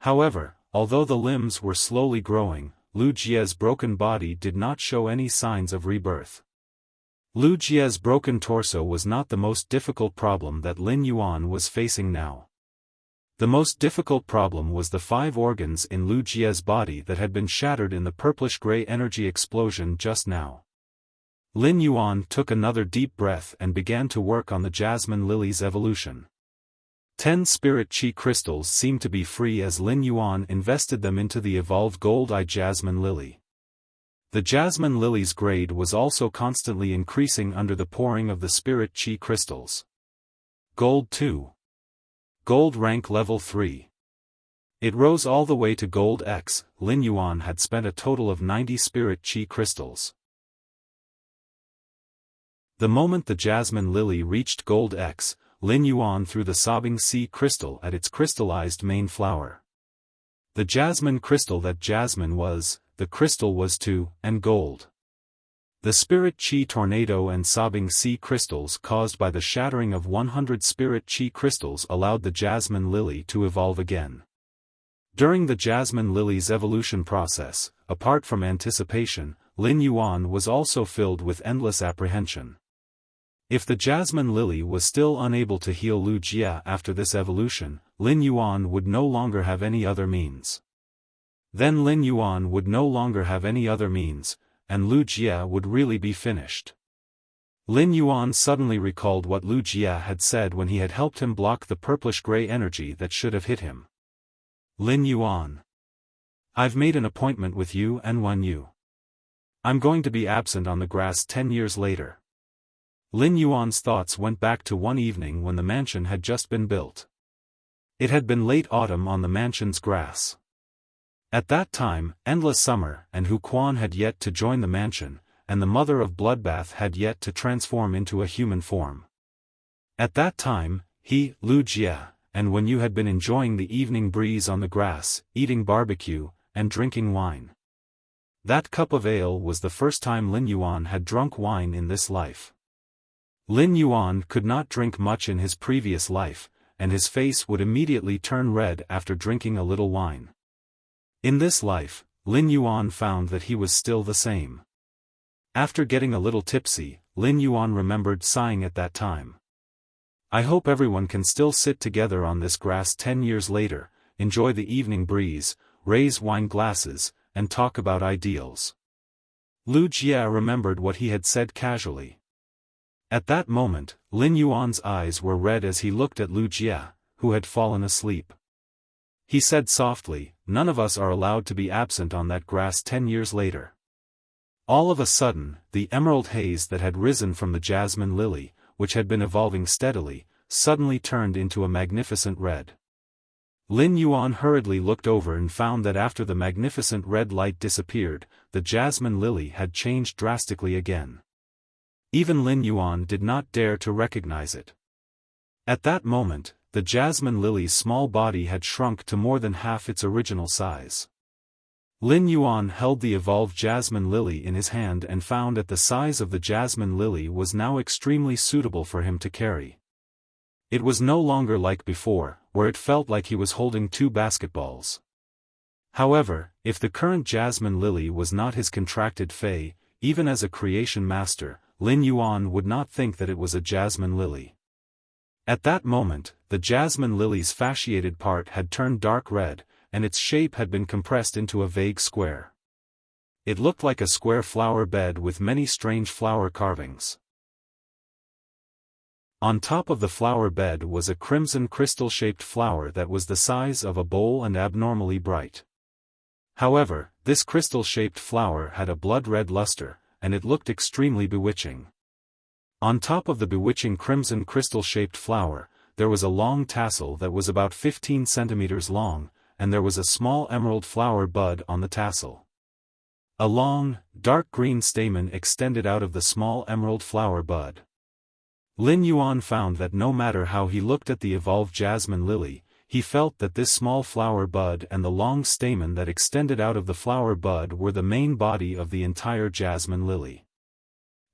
A: However, although the limbs were slowly growing, Lu Jie's broken body did not show any signs of rebirth. Lu Jie's broken torso was not the most difficult problem that Lin Yuan was facing now. The most difficult problem was the 5 organs in Lu Jie's body that had been shattered in the purplish-gray energy explosion just now. Lin Yuan took another deep breath and began to work on the Jasmine Lily's evolution. 10 Spirit Chi crystals seemed to be free as Lin Yuan invested them into the evolved Gold I Jasmine Lily. The Jasmine Lily's grade was also constantly increasing under the pouring of the Spirit Chi crystals. Gold 2. Gold rank level 3. It rose all the way to Gold X. Lin Yuan had spent a total of 90 Spirit Chi crystals. The moment the jasmine lily reached gold X, Lin Yuan threw the sobbing sea crystal at its crystallized main flower. The jasmine crystal that jasmine was, the crystal was too, and gold. The spirit chi tornado and sobbing sea crystals caused by the shattering of 100 spirit chi crystals allowed the jasmine lily to evolve again. During the jasmine lily's evolution process, apart from anticipation, Lin Yuan was also filled with endless apprehension. If the jasmine lily was still unable to heal Wuxia after this evolution, Lin Yuan would no longer have any other means. Then Lin Yuan would no longer have any other means, and Wuxia would really be finished. Lin Yuan suddenly recalled what Wuxia had said when he had helped him block the purplish-gray energy that should have hit him. Lin Yuan. I've made an appointment with you and Wan Yu. I'm going to be absent on the grass 10 years later. Lin Yuan's thoughts went back to one evening when the mansion had just been built. It had been late autumn on the mansion's grass. At that time, Endless Summer and Hu Quan had yet to join the mansion, and the mother of Bloodbath had yet to transform into a human form. At that time, he, Wuxia, and Wan Yu had been enjoying the evening breeze on the grass, eating barbecue, and drinking wine. That cup of ale was the first time Lin Yuan had drunk wine in this life. Lin Yuan could not drink much in his previous life, and his face would immediately turn red after drinking a little wine. In this life, Lin Yuan found that he was still the same. After getting a little tipsy, Lin Yuan remembered sighing at that time. I hope everyone can still sit together on this grass 10 years later, enjoy the evening breeze, raise wine glasses, and talk about ideals. Wuxia remembered what he had said casually. At that moment, Lin Yuan's eyes were red as he looked at Wuxia, who had fallen asleep. He said softly, "None of us are allowed to be absent on that grass 10 years later." All of a sudden, the emerald haze that had risen from the jasmine lily, which had been evolving steadily, suddenly turned into a magnificent red. Lin Yuan hurriedly looked over and found that after the magnificent red light disappeared, the jasmine lily had changed drastically again. Even Lin Yuan did not dare to recognize it. At that moment, the jasmine lily's small body had shrunk to more than half its original size. Lin Yuan held the evolved jasmine lily in his hand and found that the size of the jasmine lily was now extremely suitable for him to carry. It was no longer like before, where it felt like he was holding 2 basketballs. However, if the current jasmine lily was not his contracted fae, even as a creation master, Lin Yuan would not think that it was a jasmine lily. At that moment, the jasmine lily's fasciated part had turned dark red, and its shape had been compressed into a vague square. It looked like a square flower bed with many strange flower carvings. On top of the flower bed was a crimson crystal-shaped flower that was the size of a bowl and abnormally bright. However, this crystal-shaped flower had a blood-red luster, and it looked extremely bewitching. On top of the bewitching crimson crystal-shaped flower, there was a long tassel that was about 15 centimeters long, and there was a small emerald flower bud on the tassel. A long, dark green stamen extended out of the small emerald flower bud. Lin Yuan found that no matter how he looked at the evolved jasmine lily, he felt that this small flower bud and the long stamen that extended out of the flower bud were the main body of the entire jasmine lily.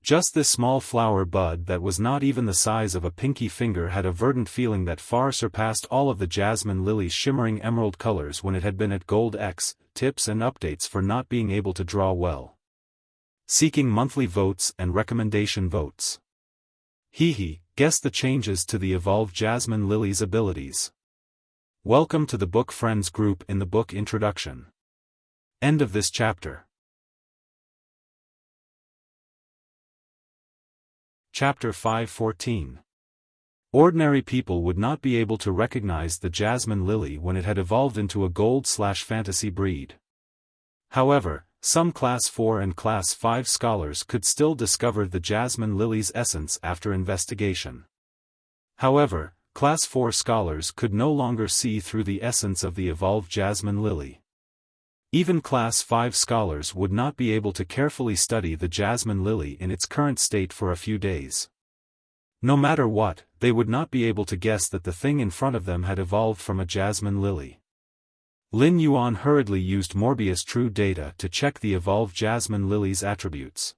A: Just this small flower bud that was not even the size of a pinky finger had a verdant feeling that far surpassed all of the jasmine lily's shimmering emerald colors when it had been at Gold X. Tips and updates for not being able to draw well. Seeking monthly votes and recommendation votes. Guess the changes to the evolved jasmine lily's abilities. Welcome to the Book Friends group in the book introduction. End of this chapter. Chapter 5:14. Ordinary people would not be able to recognize the jasmine lily when it had evolved into a gold/fantasy breed. However, some Class 4 and Class 5 scholars could still discover the jasmine lily's essence after investigation. However, Class 4 scholars could no longer see through the essence of the evolved jasmine lily. Even Class 5 scholars would not be able to carefully study the jasmine lily in its current state for a few days. No matter what, they would not be able to guess that the thing in front of them had evolved from a jasmine lily. Lin Yuan hurriedly used Morbius True Data to check the evolved jasmine lily's attributes.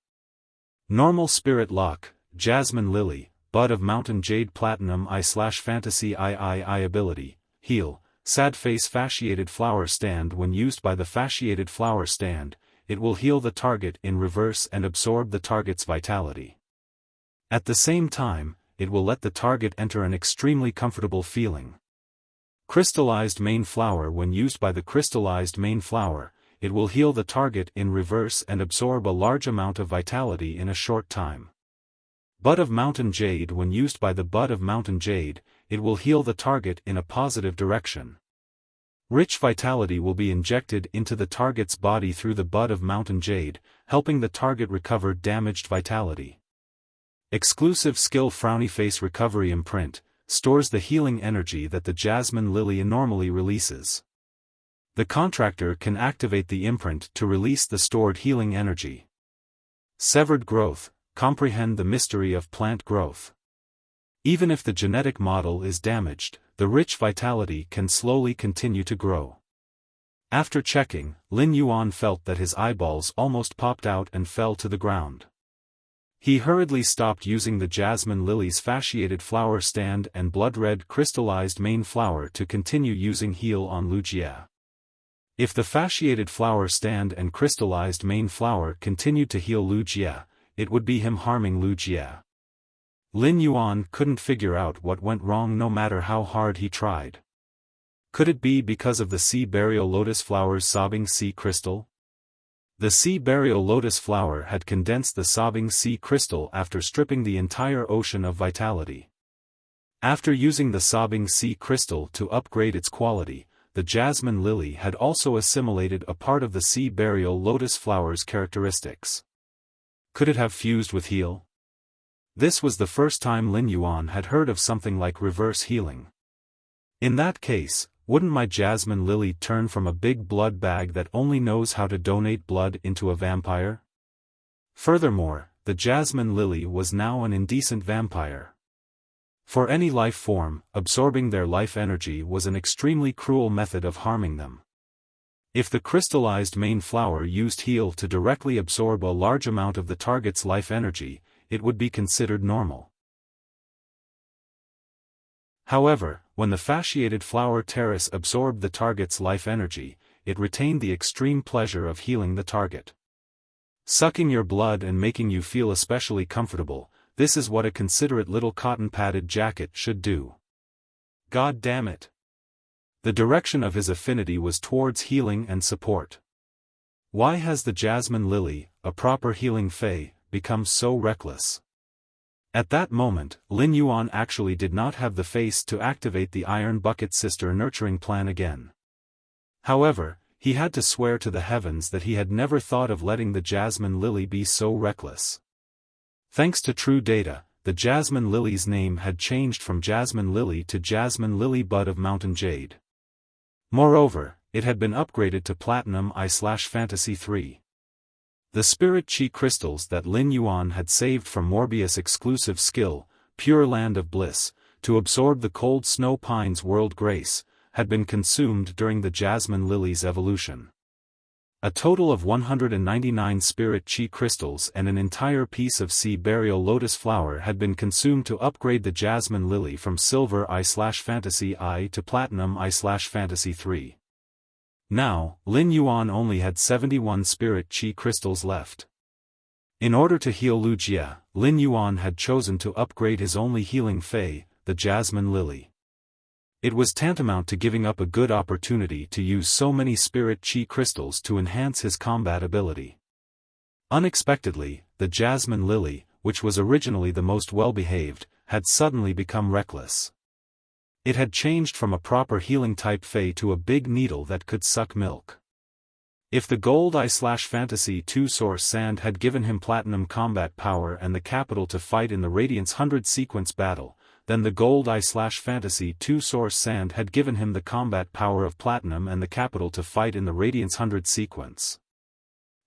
A: Normal Spirit Lock, Jasmine Lily, Bud of Mountain Jade Platinum I/Fantasy III ability, Heal, Sad Face Fasciated Flower Stand. When used by the fasciated flower stand, it will heal the target in reverse and absorb the target's vitality. At the same time, it will let the target enter an extremely comfortable feeling. Crystallized Main Flower. When used by the crystallized main flower, it will heal the target in reverse and absorb a large amount of vitality in a short time. Bud of Mountain Jade. When used by the Bud of Mountain Jade, it will heal the target in a positive direction. Rich vitality will be injected into the target's body through the Bud of Mountain Jade, helping the target recover damaged vitality. Exclusive skill Frowny Face Recovery Imprint stores the healing energy that the jasmine lily normally releases. The contractor can activate the imprint to release the stored healing energy. Severed Growth, comprehend the mystery of plant growth. Even if the genetic model is damaged, the rich vitality can slowly continue to grow. After checking, Lin Yuan felt that his eyeballs almost popped out and fell to the ground. He hurriedly stopped using the jasmine lily's fasciated flower stand and blood-red crystallized main flower to continue using Heal on Wuxia. If the fasciated flower stand and crystallized main flower continued to heal Wuxia, it would be him harming Wuxia. Lin Yuan couldn't figure out what went wrong no matter how hard he tried. Could it be because of the sea burial lotus flower's sobbing sea crystal? The sea burial lotus flower had condensed the sobbing sea crystal after stripping the entire ocean of vitality. After using the sobbing sea crystal to upgrade its quality, the jasmine lily had also assimilated a part of the sea burial lotus flower's characteristics. Could it have fused with Heal? This was the first time Lin Yuan had heard of something like reverse healing. In that case, wouldn't my jasmine lily turn from a big blood bag that only knows how to donate blood into a vampire? Furthermore, the jasmine lily was now an indecent vampire. For any life form, absorbing their life energy was an extremely cruel method of harming them. If the crystallized main flower used Heal to directly absorb a large amount of the target's life energy, it would be considered normal. However, when the fasciated flower terrace absorbed the target's life energy, it retained the extreme pleasure of healing the target. Sucking your blood and making you feel especially comfortable, this is what a considerate little cotton-padded jacket should do. God damn it! The direction of his affinity was towards healing and support. Why has the jasmine lily, a proper healing fae, become so reckless? At that moment, Lin Yuan actually did not have the face to activate the Iron Bucket Sister nurturing plan again. However, he had to swear to the heavens that he had never thought of letting the jasmine lily be so reckless. Thanks to True Data, the jasmine lily's name had changed from Jasmine Lily to Jasmine Lily Bud of Mountain Jade. Moreover, it had been upgraded to Platinum I/Fantasy III. The Spirit Chi crystals that Lin Yuan had saved from Morbius' exclusive skill, Pure Land of Bliss, to absorb the Cold Snow Pine's World Grace, had been consumed during the jasmine lily's evolution. A total of 199 Spirit Chi crystals and an entire piece of sea burial lotus flower had been consumed to upgrade the jasmine lily from Silver I/Fantasy I to Platinum I/Fantasy III. Now, Lin Yuan only had 71 Spirit Chi crystals left. In order to heal Wuxia, Lin Yuan had chosen to upgrade his only healing fae, the jasmine lily. It was tantamount to giving up a good opportunity to use so many Spirit Chi crystals to enhance his combat ability. Unexpectedly, the jasmine lily, which was originally the most well-behaved, had suddenly become reckless. It had changed from a proper healing type fae to a big needle that could suck milk. If the Gold I/Fantasy II Source Sand had given him platinum combat power and the capital to fight in the Radiance 100 sequence battle, then the gold I/Fantasy 2 source sand had given him the combat power of platinum and the capital to fight in the Radiance 100 sequence.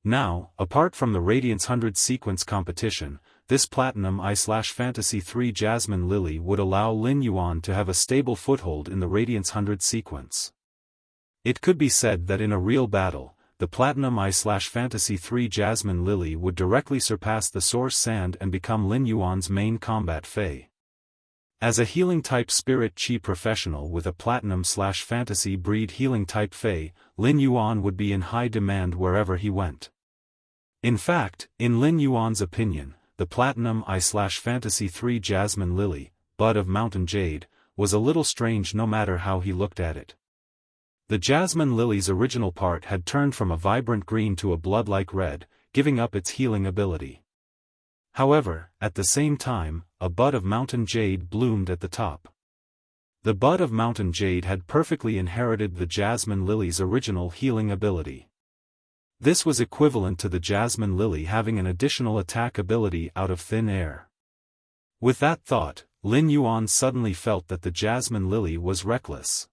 A: Now, apart from the Radiance 100 sequence competition, this platinum I/Fantasy 3 Jasmine Lily would allow Lin Yuan to have a stable foothold in the Radiance 100 sequence. It could be said that in a real battle, the platinum I/Fantasy 3 Jasmine Lily would directly surpass the source sand and become Lin Yuan's main combat fae. As a healing-type spirit chi professional with a platinum/fantasy breed healing-type fae, Lin Yuan would be in high demand wherever he went. In fact, in Lin Yuan's opinion, the platinum I/Fantasy 3 Jasmine Lily, bud of mountain jade, was a little strange no matter how he looked at it. The Jasmine Lily's original part had turned from a vibrant green to a blood-like red, giving up its healing ability. However, at the same time, a bud of mountain jade bloomed at the top. The bud of mountain jade had perfectly inherited the Jasmine Lily's original healing ability. This was equivalent to the Jasmine Lily having an additional attack ability out of thin air. With that thought, Lin Yuan suddenly felt that the Jasmine Lily was reckless.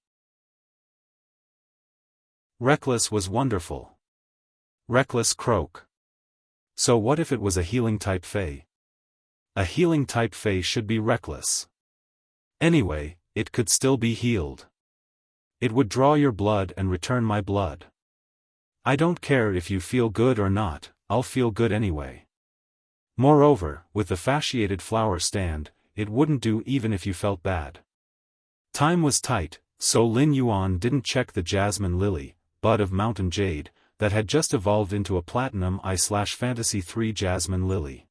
A: Reckless was wonderful. Reckless croak. So what if it was a healing-type fae? A healing-type fae should be reckless. Anyway, it could still be healed. It would draw your blood and return my blood. I don't care if you feel good or not, I'll feel good anyway. Moreover, with the fasciated flower stand, it wouldn't do even if you felt bad. Time was tight, so Lin Yuan didn't check the Jasmine Lily, bud of mountain jade, that had just evolved into a platinum I/Fantasy 3 Jasmine Lily.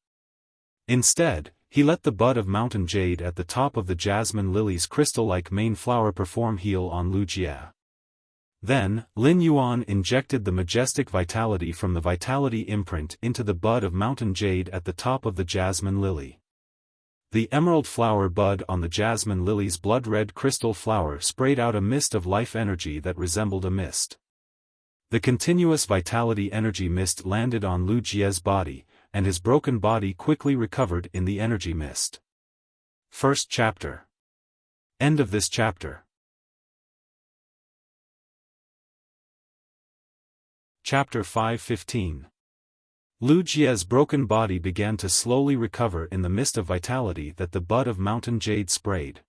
A: Instead, he let the bud of mountain jade at the top of the Jasmine Lily's crystal-like main flower perform heal on Wuxia. Then, Lin Yuan injected the majestic vitality from the vitality imprint into the bud of mountain jade at the top of the Jasmine Lily. The emerald flower bud on the Jasmine Lily's blood-red crystal flower sprayed out a mist of life energy that resembled a mist. The continuous vitality energy mist landed on Lu Jie's body, and his broken body quickly recovered in the energy mist. First chapter. End of this chapter. Chapter 5:15. Lu Jie's broken body began to slowly recover in the mist of vitality that the bud of mountain jade sprayed.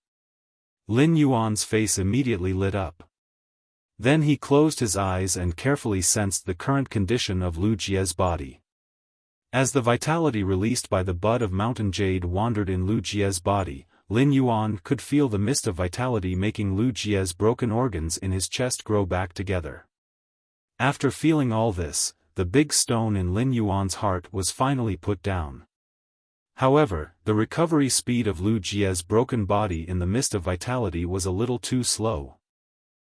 A: Lin Yuan's face immediately lit up. Then he closed his eyes and carefully sensed the current condition of Lu Jie's body. As the vitality released by the bud of mountain jade wandered in Lu Jie's body, Lin Yuan could feel the mist of vitality making Lu Jie's broken organs in his chest grow back together. After feeling all this, the big stone in Lin Yuan's heart was finally put down. However, the recovery speed of Lu Jie's broken body in the mist of vitality was a little too slow.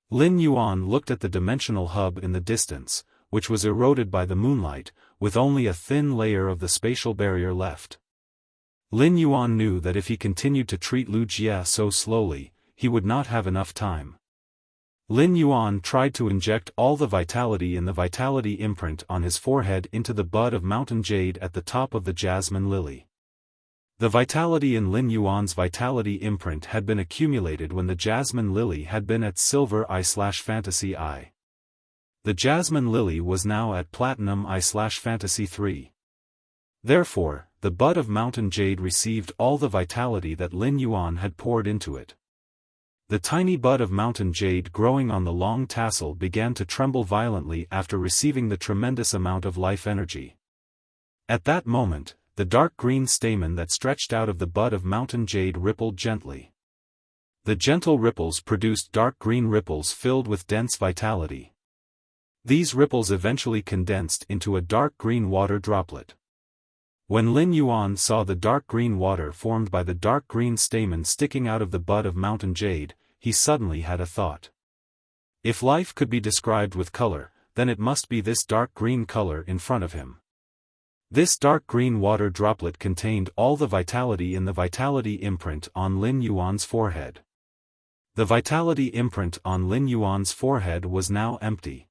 A: Lin Yuan looked at the dimensional hub in the distance, which was eroded by the moonlight, with only a thin layer of the spatial barrier left. Lin Yuan knew that if he continued to treat Lu Jie so slowly, he would not have enough time. Lin Yuan tried to inject all the vitality in the vitality imprint on his forehead into the bud of mountain jade at the top of the Jasmine Lily. The vitality in Lin Yuan's vitality imprint had been accumulated when the Jasmine Lily had been at silver I/Fantasy I. The Jasmine Lily was now at platinum I/Fantasy 3. Therefore, the bud of mountain jade received all the vitality that Lin Yuan had poured into it. The tiny bud of mountain jade growing on the long tassel began to tremble violently after receiving the tremendous amount of life energy. At that moment, the dark green stamen that stretched out of the bud of mountain jade rippled gently. The gentle ripples produced dark green ripples filled with dense vitality. These ripples eventually condensed into a dark green water droplet. When Lin Yuan saw the dark green water formed by the dark green stamen sticking out of the bud of mountain jade, he suddenly had a thought. If life could be described with color, then it must be this dark green color in front of him. This dark green water droplet contained all the vitality in the vitality imprint on Lin Yuan's forehead. The vitality imprint on Lin Yuan's forehead was now empty.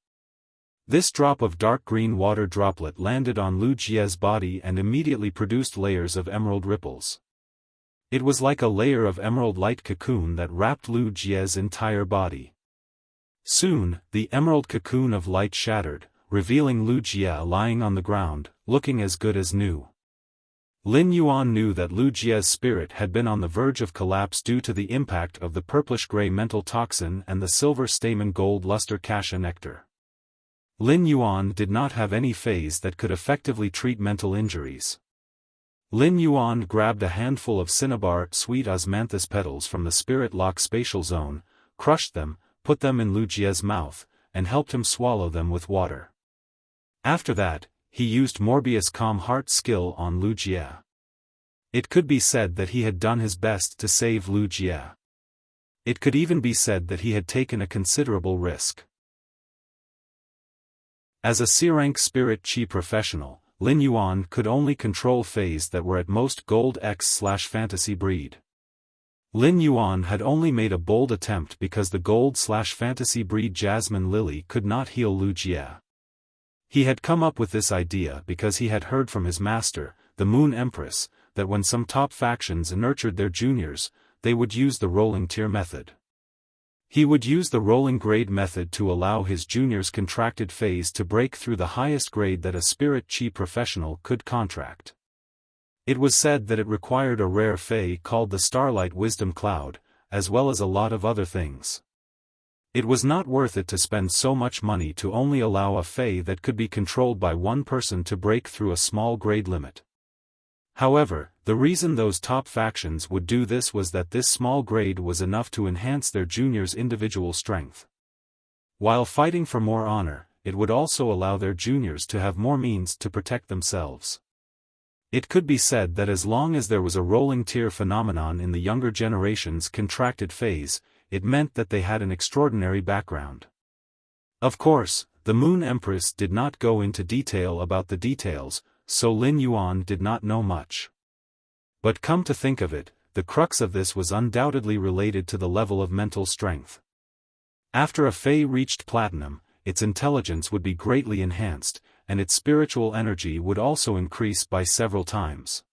A: This drop of dark green water droplet landed on Lu Jie's body and immediately produced layers of emerald ripples. It was like a layer of emerald light cocoon that wrapped Lu Jie's entire body. Soon, the emerald cocoon of light shattered, revealing Lu Jie lying on the ground, looking as good as new. Lin Yuan knew that Lu Jie's spirit had been on the verge of collapse due to the impact of the purplish-gray mental toxin and the silver stamen gold luster cassia nectar. Lin Yuan did not have any phase that could effectively treat mental injuries. Lin Yuan grabbed a handful of cinnabar sweet osmanthus petals from the spirit lock spatial zone, crushed them, put them in Lu Jie's mouth, and helped him swallow them with water. After that, he used Morbius' calm heart skill on Lu Jie. It could be said that he had done his best to save Lu Jie. It could even be said that he had taken a considerable risk. As a C-rank spirit chi professional, Lin Yuan could only control Fays that were at most Gold X/Fantasy breed. Lin Yuan had only made a bold attempt because the Gold/Fantasy breed Jasmine Lily could not heal Lu Jie. He had come up with this idea because he had heard from his master, the Moon Empress, that when some top factions nurtured their juniors, they would use the rolling tier method. He would use the rolling grade method to allow his juniors' contracted phase to break through the highest grade that a spirit chi professional could contract. It was said that it required a rare fae called the Starlight Wisdom Cloud, as well as a lot of other things. It was not worth it to spend so much money to only allow a fae that could be controlled by one person to break through a small grade limit. However, the reason those top factions would do this was that this small grade was enough to enhance their juniors' individual strength. While fighting for more honor, it would also allow their juniors to have more means to protect themselves. It could be said that as long as there was a rolling tier phenomenon in the younger generation's contracted phase, it meant that they had an extraordinary background. Of course, the Moon Empress did not go into detail about the details, so Lin Yuan did not know much. But come to think of it, the crux of this was undoubtedly related to the level of mental strength. After a fae reached platinum, its intelligence would be greatly enhanced, and its spiritual energy would also increase by several times.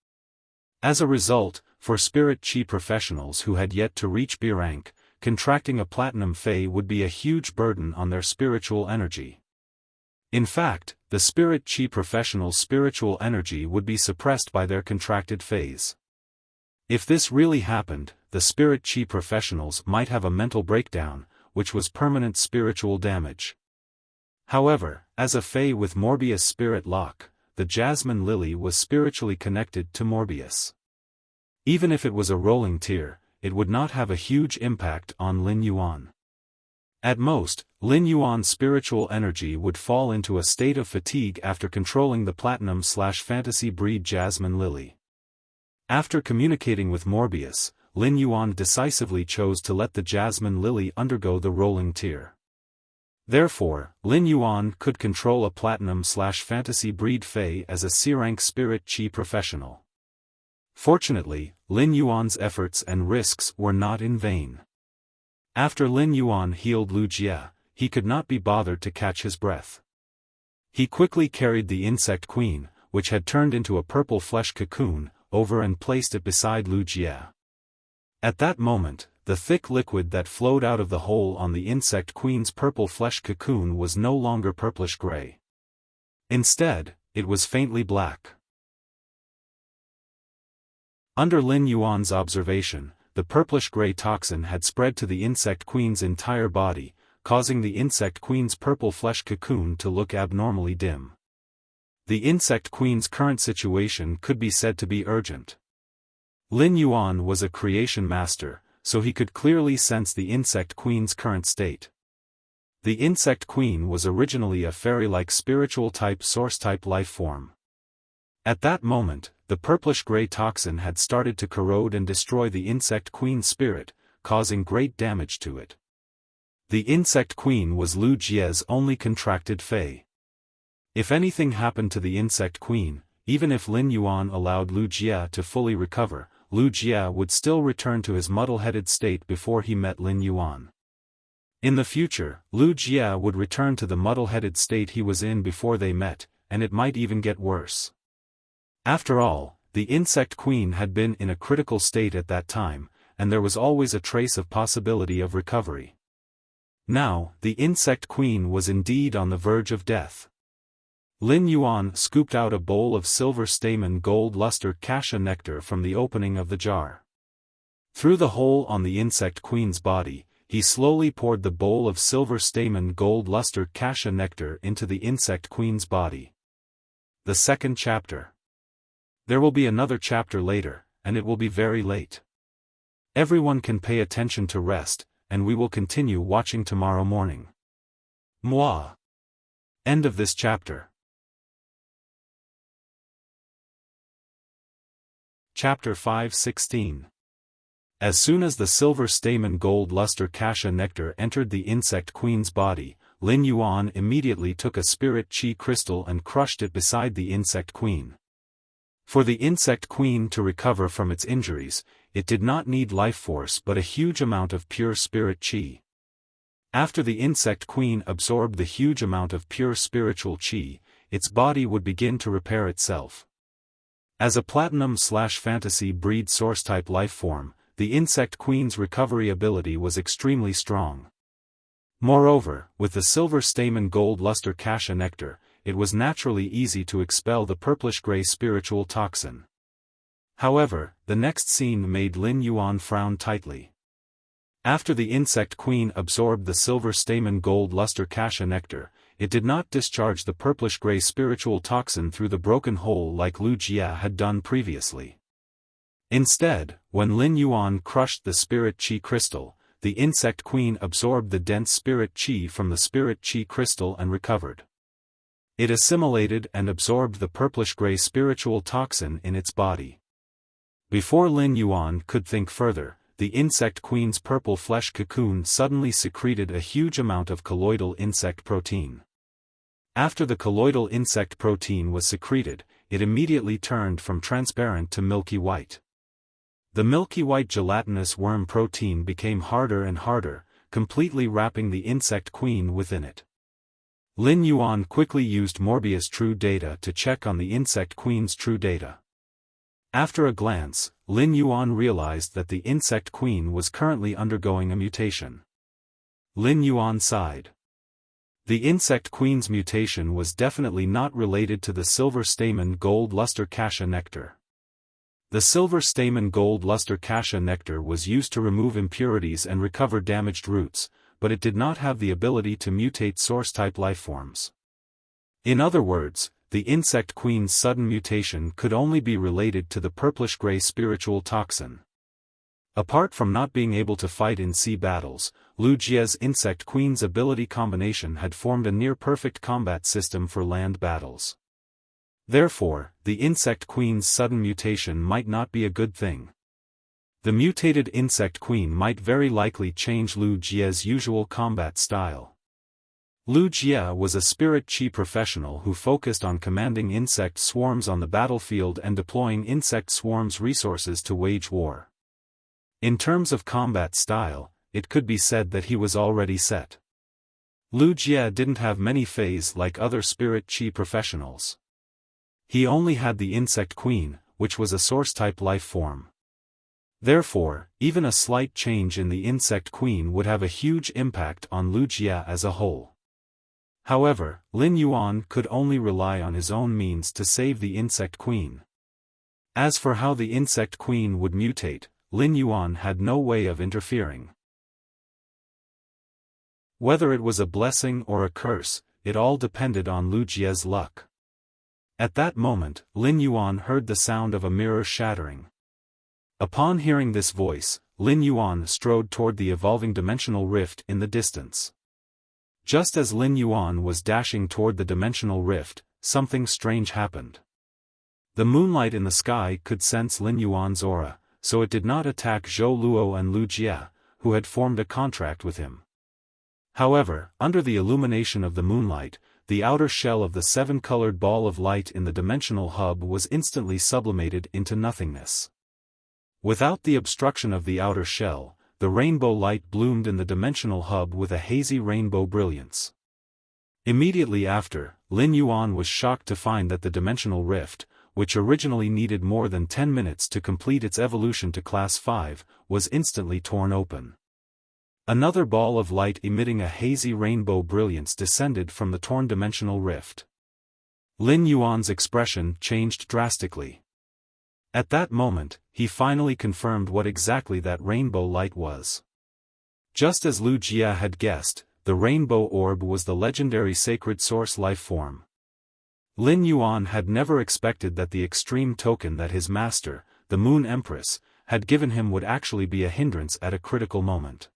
A: As a result, for spirit chi professionals who had yet to reach B rank, contracting a platinum fae would be a huge burden on their spiritual energy. In fact, the spirit chi professional's spiritual energy would be suppressed by their contracted phase. If this really happened, the spirit chi professionals might have a mental breakdown, which was permanent spiritual damage. However, as a fae with Morbius spirit lock, the Jasmine Lily was spiritually connected to Morbius. Even if it was a rolling tier, it would not have a huge impact on Lin Yuan. At most, Lin Yuan's spiritual energy would fall into a state of fatigue after controlling the Platinum/Fantasy breed Jasmine Lily. After communicating with Morbius, Lin Yuan decisively chose to let the Jasmine Lily undergo the rolling tier. Therefore, Lin Yuan could control a Platinum/Fantasy breed fae as a C-rank spirit chi professional. Fortunately, Lin Yuan's efforts and risks were not in vain. After Lin Yuan healed Lu Jie, he could not be bothered to catch his breath. He quickly carried the insect queen, which had turned into a purple flesh cocoon, over and placed it beside Lu Jie. At that moment, the thick liquid that flowed out of the hole on the insect queen's purple flesh cocoon was no longer purplish-gray. Instead, it was faintly black. Under Lin Yuan's observation, the purplish-gray toxin had spread to the insect queen's entire body, causing the insect queen's purple flesh cocoon to look abnormally dim. The insect queen's current situation could be said to be urgent. Lin Yuan was a creation master, so he could clearly sense the insect queen's current state. The insect queen was originally a fairy-like spiritual-type source-type life form. At that moment, the purplish-gray toxin had started to corrode and destroy the insect queen's spirit, causing great damage to it. The insect queen was Lu Jie's only contracted fae. If anything happened to the insect queen, even if Lin Yuan allowed Lu Jie to fully recover, Lu Jie would still return to his muddle-headed state before he met Lin Yuan. In the future, Lu Jie would return to the muddle-headed state he was in before they met, and it might even get worse. After all, the insect queen had been in a critical state at that time, and there was always a trace of possibility of recovery. Now, the insect queen was indeed on the verge of death. Lin Yuan scooped out a bowl of silver stamen gold luster cassia nectar from the opening of the jar. Through the hole on the insect queen's body, he slowly poured the bowl of silver stamen gold luster cassia nectar into the insect queen's body. The second chapter. There will be another chapter later, and it will be very late. Everyone can pay attention to rest, and we will continue watching tomorrow morning. Moi. End of this chapter. Chapter 5:16. As soon as the silver stamen gold luster cassia nectar entered the insect queen's body, Lin Yuan immediately took a spirit chi crystal and crushed it beside the insect queen. For the insect queen to recover from its injuries, it did not need life force but a huge amount of pure spirit chi. After the insect queen absorbed the huge amount of pure spiritual chi, its body would begin to repair itself. As a platinum/fantasy breed source-type life form, the insect queen's recovery ability was extremely strong. Moreover, with the silver stamen gold luster cassia nectar, it was naturally easy to expel the purplish-gray spiritual toxin. However, the next scene made Lin Yuan frown tightly. After the insect queen absorbed the silver stamen gold luster cassia nectar, it did not discharge the purplish-gray spiritual toxin through the broken hole like Wuxia had done previously. Instead, when Lin Yuan crushed the spirit chi crystal, the insect queen absorbed the dense spirit chi from the spirit chi crystal and recovered. It assimilated and absorbed the purplish-gray spiritual toxin in its body. Before Lin Yuan could think further, the insect queen's purple flesh cocoon suddenly secreted a huge amount of colloidal insect protein. After the colloidal insect protein was secreted, it immediately turned from transparent to milky white. The milky white gelatinous worm protein became harder and harder, completely wrapping the insect queen within it. Lin Yuan quickly used Morbius true data to check on the insect queen's true data. After a glance, Lin Yuan realized that the insect queen was currently undergoing a mutation. Lin Yuan sighed. The insect queen's mutation was definitely not related to the silver stamen gold luster cassia nectar. The silver stamen gold luster cassia nectar was used to remove impurities and recover damaged roots, but it did not have the ability to mutate source-type lifeforms. In other words, the insect queen's sudden mutation could only be related to the purplish-gray spiritual toxin. Apart from not being able to fight in sea battles, Wuxia's insect queen's ability combination had formed a near-perfect combat system for land battles. Therefore, the insect queen's sudden mutation might not be a good thing. The mutated insect queen might very likely change Wuxia's usual combat style. Wuxia was a spirit chi professional who focused on commanding insect swarms on the battlefield and deploying insect swarms' resources to wage war. In terms of combat style, it could be said that he was already set. Wuxia didn't have many phases like other spirit chi professionals. He only had the insect queen, which was a source-type life form. Therefore, even a slight change in the insect queen would have a huge impact on Wuxia as a whole. However, Lin Yuan could only rely on his own means to save the insect queen. As for how the insect queen would mutate, Lin Yuan had no way of interfering. Whether it was a blessing or a curse, it all depended on Wuxia's luck. At that moment, Lin Yuan heard the sound of a mirror shattering. Upon hearing this voice, Lin Yuan strode toward the evolving dimensional rift in the distance. Just as Lin Yuan was dashing toward the dimensional rift, something strange happened. The moonlight in the sky could sense Lin Yuan's aura, so it did not attack Zhou Luo and Wuxia, who had formed a contract with him. However, under the illumination of the moonlight, the outer shell of the seven-colored ball of light in the dimensional hub was instantly sublimated into nothingness. Without the obstruction of the outer shell, the rainbow light bloomed in the dimensional hub with a hazy rainbow brilliance. Immediately after, Lin Yuan was shocked to find that the dimensional rift, which originally needed more than 10 minutes to complete its evolution to Class 5, was instantly torn open. Another ball of light emitting a hazy rainbow brilliance descended from the torn dimensional rift. Lin Yuan's expression changed drastically. At that moment, he finally confirmed what exactly that rainbow light was. Just as Lu Jia had guessed, the rainbow orb was the legendary sacred source life form. Lin Yuan had never expected that the extreme token that his master, the Moon Empress, had given him would actually be a hindrance at a critical moment.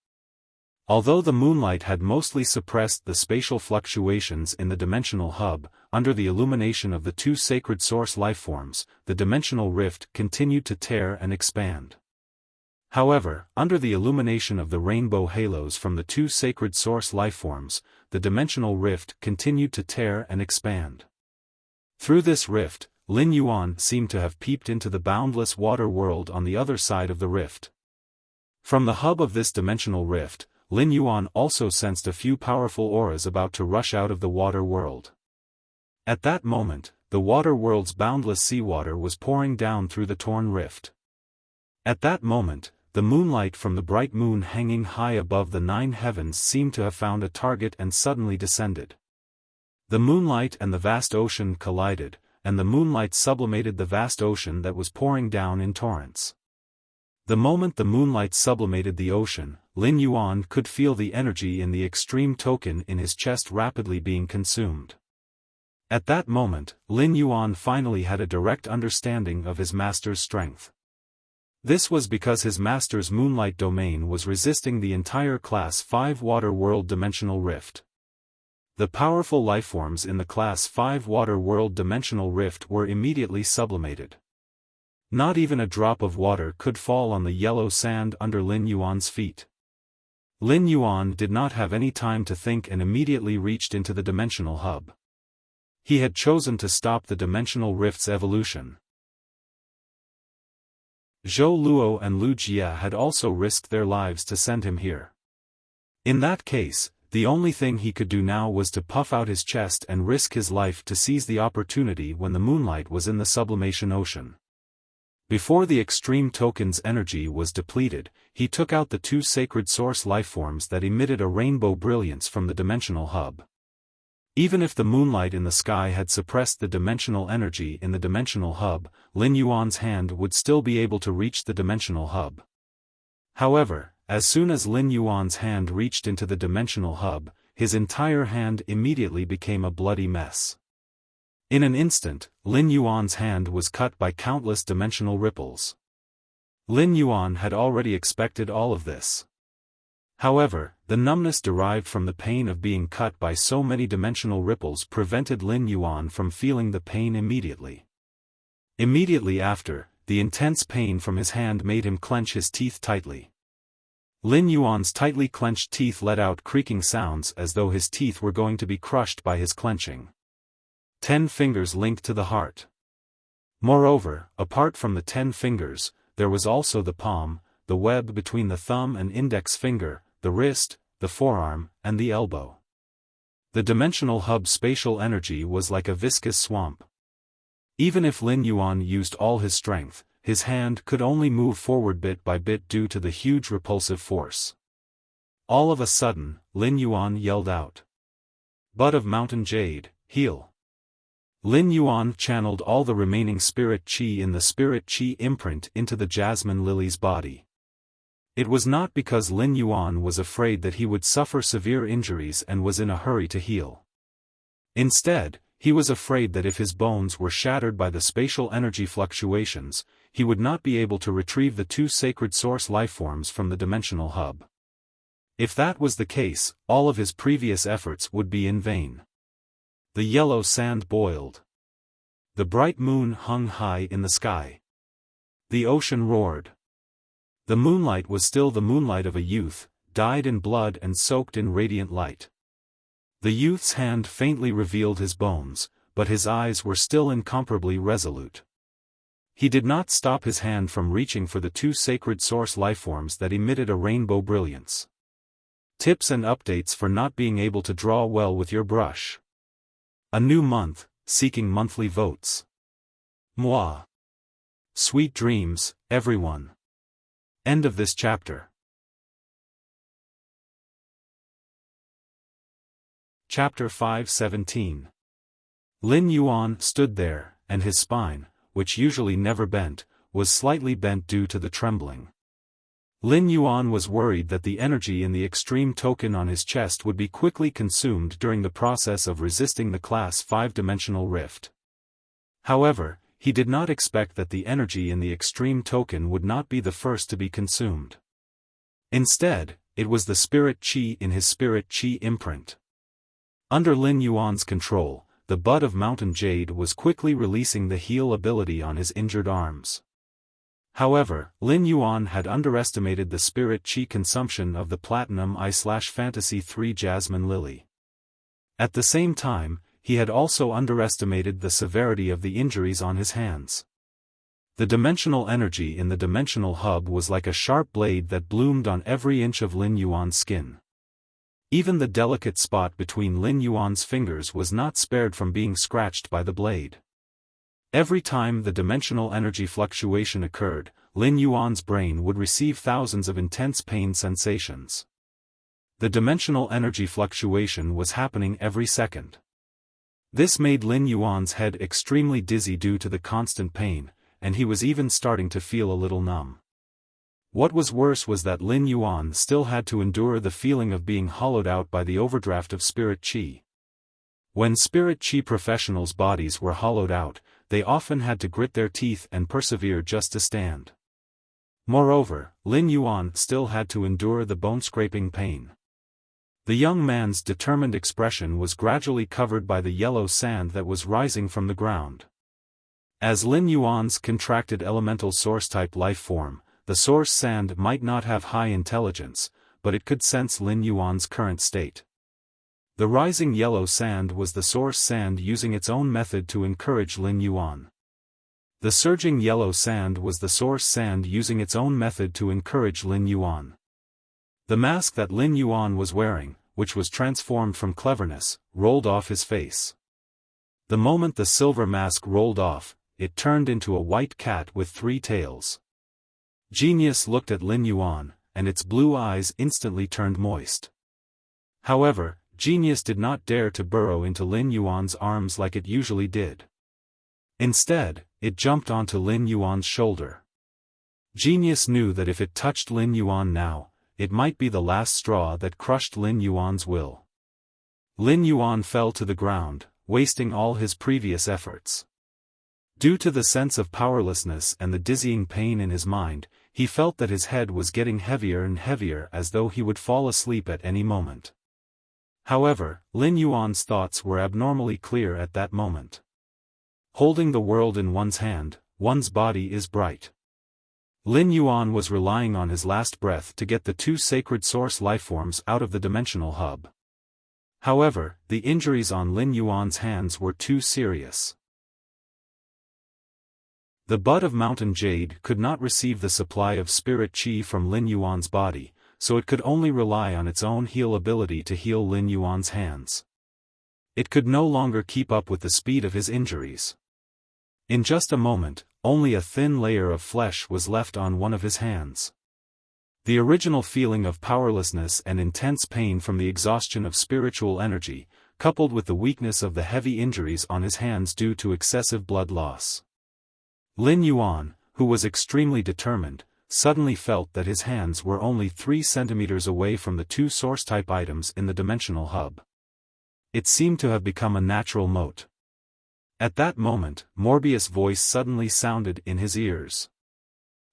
A: Although the moonlight had mostly suppressed the spatial fluctuations in the dimensional hub, under the illumination of the two sacred source lifeforms, the dimensional rift continued to tear and expand. However, under the illumination of the rainbow halos from the two sacred source lifeforms, the dimensional rift continued to tear and expand. Through this rift, Lin Yuan seemed to have peeped into the boundless water world on the other side of the rift. From the hub of this dimensional rift, Lin Yuan also sensed a few powerful auras about to rush out of the water world. At that moment, the water world's boundless seawater was pouring down through the torn rift. At that moment, the moonlight from the bright moon hanging high above the 9 heavens seemed to have found a target and suddenly descended. The moonlight and the vast ocean collided, and the moonlight sublimated the vast ocean that was pouring down in torrents. The moment the moonlight sublimated the ocean, Lin Yuan could feel the energy in the extreme token in his chest rapidly being consumed. At that moment, Lin Yuan finally had a direct understanding of his master's strength. This was because his master's moonlight domain was resisting the entire Class 5 water world dimensional rift. The powerful lifeforms in the Class 5 water world dimensional rift were immediately sublimated. Not even a drop of water could fall on the yellow sand under Lin Yuan's feet. Lin Yuan did not have any time to think and immediately reached into the dimensional hub. He had chosen to stop the dimensional rift's evolution. Zhou Luo and Lu Jia had also risked their lives to send him here. In that case, the only thing he could do now was to puff out his chest and risk his life to seize the opportunity when the moonlight was in the sublimation ocean. Before the extreme token's energy was depleted, he took out the two sacred source lifeforms that emitted a rainbow brilliance from the dimensional hub. Even if the moonlight in the sky had suppressed the dimensional energy in the dimensional hub, Lin Yuan's hand would still be able to reach the dimensional hub. However, as soon as Lin Yuan's hand reached into the dimensional hub, his entire hand immediately became a bloody mess. In an instant, Lin Yuan's hand was cut by countless dimensional ripples. Lin Yuan had already expected all of this. However, the numbness derived from the pain of being cut by so many dimensional ripples prevented Lin Yuan from feeling the pain immediately. Immediately after, the intense pain from his hand made him clench his teeth tightly. Lin Yuan's tightly clenched teeth let out creaking sounds as though his teeth were going to be crushed by his clenching. 10 fingers linked to the heart. Moreover, apart from the 10 fingers, there was also the palm, the web between the thumb and index finger, the wrist, the forearm, and the elbow. The dimensional hub spatial energy was like a viscous swamp. Even if Lin Yuan used all his strength, his hand could only move forward bit by bit due to the huge repulsive force. All of a sudden, Lin Yuan yelled out, "Bud of Mountain Jade, heal!" Lin Yuan channeled all the remaining spirit qi in the spirit qi imprint into the jasmine lily's body. It was not because Lin Yuan was afraid that he would suffer severe injuries and was in a hurry to heal. Instead, he was afraid that if his bones were shattered by the spatial energy fluctuations, he would not be able to retrieve the two sacred source lifeforms from the dimensional hub. If that was the case, all of his previous efforts would be in vain. The yellow sand boiled. The bright moon hung high in the sky. The ocean roared. The moonlight was still the moonlight of a youth, dyed in blood and soaked in radiant light. The youth's hand faintly revealed his bones, but his eyes were still incomparably resolute. He did not stop his hand from reaching for the two sacred source lifeforms that emitted a rainbow brilliance. Tips and updates for not being able to draw well with your brush. A new month, seeking monthly votes. Moi. Sweet dreams, everyone. End of this chapter. Chapter 5:17. Lin Yuan stood there, and his spine, which usually never bent, was slightly bent due to the trembling. Lin Yuan was worried that the energy in the extreme token on his chest would be quickly consumed during the process of resisting the class 5-dimensional rift. However, he did not expect that the energy in the extreme token would not be the first to be consumed. Instead, it was the spirit qi in his spirit qi imprint. Under Lin Yuan's control, the bud of mountain jade was quickly releasing the heal ability on his injured arms. However, Lin Yuan had underestimated the spirit qi consumption of the Platinum I/Fantasy 3 Jasmine Lily. At the same time, he had also underestimated the severity of the injuries on his hands. The dimensional energy in the dimensional hub was like a sharp blade that bloomed on every inch of Lin Yuan's skin. Even the delicate spot between Lin Yuan's fingers was not spared from being scratched by the blade. Every time the dimensional energy fluctuation occurred, Lin Yuan's brain would receive thousands of intense pain sensations. The dimensional energy fluctuation was happening every second. This made Lin Yuan's head extremely dizzy due to the constant pain, and he was even starting to feel a little numb. What was worse was that Lin Yuan still had to endure the feeling of being hollowed out by the overdraft of spirit qi. When spirit qi professionals' bodies were hollowed out, they often had to grit their teeth and persevere just to stand. Moreover, Lin Yuan still had to endure the bone-scraping pain. The young man's determined expression was gradually covered by the yellow sand that was rising from the ground. As Lin Yuan's contracted elemental source-type life form, the source sand might not have high intelligence, but it could sense Lin Yuan's current state. The rising yellow sand was the source sand using its own method to encourage Lin Yuan. The surging yellow sand was the source sand using its own method to encourage Lin Yuan. The mask that Lin Yuan was wearing, which was transformed from cleverness, rolled off his face. The moment the silver mask rolled off, it turned into a white cat with 3 tails. Genius looked at Lin Yuan, and its blue eyes instantly turned moist. However, Genius did not dare to burrow into Lin Yuan's arms like it usually did. Instead, it jumped onto Lin Yuan's shoulder. Genius knew that if it touched Lin Yuan now, it might be the last straw that crushed Lin Yuan's will. Lin Yuan fell to the ground, wasting all his previous efforts. Due to the sense of powerlessness and the dizzying pain in his mind, he felt that his head was getting heavier and heavier as though he would fall asleep at any moment. However, Lin Yuan's thoughts were abnormally clear at that moment. Holding the world in one's hand, one's body is bright. Lin Yuan was relying on his last breath to get the 2 sacred source lifeforms out of the dimensional hub. However, the injuries on Lin Yuan's hands were too serious. The bud of mountain jade could not receive the supply of spirit qi from Lin Yuan's body, so it could only rely on its own heal ability to heal Lin Yuan's hands. It could no longer keep up with the speed of his injuries. In just a moment, only a thin layer of flesh was left on one of his hands. The original feeling of powerlessness and intense pain from the exhaustion of spiritual energy, coupled with the weakness of the heavy injuries on his hands due to excessive blood loss. Lin Yuan, who was extremely determined, suddenly felt that his hands were only 3 centimeters away from the 2 source-type items in the dimensional hub. It seemed to have become a natural moat. At that moment, Morbius' voice suddenly sounded in his ears.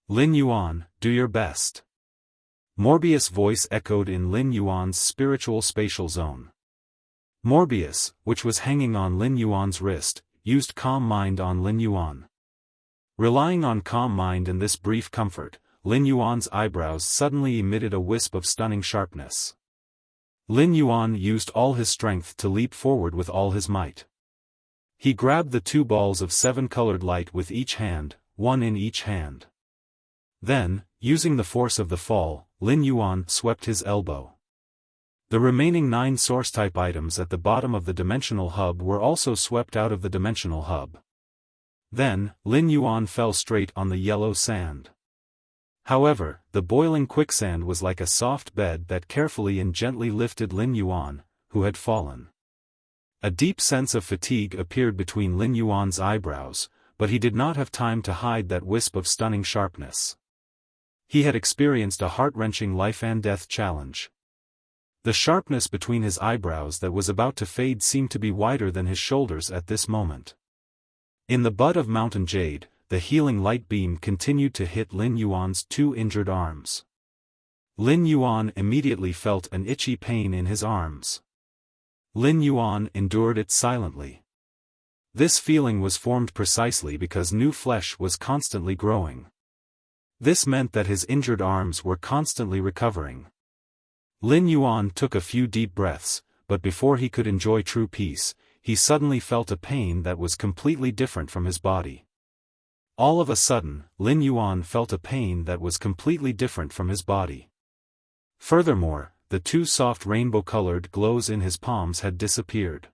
A: Lin Yuan, do your best. Morbius' voice echoed in Lin Yuan's spiritual spatial zone. Morbius, which was hanging on Lin Yuan's wrist, used Calm Mind on Lin Yuan. Relying on Calm Mind in this brief comfort, Lin Yuan's eyebrows suddenly emitted a wisp of stunning sharpness. Lin Yuan used all his strength to leap forward with all his might. He grabbed the 2 balls of 7-colored light with each hand, 1 in each hand. Then, using the force of the fall, Lin Yuan swept his elbow. The remaining 9 source-type items at the bottom of the dimensional hub were also swept out of the dimensional hub. Then, Lin Yuan fell straight on the yellow sand. However, the boiling quicksand was like a soft bed that carefully and gently lifted Lin Yuan, who had fallen. A deep sense of fatigue appeared between Lin Yuan's eyebrows, but he did not have time to hide that wisp of stunning sharpness. He had experienced a heart-wrenching life-and-death challenge. The sharpness between his eyebrows that was about to fade seemed to be wider than his shoulders at this moment. In the bud of mountain jade, the healing light beam continued to hit Lin Yuan's 2 injured arms. Lin Yuan immediately felt an itchy pain in his arms. Lin Yuan endured it silently. This feeling was formed precisely because new flesh was constantly growing. This meant that his injured arms were constantly recovering. Lin Yuan took a few deep breaths, but before he could enjoy true peace, he suddenly felt a pain that was completely different from his body. All of a sudden, Lin Yuan felt a pain that was completely different from his body. Furthermore, the 2 soft rainbow-colored glows in his palms had disappeared.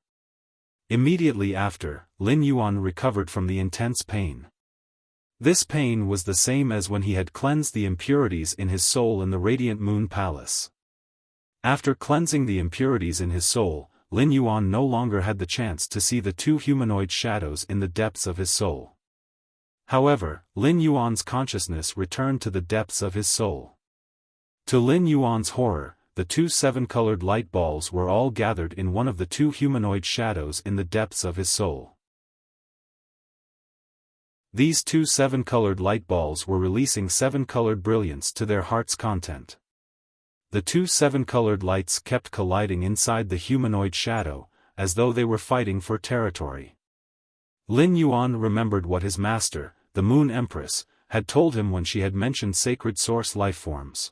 A: Immediately after, Lin Yuan recovered from the intense pain. This pain was the same as when he had cleansed the impurities in his soul in the Radiant Moon Palace. After cleansing the impurities in his soul, Lin Yuan no longer had the chance to see the 2 humanoid shadows in the depths of his soul. However, Lin Yuan's consciousness returned to the depths of his soul. To Lin Yuan's horror, the 2 7-colored light balls were all gathered in one of the 2 humanoid shadows in the depths of his soul. These 2 7-colored light balls were releasing 7-colored brilliance to their heart's content. The 2 7-colored lights kept colliding inside the humanoid shadow, as though they were fighting for territory. Lin Yuan remembered what his master, the Moon Empress, had told him when she had mentioned sacred source lifeforms.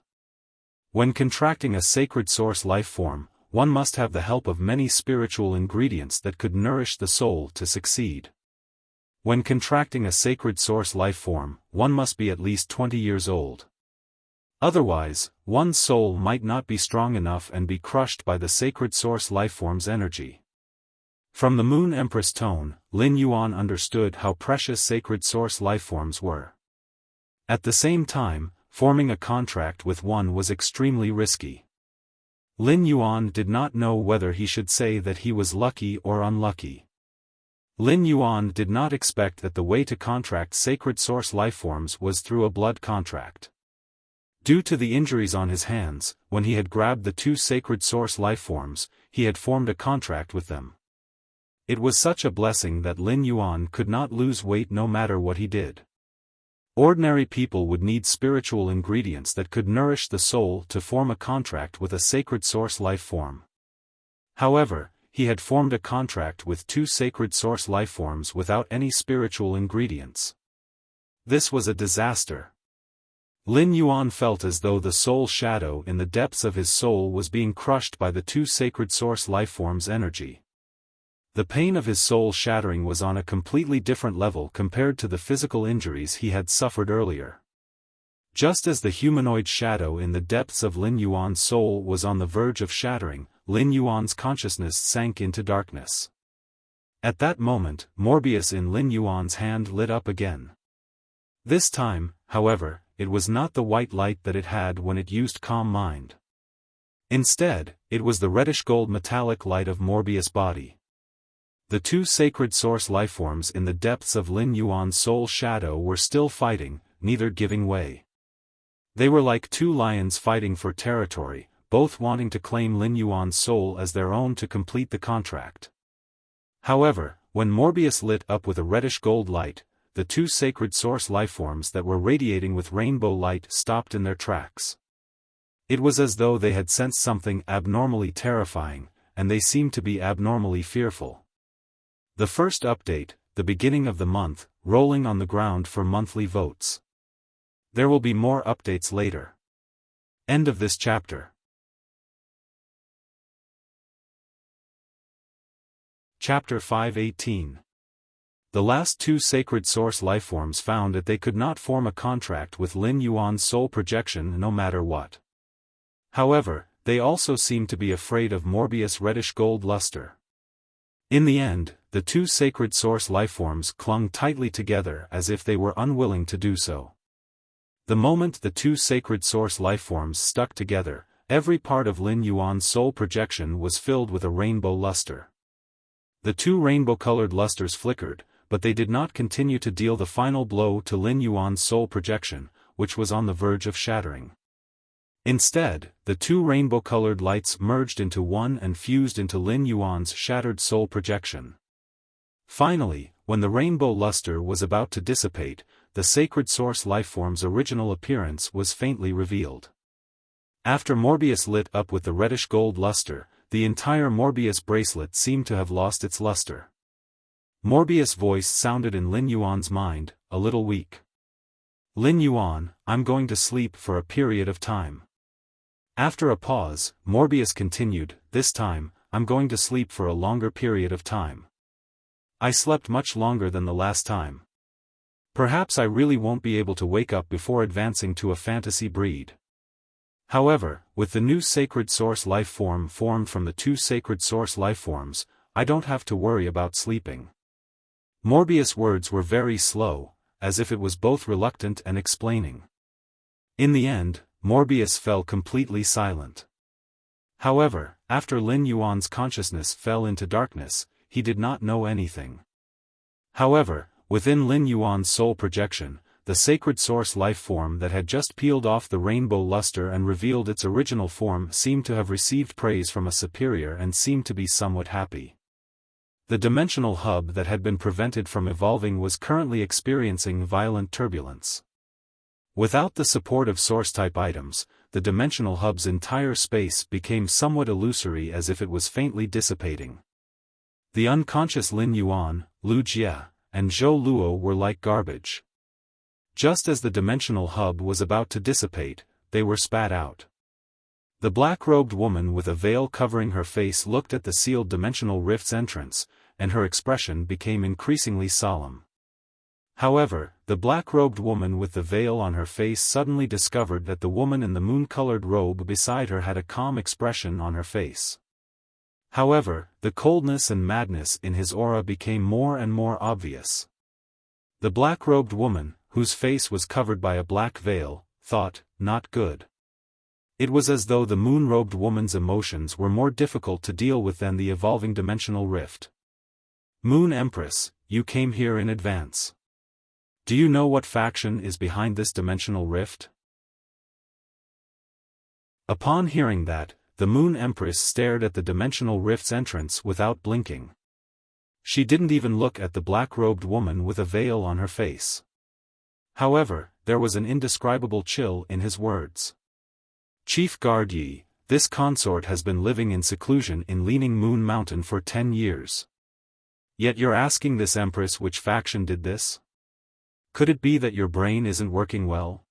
A: When contracting a sacred source lifeform, one must have the help of many spiritual ingredients that could nourish the soul to succeed. When contracting a sacred source lifeform, one must be at least 20 years old. Otherwise, one's soul might not be strong enough and be crushed by the sacred source lifeform's energy. From the Moon Empress tone, Lin Yuan understood how precious sacred source lifeforms were. At the same time, forming a contract with one was extremely risky. Lin Yuan did not know whether he should say that he was lucky or unlucky. Lin Yuan did not expect that the way to contract sacred source lifeforms was through a blood contract. Due to the injuries on his hands, when he had grabbed the 2 sacred source lifeforms, he had formed a contract with them. It was such a blessing that Lin Yuan could not lose weight no matter what he did. Ordinary people would need spiritual ingredients that could nourish the soul to form a contract with a sacred source lifeform. However, he had formed a contract with 2 sacred source lifeforms without any spiritual ingredients. This was a disaster. Lin Yuan felt as though the soul shadow in the depths of his soul was being crushed by the 2 sacred source lifeforms' energy. The pain of his soul shattering was on a completely different level compared to the physical injuries he had suffered earlier. Just as the humanoid shadow in the depths of Lin Yuan's soul was on the verge of shattering, Lin Yuan's consciousness sank into darkness. At that moment, Morbius in Lin Yuan's hand lit up again. This time, however, it was not the white light that it had when it used Calm Mind. Instead, it was the reddish-gold metallic light of Morbius' body. The 2 sacred source lifeforms in the depths of Lin Yuan's soul shadow were still fighting, neither giving way. They were like 2 lions fighting for territory, both wanting to claim Lin Yuan's soul as their own to complete the contract. However, when Morbius lit up with a reddish-gold light, the 2 sacred source lifeforms that were radiating with rainbow light stopped in their tracks. It was as though they had sensed something abnormally terrifying, and they seemed to be abnormally fearful. The first update, the beginning of the month, rolling on the ground for monthly votes. There will be more updates later. End of this chapter. Chapter 518. The last 2 sacred source lifeforms found that they could not form a contract with Lin Yuan's soul projection no matter what. However, they also seemed to be afraid of Morbius' reddish-gold luster. In the end, the two sacred source lifeforms clung tightly together as if they were unwilling to do so. The moment the two sacred source lifeforms stuck together, every part of Lin Yuan's soul projection was filled with a rainbow luster. The two rainbow-colored lusters flickered, but they did not continue to deal the final blow to Lin Yuan's soul projection, which was on the verge of shattering. Instead, the two rainbow-colored lights merged into one and fused into Lin Yuan's shattered soul projection. Finally, when the rainbow luster was about to dissipate, the sacred source lifeform's original appearance was faintly revealed. After Morbius lit up with the reddish-gold luster, the entire Morbius bracelet seemed to have lost its luster. Morbius' voice sounded in Lin Yuan's mind, a little weak. "Lin Yuan, I'm going to sleep for a period of time." After a pause, Morbius continued, "This time, I'm going to sleep for a longer period of time. I slept much longer than the last time. Perhaps I really won't be able to wake up before advancing to a fantasy breed. However, with the new sacred source life form formed from the two sacred source life forms, I don't have to worry about sleeping." Morbius' words were very slow, as if it was both reluctant and explaining. In the end, Morbius fell completely silent. However, after Lin Yuan's consciousness fell into darkness, he did not know anything. However, within Lin Yuan's soul projection, the sacred source life form that had just peeled off the rainbow luster and revealed its original form seemed to have received praise from a superior and seemed to be somewhat happy. The dimensional hub that had been prevented from evolving was currently experiencing violent turbulence. Without the support of source-type items, the dimensional hub's entire space became somewhat illusory as if it was faintly dissipating. The unconscious Lin Yuan, Wuxia, and Zhou Luo were like garbage. Just as the dimensional hub was about to dissipate, they were spat out. The black-robed woman with a veil covering her face looked at the sealed dimensional rift's entrance, and her expression became increasingly solemn. However, the black-robed woman with the veil on her face suddenly discovered that the woman in the moon-colored robe beside her had a calm expression on her face. However, the coldness and madness in his aura became more and more obvious. The black-robed woman, whose face was covered by a black veil, thought, "Not good." It was as though the moon-robed woman's emotions were more difficult to deal with than the evolving dimensional rift. "Moon Empress, you came here in advance. Do you know what faction is behind this dimensional rift?" Upon hearing that, the Moon Empress stared at the dimensional rift's entrance without blinking. She didn't even look at the black-robed woman with a veil on her face. However, there was an indescribable chill in his words. "Chief Guard Yi, this consort has been living in seclusion in Leaning Moon Mountain for 10 years. Yet you're asking this Empress which faction did this? Could it be that your brain isn't working well?"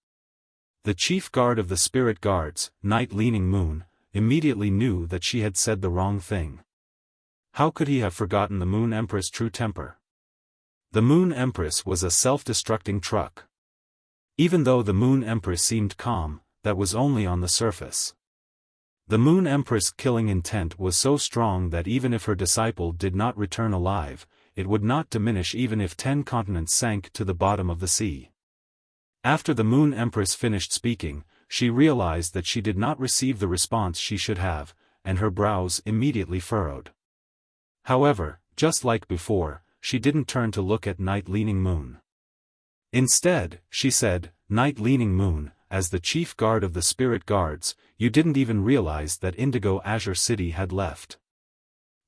A: The chief guard of the spirit guards, Night Leaning Moon, immediately knew that she had said the wrong thing. How could he have forgotten the Moon Empress' true temper? The Moon Empress was a self-destructing truck. Even though the Moon Empress seemed calm, that was only on the surface. The Moon Empress' killing intent was so strong that even if her disciple did not return alive, it would not diminish even if 10 continents sank to the bottom of the sea. After the Moon Empress finished speaking, she realized that she did not receive the response she should have, and her brows immediately furrowed. However, just like before, she didn't turn to look at Night Leaning Moon. Instead, she said, "Night Leaning Moon, as the chief guard of the spirit guards, you didn't even realize that Indigo Azure City had left."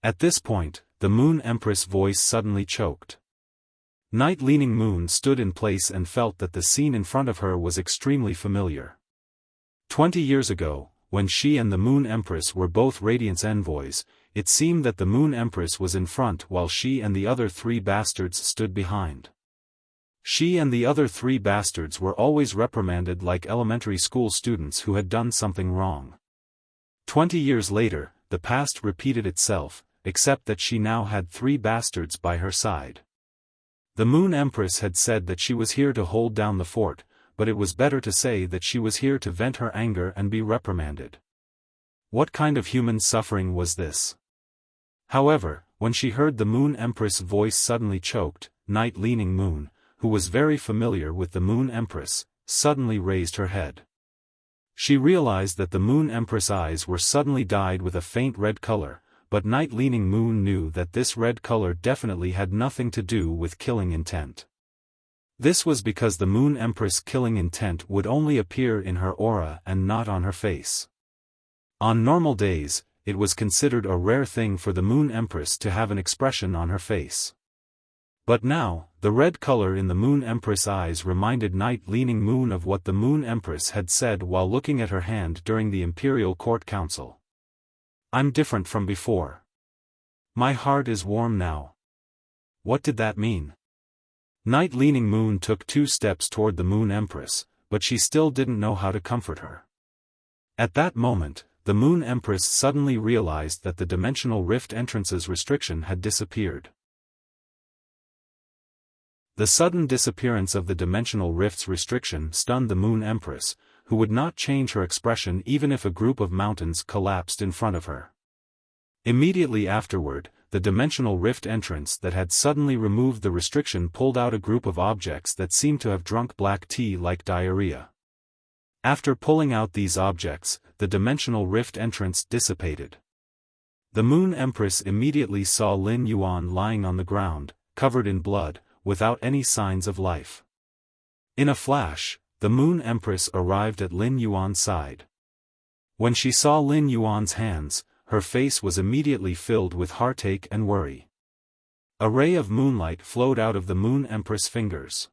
A: At this point, the Moon Empress' voice suddenly choked. Night Leaning Moon stood in place and felt that the scene in front of her was extremely familiar. 20 years ago, when she and the Moon Empress were both Radiance envoys, it seemed that the Moon Empress was in front while she and the other 3 bastards stood behind. She and the other 3 bastards were always reprimanded like elementary school students who had done something wrong. 20 years later, the past repeated itself, except that she now had 3 bastards by her side. The Moon Empress had said that she was here to hold down the fort, but it was better to say that she was here to vent her anger and be reprimanded. What kind of human suffering was this? However, when she heard the Moon Empress' voice suddenly choked, Night Leaning Moon, who was very familiar with the Moon Empress, suddenly raised her head. She realized that the Moon Empress' eyes were suddenly dyed with a faint red color, but Night Leaning Moon knew that this red color definitely had nothing to do with killing intent. This was because the Moon Empress' killing intent would only appear in her aura and not on her face. On normal days, it was considered a rare thing for the Moon Empress to have an expression on her face. But now, the red color in the Moon Empress' eyes reminded Night Leaning Moon of what the Moon Empress had said while looking at her hand during the Imperial Court Council. "I'm different from before. My heart is warm now." What did that mean? Night Leaning Moon took 2 steps toward the Moon Empress, but she still didn't know how to comfort her. At that moment, the Moon Empress suddenly realized that the Dimensional Rift entrance's restriction had disappeared. The sudden disappearance of the Dimensional Rift's restriction stunned the Moon Empress, who would not change her expression even if a group of mountains collapsed in front of her. Immediately afterward, the Dimensional Rift entrance that had suddenly removed the restriction pulled out a group of objects that seemed to have drunk black tea like diarrhea. After pulling out these objects, the Dimensional Rift entrance dissipated. The Moon Empress immediately saw Lin Yuan lying on the ground, covered in blood, without any signs of life. In a flash, the Moon Empress arrived at Lin Yuan's side. When she saw Lin Yuan's hands, her face was immediately filled with heartache and worry. A ray of moonlight flowed out of the Moon Empress' fingers.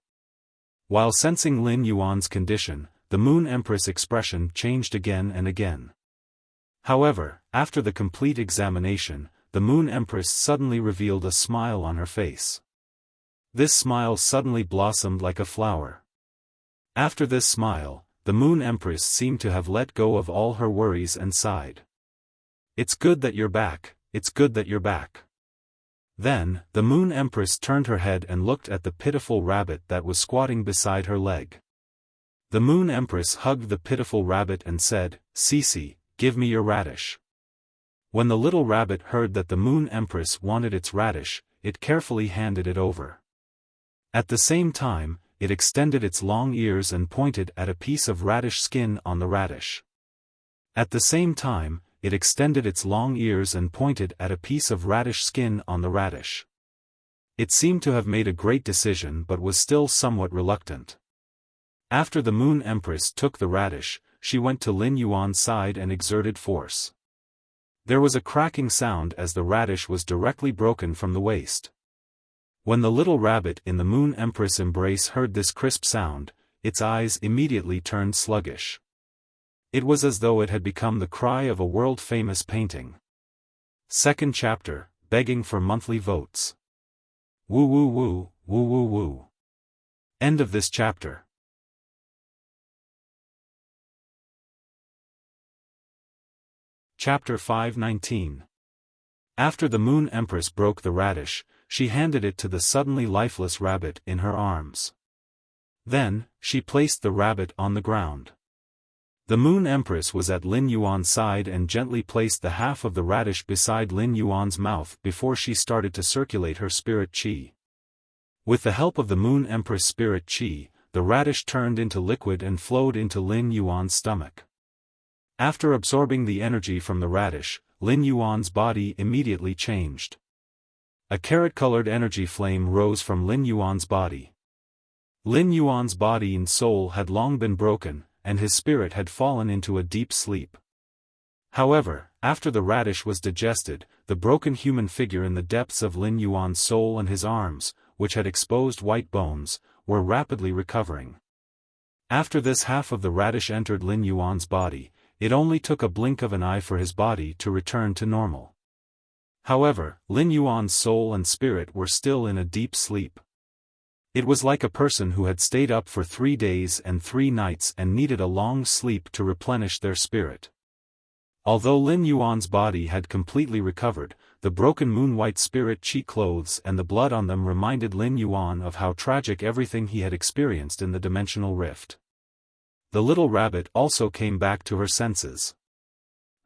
A: While sensing Lin Yuan's condition, the Moon Empress' expression changed again and again. However, after the complete examination, the Moon Empress suddenly revealed a smile on her face. This smile suddenly blossomed like a flower. After this smile, the Moon Empress seemed to have let go of all her worries and sighed. "It's good that you're back, it's good that you're back." Then, the Moon Empress turned her head and looked at the pitiful rabbit that was squatting beside her leg. The Moon Empress hugged the pitiful rabbit and said, "Cece, give me your radish." When the little rabbit heard that the Moon Empress wanted its radish, it carefully handed it over. At the same time, it extended its long ears and pointed at a piece of radish skin on the radish. At the same time, it extended its long ears and pointed at a piece of radish skin on the radish. It seemed to have made a great decision but was still somewhat reluctant. After the Moon Empress took the radish, she went to Lin Yuan's side and exerted force. There was a cracking sound as the radish was directly broken from the waist. When the little rabbit in the Moon Empress' embrace heard this crisp sound, its eyes immediately turned sluggish. It was as though it had become the cry of a world-famous painting. Second chapter, Begging for Monthly Votes. Woo woo woo, woo woo woo. End of this chapter. Chapter 519. After the Moon Empress broke the radish, she handed it to the suddenly lifeless rabbit in her arms. Then, she placed the rabbit on the ground. The Moon Empress was at Lin Yuan's side and gently placed the half of the radish beside Lin Yuan's mouth before she started to circulate her spirit qi. With the help of the Moon Empress' spirit qi, the radish turned into liquid and flowed into Lin Yuan's stomach. After absorbing the energy from the radish, Lin Yuan's body immediately changed. A carrot-colored energy flame rose from Lin Yuan's body. Lin Yuan's body and soul had long been broken, and his spirit had fallen into a deep sleep. However, after the radish was digested, the broken human figure in the depths of Lin Yuan's soul and his arms, which had exposed white bones, were rapidly recovering. After this half of the radish entered Lin Yuan's body, it only took a blink of an eye for his body to return to normal. However, Lin Yuan's soul and spirit were still in a deep sleep. It was like a person who had stayed up for 3 days and 3 nights and needed a long sleep to replenish their spirit. Although Lin Yuan's body had completely recovered, the broken moon-white spirit qi clothes and the blood on them reminded Lin Yuan of how tragic everything he had experienced in the dimensional rift. The little rabbit also came back to her senses.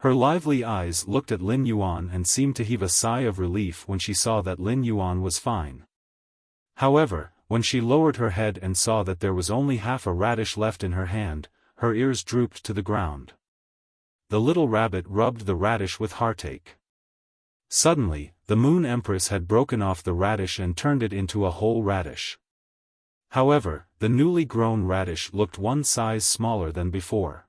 A: Her lively eyes looked at Lin Yuan and seemed to heave a sigh of relief when she saw that Lin Yuan was fine. However, when she lowered her head and saw that there was only half a radish left in her hand, her ears drooped to the ground. The little rabbit rubbed the radish with heartache. Suddenly, the Moon Empress had broken off the radish and turned it into a whole radish. However, the newly grown radish looked one size smaller than before.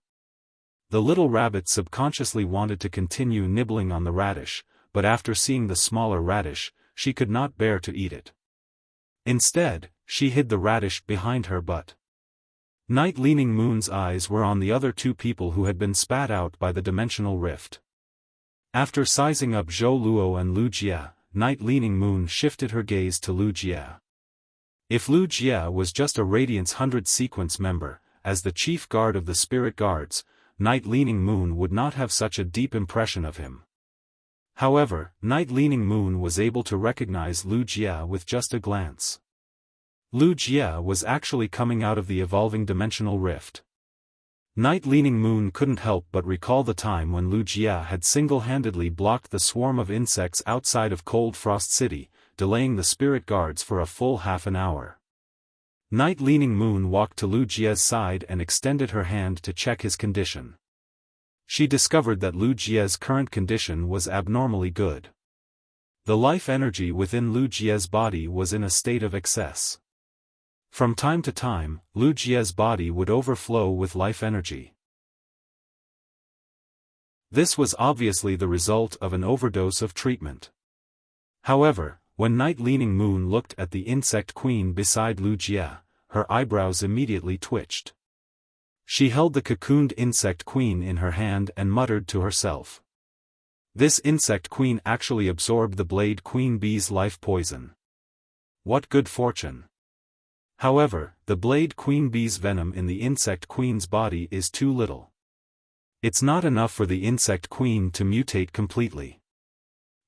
A: The little rabbit subconsciously wanted to continue nibbling on the radish, but after seeing the smaller radish, she could not bear to eat it. Instead, she hid the radish behind her butt. Night Leaning Moon's eyes were on the other two people who had been spat out by the dimensional rift. After sizing up Zhou Luo and Lu Jie, Night Leaning Moon shifted her gaze to Lu Jie. If Lu Jie was just a Radiance 100 sequence member, as the chief guard of the spirit guards, Night Leaning Moon would not have such a deep impression of him. However, Night Leaning Moon was able to recognize Lu Jie with just a glance. Lu Jie was actually coming out of the evolving dimensional rift. Night Leaning Moon couldn't help but recall the time when Lu Jie had single-handedly blocked the swarm of insects outside of Cold Frost City, delaying the spirit guards for a full half an hour. Night Leaning Moon walked to Lu Jie's side and extended her hand to check his condition. She discovered that Lu Jie's current condition was abnormally good. The life energy within Lu Jie's body was in a state of excess. From time to time, Lu Jie's body would overflow with life energy. This was obviously the result of an overdose of treatment. However, when Night Leaning Moon looked at the insect queen beside Lu Jie, her eyebrows immediately twitched. She held the cocooned insect queen in her hand and muttered to herself. This insect queen actually absorbed the blade queen bee's life poison. What good fortune! However, the blade queen bee's venom in the insect queen's body is too little. It's not enough for the insect queen to mutate completely.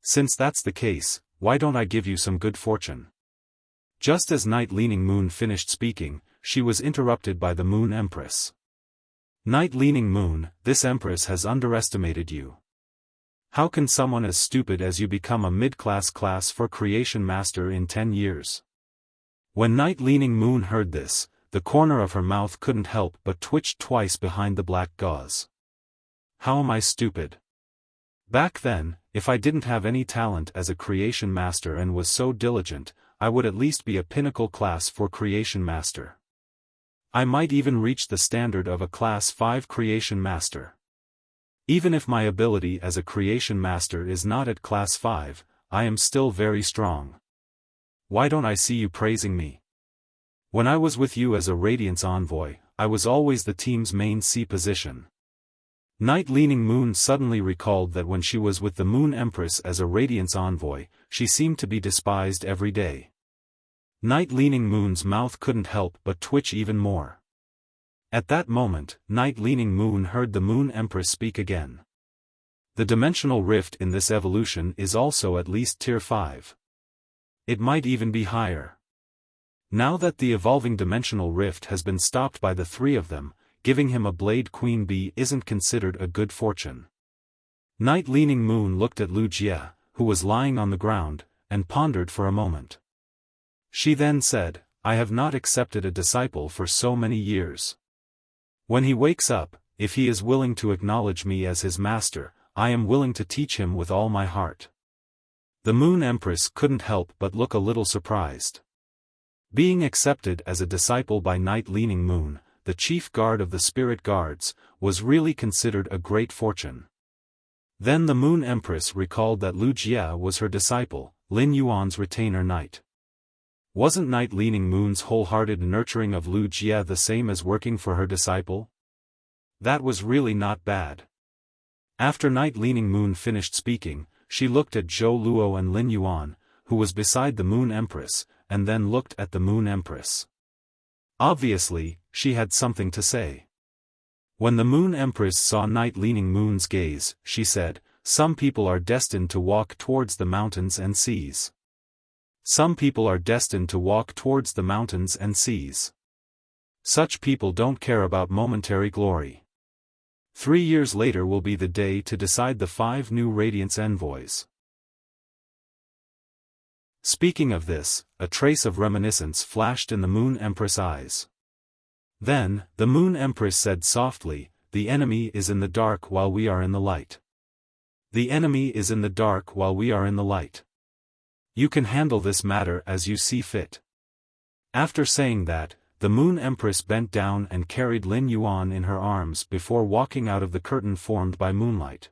A: Since that's the case, why don't I give you some good fortune? Just as Night Leaning Moon finished speaking, she was interrupted by the Moon Empress. Night Leaning Moon, this Empress has underestimated you. How can someone as stupid as you become a mid-class class for Creation Master in 10 years? When Night Leaning Moon heard this, the corner of her mouth couldn't help but twitched twice behind the black gauze. How am I stupid? Back then, if I didn't have any talent as a Creation Master and was so diligent, I would at least be a pinnacle class for Creation Master. I might even reach the standard of a Class 5 Creation Master. Even if my ability as a Creation Master is not at Class 5, I am still very strong. Why don't I see you praising me? When I was with you as a Radiance Envoy, I was always the team's main C position. Night Leaning Moon suddenly recalled that when she was with the Moon Empress as a Radiance Envoy, she seemed to be despised every day. Night Leaning Moon's mouth couldn't help but twitch even more. At that moment, Night Leaning Moon heard the Moon Empress speak again. The dimensional rift in this evolution is also at least Tier 5. It might even be higher. Now that the evolving dimensional rift has been stopped by the three of them, giving him a blade queen bee isn't considered a good fortune. Night Leaning Moon looked at Lu Jie, who was lying on the ground, and pondered for a moment. She then said, I have not accepted a disciple for so many years. When he wakes up, if he is willing to acknowledge me as his master, I am willing to teach him with all my heart. The Moon Empress couldn't help but look a little surprised. Being accepted as a disciple by Night Leaning Moon, the chief guard of the spirit guards, was really considered a great fortune. Then the Moon Empress recalled that Lu Jie was her disciple, Lin Yuan's retainer knight. Wasn't Night Leaning Moon's wholehearted nurturing of Lu Jie the same as working for her disciple? That was really not bad. After Night Leaning Moon finished speaking, she looked at Zhou Luo and Lin Yuan, who was beside the Moon Empress, and then looked at the Moon Empress. Obviously, she had something to say. When the Moon Empress saw Night Leaning Moon's gaze, she said, Some people are destined to walk towards the mountains and seas. Some people are destined to walk towards the mountains and seas. Such people don't care about momentary glory. 3 years later will be the day to decide the 5 new Radiance envoys. Speaking of this, a trace of reminiscence flashed in the Moon Empress' eyes. Then, the Moon Empress said softly, "The enemy is in the dark while we are in the light. The enemy is in the dark while we are in the light. You can handle this matter as you see fit." After saying that, the Moon Empress bent down and carried Lin Yuan in her arms before walking out of the curtain formed by moonlight.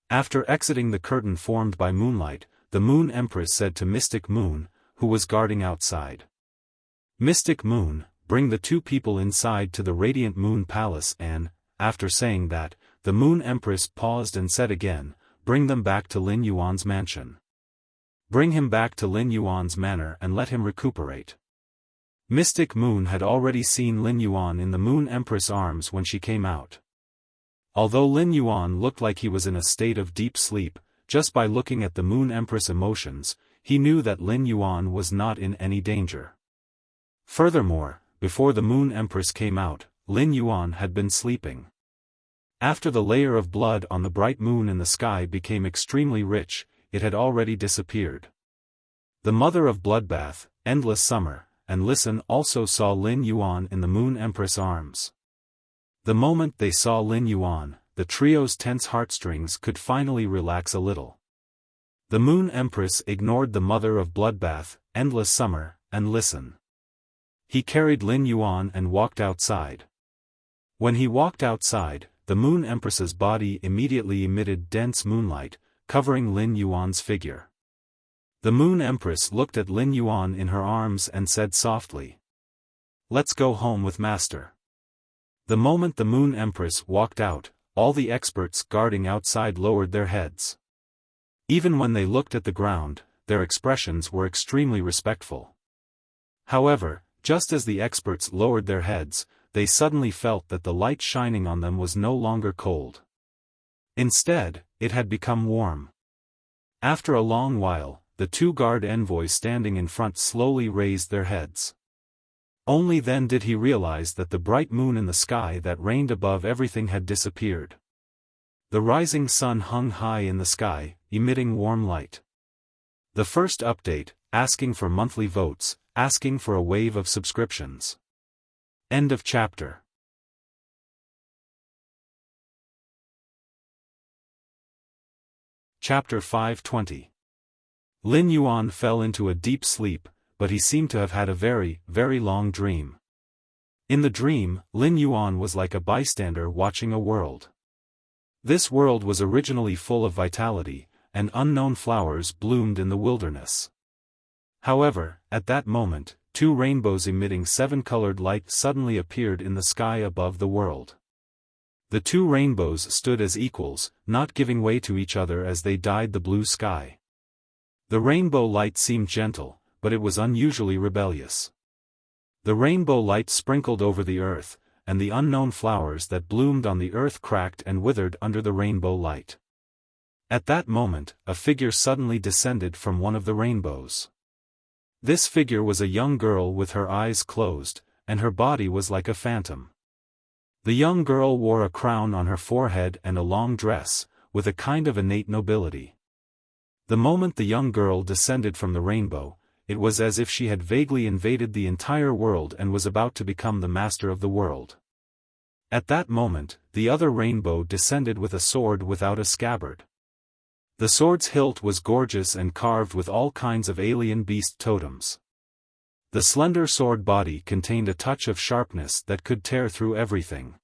A: After exiting the curtain formed by moonlight, the Moon Empress said to Mystic Moon, who was guarding outside, "Mystic Moon, bring the 2 people inside to the Radiant Moon Palace," and, after saying that, the Moon Empress paused and said again, "Bring them back to Lin Yuan's mansion. Bring him back to Lin Yuan's manor and let him recuperate." Mystic Moon had already seen Lin Yuan in the Moon Empress' arms when she came out. Although Lin Yuan looked like he was in a state of deep sleep, just by looking at the Moon Empress' emotions, he knew that Lin Yuan was not in any danger. Furthermore, before the Moon Empress came out, Lin Yuan had been sleeping. After the layer of blood on the bright moon in the sky became extremely rich, it had already disappeared. The mother of Bloodbath, Endless Summer, and Listen also saw Lin Yuan in the Moon Empress' arms. The moment they saw Lin Yuan, the trio's tense heartstrings could finally relax a little. The Moon Empress ignored the mother of Bloodbath, Endless Summer, and Listen. He carried Lin Yuan and walked outside. When he walked outside, the Moon Empress's body immediately emitted dense moonlight, covering Lin Yuan's figure. The Moon Empress looked at Lin Yuan in her arms and said softly, "Let's go home with Master." The moment the Moon Empress walked out, all the experts guarding outside lowered their heads. Even when they looked at the ground, their expressions were extremely respectful. However, just as the experts lowered their heads, they suddenly felt that the light shining on them was no longer cold. Instead, it had become warm. After a long while, the 2 guard envoys standing in front slowly raised their heads. Only then did he realize that the bright moon in the sky that reigned above everything had disappeared. The rising sun hung high in the sky, emitting warm light. The first update, asking for monthly votes, asking for a wave of subscriptions. End of chapter. Chapter 520. Lin Yuan fell into a deep sleep, but he seemed to have had a very, very long dream. In the dream, Lin Yuan was like a bystander watching a world. This world was originally full of vitality, and unknown flowers bloomed in the wilderness. However, at that moment, 2 rainbows emitting 7-colored light suddenly appeared in the sky above the world. The 2 rainbows stood as equals, not giving way to each other as they dyed the blue sky. The rainbow light seemed gentle, but it was unusually rebellious. The rainbow light sprinkled over the earth, and the unknown flowers that bloomed on the earth cracked and withered under the rainbow light. At that moment, a figure suddenly descended from one of the rainbows. This figure was a young girl with her eyes closed, and her body was like a phantom. The young girl wore a crown on her forehead and a long dress, with a kind of innate nobility. The moment the young girl descended from the rainbow, it was as if she had vaguely invaded the entire world and was about to become the master of the world. At that moment, the other rainbow descended with a sword without a scabbard. The sword's hilt was gorgeous and carved with all kinds of alien beast totems. The slender sword body contained a touch of sharpness that could tear through everything.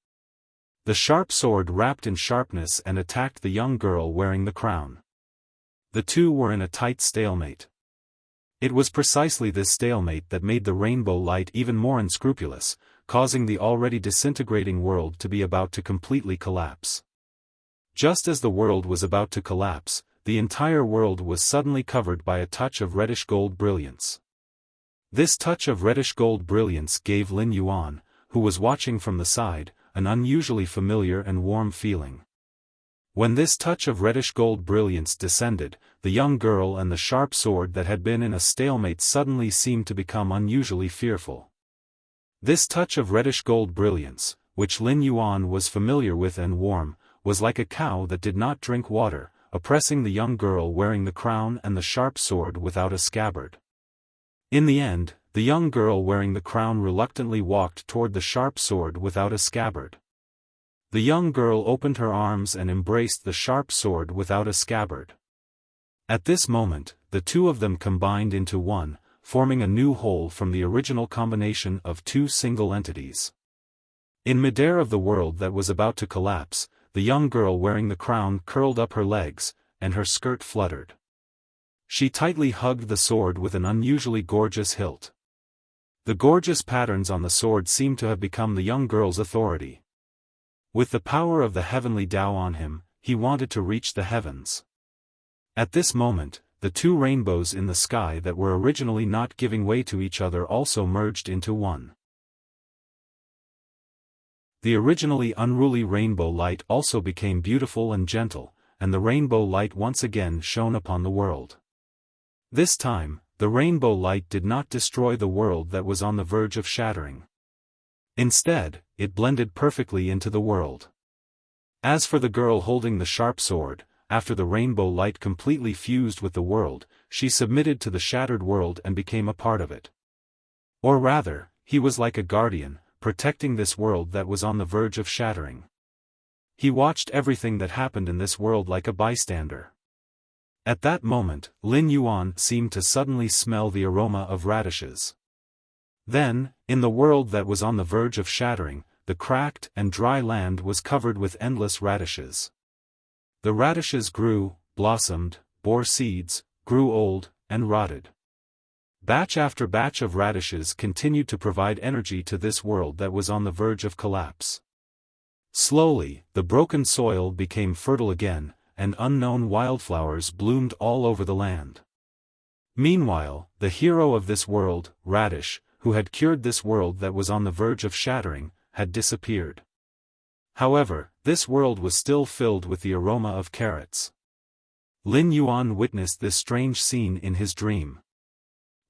A: The sharp sword wrapped in sharpness and attacked the young girl wearing the crown. The 2 were in a tight stalemate. It was precisely this stalemate that made the rainbow light even more unscrupulous, causing the already disintegrating world to be about to completely collapse. Just as the world was about to collapse, the entire world was suddenly covered by a touch of reddish-gold brilliance. This touch of reddish-gold brilliance gave Lin Yuan, who was watching from the side, an unusually familiar and warm feeling. When this touch of reddish-gold brilliance descended, the young girl and the sharp sword that had been in a stalemate suddenly seemed to become unusually fearful. This touch of reddish-gold brilliance, which Lin Yuan was familiar with and warm, was like a cow that did not drink water, oppressing the young girl wearing the crown and the sharp sword without a scabbard. In the end, the young girl wearing the crown reluctantly walked toward the sharp sword without a scabbard. The young girl opened her arms and embraced the sharp sword without a scabbard. At this moment, the two of them combined into one, forming a new whole from the original combination of two single entities. In midair of the world that was about to collapse, the young girl wearing the crown curled up her legs, and her skirt fluttered. She tightly hugged the sword with an unusually gorgeous hilt. The gorgeous patterns on the sword seemed to have become the young girl's authority. With the power of the heavenly Tao on him, he wanted to reach the heavens. At this moment, the two rainbows in the sky that were originally not giving way to each other also merged into one. The originally unruly rainbow light also became beautiful and gentle, and the rainbow light once again shone upon the world. This time, the rainbow light did not destroy the world that was on the verge of shattering. Instead, it blended perfectly into the world. As for the girl holding the sharp sword, after the rainbow light completely fused with the world, she submitted to the shattered world and became a part of it. Or rather, he was like a guardian, protecting this world that was on the verge of shattering. He watched everything that happened in this world like a bystander. At that moment, Lin Yuan seemed to suddenly smell the aroma of radishes. Then, in the world that was on the verge of shattering, the cracked and dry land was covered with endless radishes. The radishes grew, blossomed, bore seeds, grew old, and rotted. Batch after batch of radishes continued to provide energy to this world that was on the verge of collapse. Slowly, the broken soil became fertile again, and unknown wildflowers bloomed all over the land. Meanwhile, the hero of this world, Radish, who had cured this world that was on the verge of shattering, had disappeared. However, this world was still filled with the aroma of carrots. Lin Yuan witnessed this strange scene in his dream.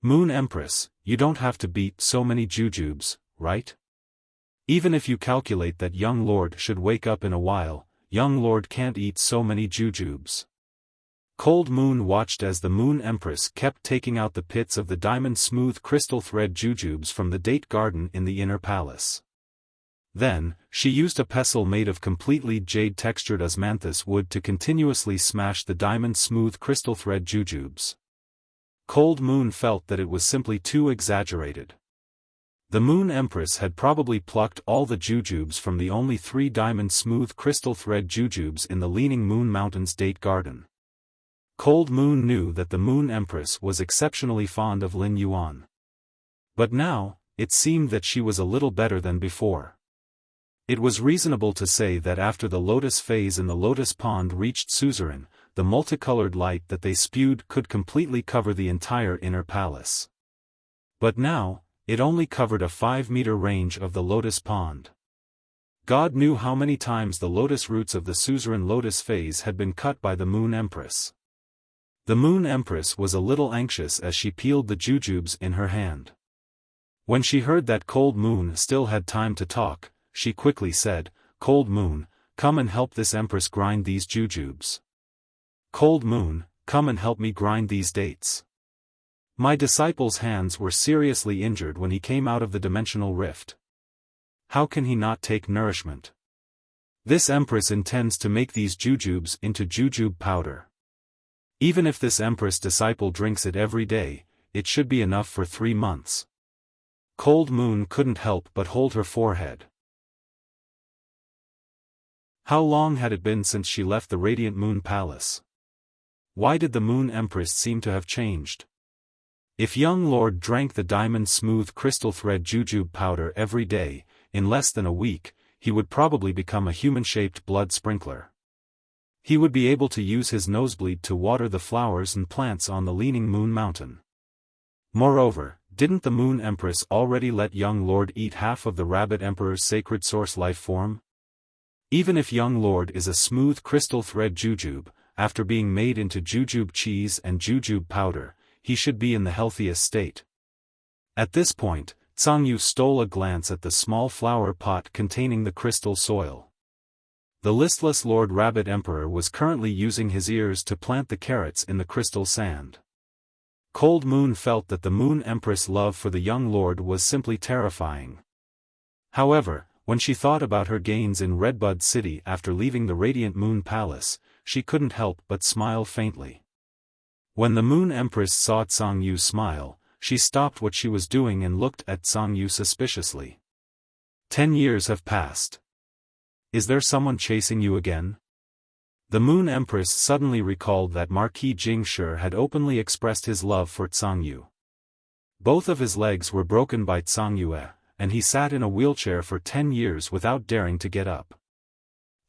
A: Moon Empress, you don't have to beat so many jujubes, right? Even if you calculate that young lord should wake up in a while, young lord can't eat so many jujubes. Cold Moon watched as the Moon Empress kept taking out the pits of the diamond smooth crystal thread jujubes from the date garden in the inner palace. Then, she used a pestle made of completely jade-textured osmanthus wood to continuously smash the diamond smooth crystal thread jujubes. Cold Moon felt that it was simply too exaggerated. The Moon Empress had probably plucked all the jujubes from the only 3 diamond smooth crystal thread jujubes in the Leaning Moon Mountains date garden. Cold Moon knew that the Moon Empress was exceptionally fond of Lin Yuan. But now, it seemed that she was a little better than before. It was reasonable to say that after the lotus phase in the lotus pond reached suzerain, the multicolored light that they spewed could completely cover the entire inner palace. But now, it only covered a 5-meter range of the lotus pond. God knew how many times the lotus roots of the suzerain lotus phase had been cut by the Moon Empress. The Moon Empress was a little anxious as she peeled the jujubes in her hand. When she heard that Cold Moon still had time to talk, she quickly said, "Cold Moon, come and help this Empress grind these jujubes. Cold Moon, come and help me grind these dates. My disciple's hands were seriously injured when he came out of the dimensional rift. How can he not take nourishment? This Empress intends to make these jujubes into jujube powder. Even if this Empress disciple drinks it every day, it should be enough for 3 months." Cold Moon couldn't help but hold her forehead. How long had it been since she left the Radiant Moon Palace? Why did the Moon Empress seem to have changed? If young lord drank the diamond smooth crystal thread jujube powder every day, in less than a week, he would probably become a human-shaped blood sprinkler. He would be able to use his nosebleed to water the flowers and plants on the Leaning Moon Mountain. Moreover, didn't the Moon Empress already let young lord eat half of the Rabbit Emperor's sacred source life form? Even if young lord is a smooth crystal thread jujube, after being made into jujube cheese and jujube powder, he should be in the healthiest state. At this point, Tsang stole a glance at the small flower pot containing the crystal soil. The listless Lord Rabbit Emperor was currently using his ears to plant the carrots in the crystal sand. Cold Moon felt that the Moon Empress' love for the young lord was simply terrifying. However, when she thought about her gains in Redbud City after leaving the Radiant Moon Palace, she couldn't help but smile faintly. When the Moon Empress saw Tsang smile, she stopped what she was doing and looked at Tsang suspiciously. 10 years have passed. Is there someone chasing you again? The Moon Empress suddenly recalled that Marquis Jingshi had openly expressed his love for Tsang. Both of his legs were broken by Tsang, and he sat in a wheelchair for 10 years without daring to get up.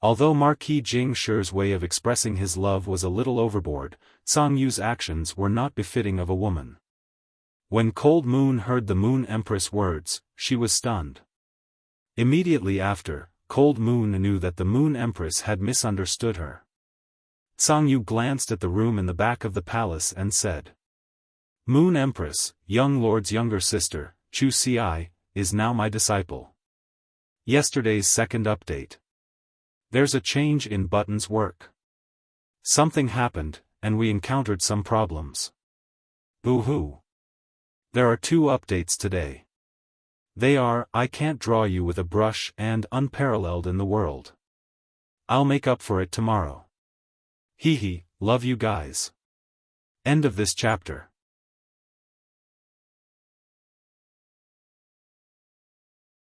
A: Although Marquis Jingshi's way of expressing his love was a little overboard, Tsang actions were not befitting of a woman. When Cold Moon heard the Moon Empress' words, she was stunned. Immediately after, Cold Moon knew that the Moon Empress had misunderstood her. Tsang glanced at the room in the back of the palace and said, "Moon Empress, young lord's younger sister, Chu Ci, is now my disciple." Yesterday's second update. There's a change in Button's work. Something happened, and we encountered some problems. Boo-hoo. There are 2 updates today. They are, I can't draw you with a brush and unparalleled in the world. I'll make up for it tomorrow. Hee hee, love you guys. End of this chapter.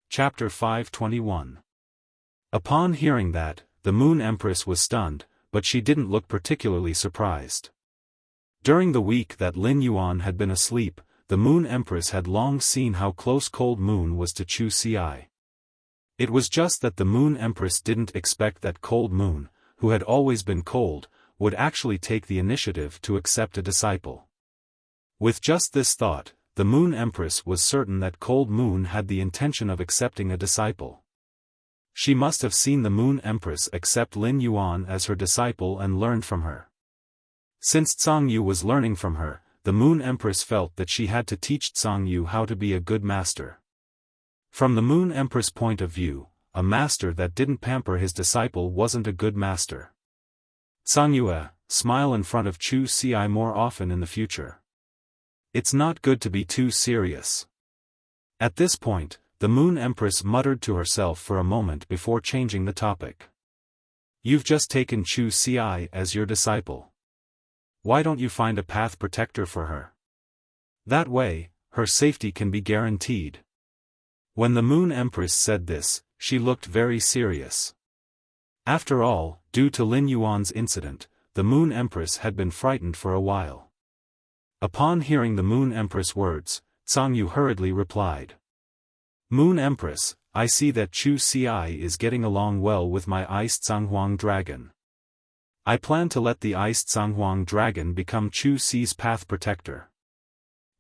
A: Chapter 521. Upon hearing that, the Moon Empress was stunned, but she didn't look particularly surprised. During the week that Lin Yuan had been asleep, the Moon Empress had long seen how close Cold Moon was to Chu Ci. It was just that the Moon Empress didn't expect that Cold Moon, who had always been cold, would actually take the initiative to accept a disciple. With just this thought, the Moon Empress was certain that Cold Moon had the intention of accepting a disciple. She must have seen the Moon Empress accept Lin Yuan as her disciple and learned from her. Since Tsang was learning from her, the Moon Empress felt that she had to teach Tsang how to be a good master. From the Moon Empress' point of view, a master that didn't pamper his disciple wasn't a good master. Tsang smile in front of Chu Ci more often in the future. It's not good to be too serious. At this point, the Moon Empress muttered to herself for a moment before changing the topic. You've just taken Chu Ci as your disciple. Why don't you find a path protector for her? That way, her safety can be guaranteed. When the Moon Empress said this, she looked very serious. After all, due to Lin Yuan's incident, the Moon Empress had been frightened for a while. Upon hearing the Moon Empress' words, Tsang hurriedly replied. Moon Empress, I see that Chu Ci is getting along well with my iced Zhanghuang dragon. I plan to let the iced Zhanghuang dragon become Chu Ci's path protector.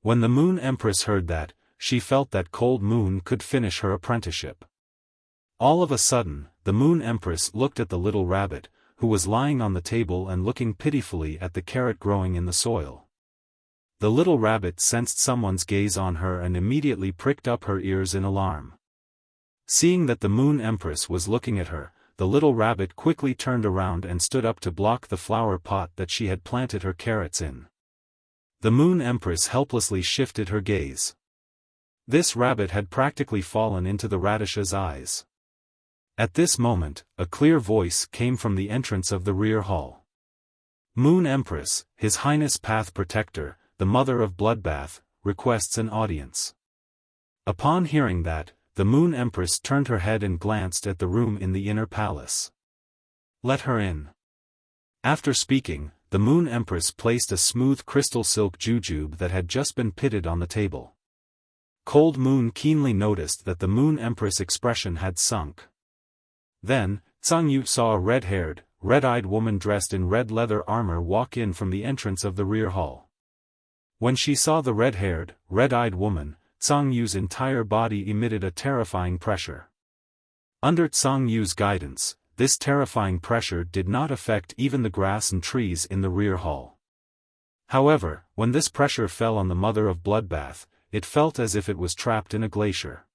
A: When the Moon Empress heard that, she felt that Cold Moon could finish her apprenticeship. All of a sudden, the Moon Empress looked at the little rabbit, who was lying on the table and looking pitifully at the carrot growing in the soil. The little rabbit sensed someone's gaze on her and immediately pricked up her ears in alarm. Seeing that the Moon Empress was looking at her, the little rabbit quickly turned around and stood up to block the flower pot that she had planted her carrots in. The Moon Empress helplessly shifted her gaze. This rabbit had practically fallen into the radish's eyes. At this moment, a clear voice came from the entrance of the rear hall. Moon Empress, His Highness Path Protector, the Mother of Bloodbath, requests an audience. Upon hearing that, the Moon Empress turned her head and glanced at the room in the inner palace. Let her in. After speaking, the Moon Empress placed a smooth crystal silk jujube that had just been pitted on the table. Cold Moon keenly noticed that the Moon Empress' expression had sunk. Then, Tsang saw a red-haired, red-eyed woman dressed in red leather armor walk in from the entrance of the rear hall. When she saw the red-haired, red-eyed woman, Tsang-Yu's entire body emitted a terrifying pressure. Under Tsang-Yu's guidance, this terrifying pressure did not affect even the grass and trees in the rear hall. However, when this pressure fell on the Mother of Bloodbath, it felt as if it was trapped in a glacier.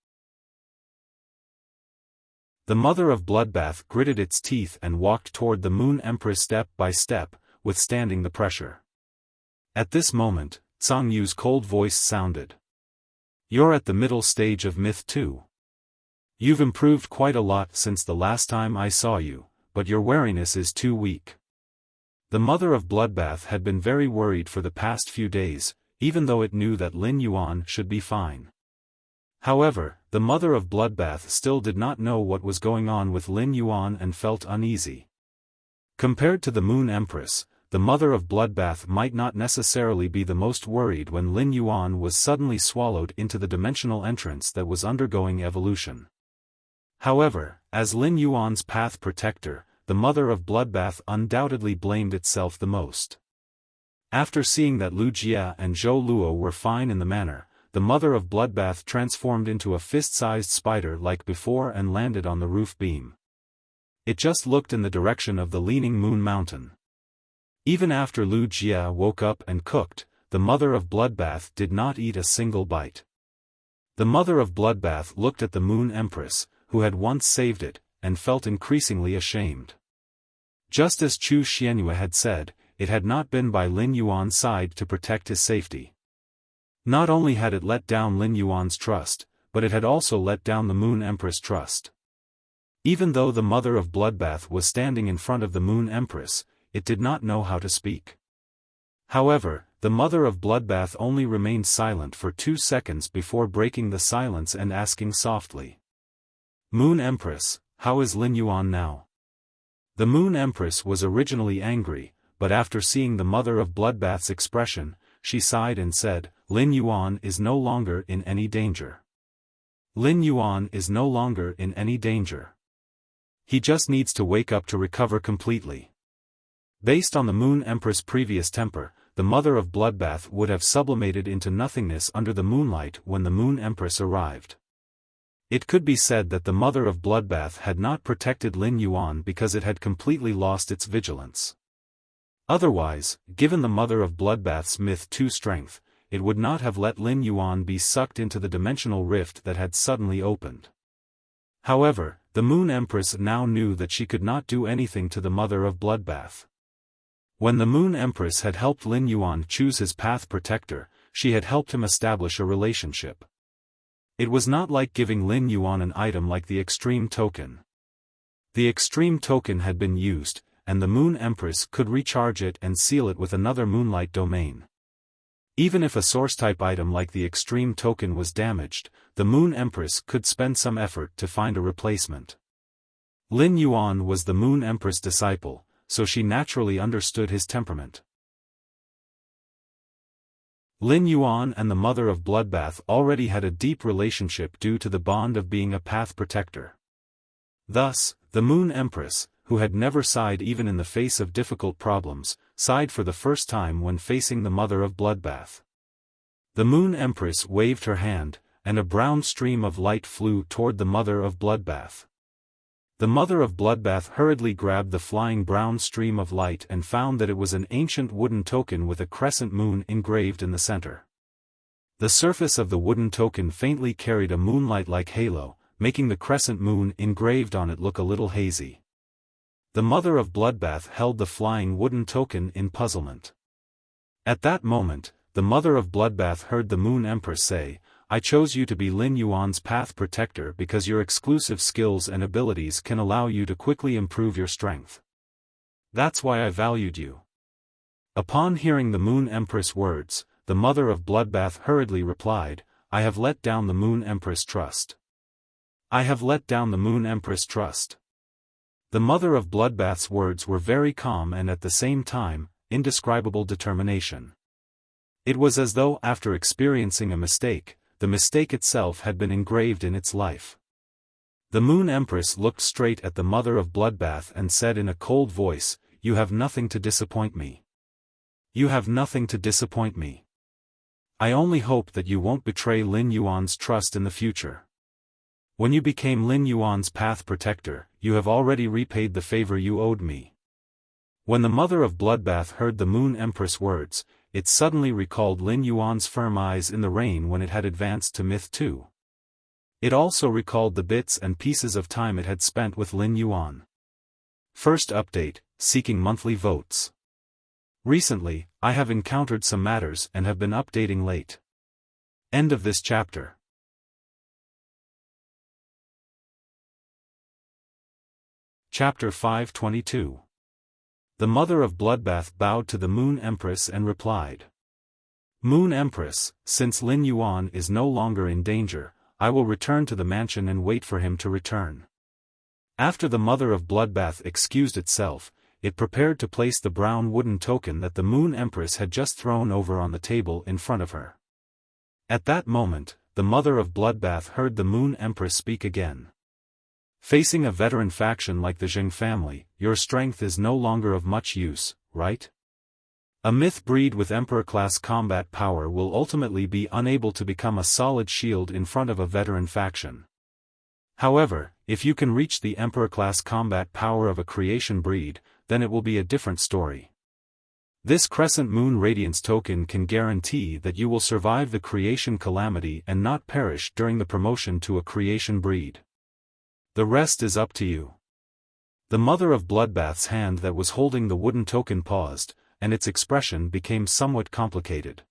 A: The mother of Bloodbath gritted its teeth and walked toward the Moon Empress step by step, withstanding the pressure. At this moment, Zhang Yu's cold voice sounded. "You're at the middle stage of Myth 2. You've improved quite a lot since the last time I saw you, but your wariness is too weak." The mother of Bloodbath had been very worried for the past few days, even though it knew that Lin Yuan should be fine. However, the mother of Bloodbath still did not know what was going on with Lin Yuan and felt uneasy. Compared to the Moon Empress, the mother of Bloodbath might not necessarily be the most worried when Lin Yuan was suddenly swallowed into the dimensional entrance that was undergoing evolution. However, as Lin Yuan's path protector, the mother of Bloodbath undoubtedly blamed itself the most. After seeing that Lu Jie and Zhou Luo were fine in the manor, the mother of Bloodbath transformed into a fist-sized spider like before and landed on the roof beam. It just looked in the direction of the leaning Moon Mountain. Even after Lu Jie woke up and cooked, the mother of Bloodbath did not eat a single bite. The mother of Bloodbath looked at the Moon Empress, who had once saved it, and felt increasingly ashamed. Just as Chu Xianyue had said, it had not been by Lin Yuan's side to protect his safety. Not only had it let down Lin Yuan's trust, but it had also let down the Moon Empress' trust. Even though the mother of Bloodbath was standing in front of the Moon Empress, it did not know how to speak. However, the mother of Bloodbath only remained silent for 2 seconds before breaking the silence and asking softly. "Moon Empress, how is Lin Yuan now?" The Moon Empress was originally angry, but after seeing the mother of Bloodbath's expression, she sighed and said, "Lin Yuan is no longer in any danger. Lin Yuan is no longer in any danger. He just needs to wake up to recover completely." Based on the Moon Empress' previous temper, the mother of Bloodbath would have sublimated into nothingness under the moonlight when the Moon Empress arrived. It could be said that the mother of Bloodbath had not protected Lin Yuan because it had completely lost its vigilance. Otherwise, given the mother of Bloodbath's Myth 2 strength, it would not have let Lin Yuan be sucked into the dimensional rift that had suddenly opened. However, the Moon Empress now knew that she could not do anything to the mother of Bloodbath. When the Moon Empress had helped Lin Yuan choose his path protector, she had helped him establish a relationship. It was not like giving Lin Yuan an item like the Extreme Token. The Extreme Token had been used, and the Moon Empress could recharge it and seal it with another Moonlight domain. Even if a source-type item like the Extreme Token was damaged, the Moon Empress could spend some effort to find a replacement. Lin Yuan was the Moon Empress' disciple, so she naturally understood his temperament. Lin Yuan and the mother of Bloodbath already had a deep relationship due to the bond of being a path protector. Thus, the Moon Empress, who had never sighed even in the face of difficult problems, sighed for the first time when facing the mother of Bloodbath. The Moon Empress waved her hand, and a brown stream of light flew toward the mother of Bloodbath. The mother of Bloodbath hurriedly grabbed the flying brown stream of light and found that it was an ancient wooden token with a crescent moon engraved in the center. The surface of the wooden token faintly carried a moonlight-like halo, making the crescent moon engraved on it look a little hazy. The mother of Bloodbath held the flying wooden token in puzzlement. At that moment, the mother of Bloodbath heard the Moon Empress say, "I chose you to be Lin Yuan's path protector because your exclusive skills and abilities can allow you to quickly improve your strength. That's why I valued you." Upon hearing the Moon Empress' words, the mother of Bloodbath hurriedly replied, "I have let down the Moon Empress' trust. I have let down the Moon Empress' trust." The mother of Bloodbath's words were very calm and at the same time, indescribable determination. It was as though after experiencing a mistake, the mistake itself had been engraved in its life. The Moon Empress looked straight at the mother of Bloodbath and said in a cold voice, "You have nothing to disappoint me. You have nothing to disappoint me. I only hope that you won't betray Lin Yuan's trust in the future. When you became Lin Yuan's path protector, you have already repaid the favor you owed me." When the mother of Bloodbath heard the Moon Empress' words, it suddenly recalled Lin Yuan's firm eyes in the rain when it had advanced to Myth 2. It also recalled the bits and pieces of time it had spent with Lin Yuan. First update, seeking monthly votes. Recently, I have encountered some matters and have been updating late. End of this chapter. Chapter 522. The mother of Bloodbath bowed to the Moon Empress and replied. Moon Empress, since Lin Yuan is no longer in danger, I will return to the mansion and wait for him to return. After the mother of Bloodbath excused itself, it prepared to place the brown wooden token that the Moon Empress had just thrown over on the table in front of her. At that moment, the mother of Bloodbath heard the Moon Empress speak again. Facing a veteran faction like the Zheng family, your strength is no longer of much use, right? A myth breed with Emperor-class combat power will ultimately be unable to become a solid shield in front of a veteran faction. However, if you can reach the Emperor-class combat power of a creation breed, then it will be a different story. This Crescent Moon Radiance token can guarantee that you will survive the creation calamity and not perish during the promotion to a creation breed. The rest is up to you. The mother of Bloodbath's hand that was holding the wooden token paused, and its expression became somewhat complicated.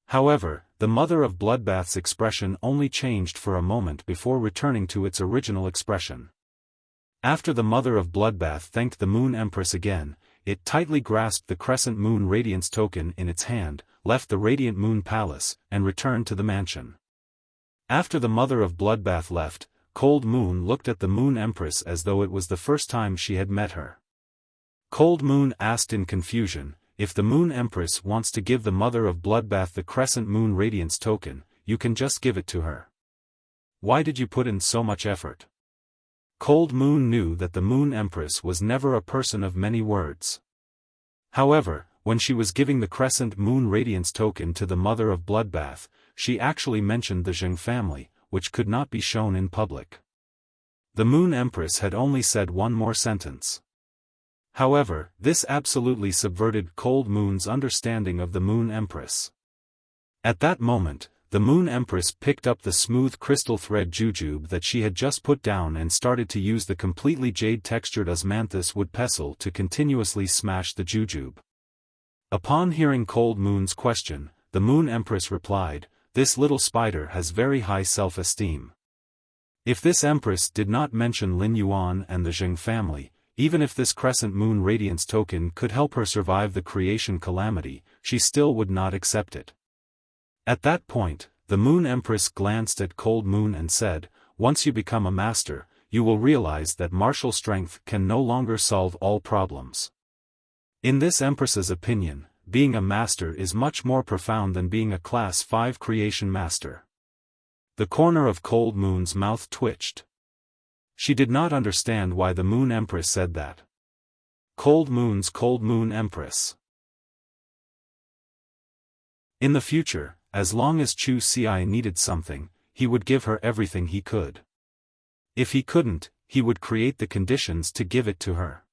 A: However, the mother of Bloodbath's expression only changed for a moment before returning to its original expression. After the mother of Bloodbath thanked the Moon Empress again, it tightly grasped the Crescent Moon Radiance token in its hand, left the Radiant Moon Palace, and returned to the mansion. After the mother of Bloodbath left, Cold Moon looked at the Moon Empress as though it was the first time she had met her. Cold Moon asked in confusion, if the Moon Empress wants to give the mother of Bloodbath the Crescent Moon Radiance token, you can just give it to her. Why did you put in so much effort? Cold Moon knew that the Moon Empress was never a person of many words. However, when she was giving the Crescent Moon Radiance token to the mother of Bloodbath, she actually mentioned the Zheng family, which could not be shown in public. The Moon Empress had only said one more sentence. However, this absolutely subverted Cold Moon's understanding of the Moon Empress. At that moment, the Moon Empress picked up the smooth crystal thread jujube that she had just put down and started to use the completely jade-textured osmanthus wood pestle to continuously smash the jujube. Upon hearing Cold Moon's question, the Moon Empress replied, "This little spider has very high self-esteem." If this Empress did not mention Lin Yuan and the Zheng family, even if this Crescent Moon Radiance token could help her survive the creation calamity, she still would not accept it. At that point, the Moon Empress glanced at Cold Moon and said, "Once you become a master, you will realize that martial strength can no longer solve all problems." In this Empress's opinion, being a master is much more profound than being a Class 5 creation master. The corner of Cold Moon's mouth twitched. She did not understand why the Moon Empress said that. Cold Moon's Cold Moon Empress. In the future, as long as Chu Ci needed something, he would give her everything he could. If he couldn't, he would create the conditions to give it to her.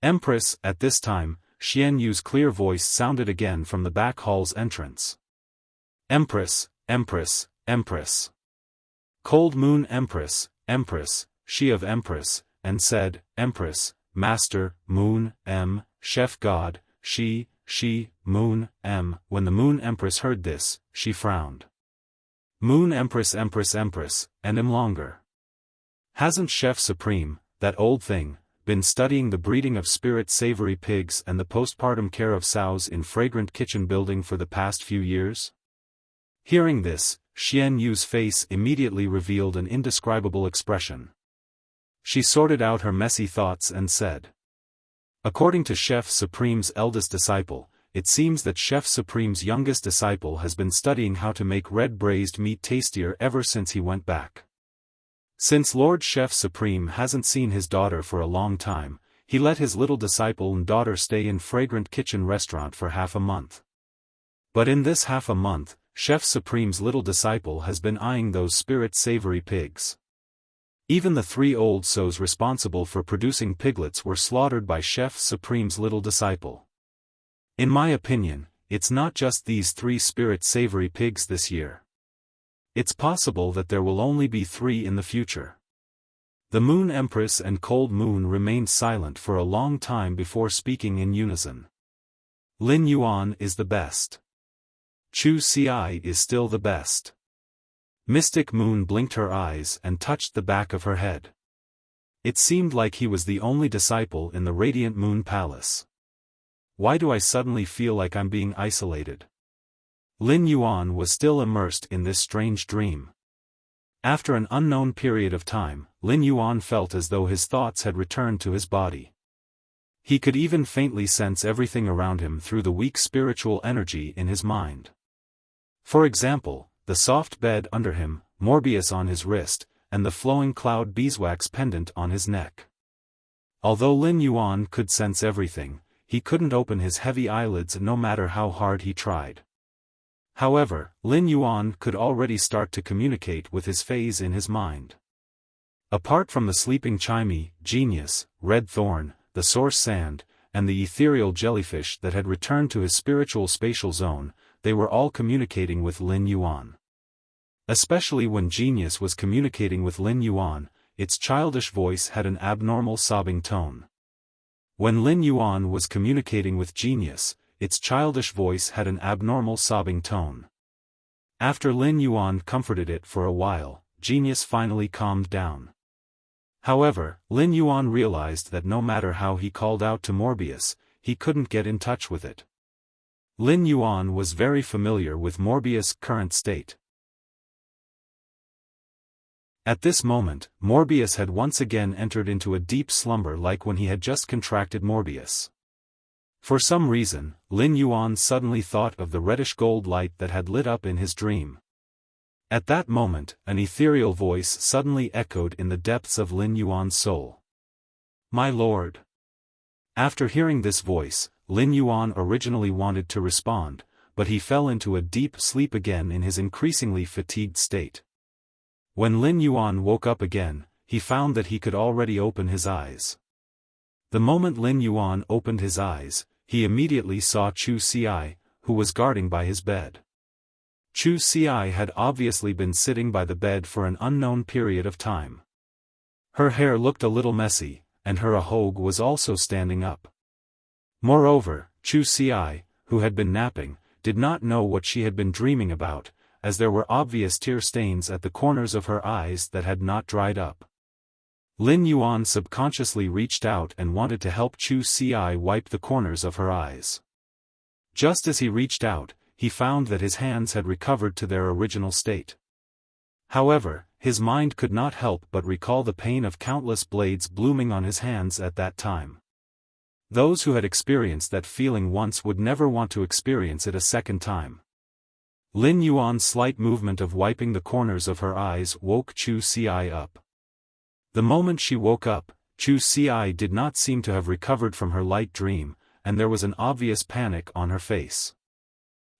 A: Empress, at this time, Xian Yu's clear voice sounded again from the back hall's entrance. Empress, Empress, Empress. Cold Moon Empress, Empress, she of Empress, and said, Empress, Master, Moon, Chef God, she, Moon, When the Moon Empress heard this, she frowned. Moon Empress, Empress, Empress, and longer. Hasn't Chef Supreme, that old thing, been studying the breeding of spirit savory pigs and the postpartum care of sows in fragrant kitchen building for the past few years? Hearing this, Xian Yu's face immediately revealed an indescribable expression. She sorted out her messy thoughts and said. According to Chef Supreme's eldest disciple, it seems that Chef Supreme's youngest disciple has been studying how to make red braised meat tastier ever since he went back. Since Lord Chef Supreme hasn't seen his daughter for a long time, he let his little disciple and daughter stay in Fragrant Kitchen restaurant for half a month. But in this half a month, Chef Supreme's little disciple has been eyeing those spirit savory pigs. Even the 3 old sows responsible for producing piglets were slaughtered by Chef Supreme's little disciple. In my opinion, it's not just these 3 spirit-savory pigs this year. It's possible that there will only be 3 in the future. The Moon Empress and Cold Moon remained silent for a long time before speaking in unison. Lin Yuan is the best. Chu Xi is still the best. Mystic Moon blinked her eyes and touched the back of her head. It seemed like he was the only disciple in the Radiant Moon Palace. Why do I suddenly feel like I'm being isolated? Lin Yuan was still immersed in this strange dream. After an unknown period of time, Lin Yuan felt as though his thoughts had returned to his body. He could even faintly sense everything around him through the weak spiritual energy in his mind. For example, the soft bed under him, Morbius on his wrist, and the flowing cloud beeswax pendant on his neck. Although Lin Yuan could sense everything, he couldn't open his heavy eyelids no matter how hard he tried. However, Lin Yuan could already start to communicate with his phase in his mind. Apart from the sleeping Chimey, Genius, Red Thorn, the source sand, and the ethereal jellyfish that had returned to his spiritual spatial zone, they were all communicating with Lin Yuan. Especially when Genius was communicating with Lin Yuan, its childish voice had an abnormal sobbing tone. When Lin Yuan was communicating with Genius, its childish voice had an abnormal sobbing tone. After Lin Yuan comforted it for a while, Genius finally calmed down. However, Lin Yuan realized that no matter how he called out to Morbius, he couldn't get in touch with it. Lin Yuan was very familiar with Morbius' current state. At this moment, Morbius had once again entered into a deep slumber like when he had just contracted Morbius. For some reason, Lin Yuan suddenly thought of the reddish-gold light that had lit up in his dream. At that moment, an ethereal voice suddenly echoed in the depths of Lin Yuan's soul. "My lord." After hearing this voice, Lin Yuan originally wanted to respond, but he fell into a deep sleep again in his increasingly fatigued state. When Lin Yuan woke up again, he found that he could already open his eyes. The moment Lin Yuan opened his eyes, he immediately saw Chu Xi, who was guarding by his bed. Chu Xi had obviously been sitting by the bed for an unknown period of time. Her hair looked a little messy, and her ahogue was also standing up. Moreover, Chu Xi, who had been napping, did not know what she had been dreaming about, as there were obvious tear stains at the corners of her eyes that had not dried up. Lin Yuan subconsciously reached out and wanted to help Chu Xi wipe the corners of her eyes. Just as he reached out, he found that his hands had recovered to their original state. However, his mind could not help but recall the pain of countless blades blooming on his hands at that time. Those who had experienced that feeling once would never want to experience it a second time. Lin Yuan's slight movement of wiping the corners of her eyes woke Chu Xi up. The moment she woke up, Chu Xi did not seem to have recovered from her light dream, and there was an obvious panic on her face.